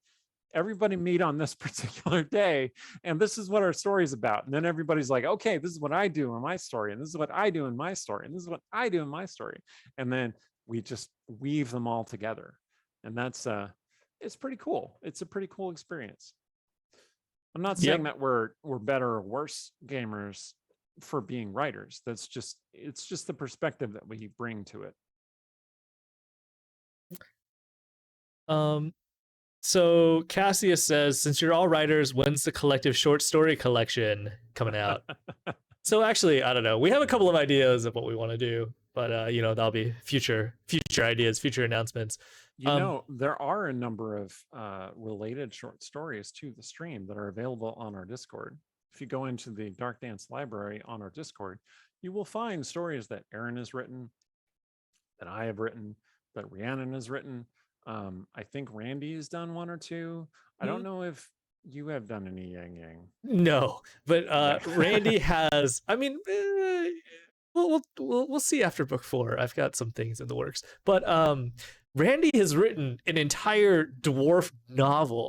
Everybody meet on this particular day, and this is what our story is about. And then everybody's like, okay, this is what I do in my story, and this is what I do in my story, and this is what I do in my story. And then we just weave them all together. And that's it's pretty cool. It's a pretty cool experience. I'm not saying that we're better or worse gamers for being writers. It's just the perspective that we bring to it. So Cassius says, since you're all writers, when's the collective short story collection coming out? So actually, I don't know. We have a couple of ideas of what we want to do, but that'll be future ideas, future announcements. There are a number of related short stories to the stream that are available on our Discord. If you go into the Dark Dance library on our Discord, you will find stories that Aaron has written, that I have written, that Rhiannon has written. I think Randy has done one or two. I don't know if you have done any Yang Yang. No, but Randy has. I mean, we'll see after book 4. I've got some things in the works, but Randy has written an entire dwarf novel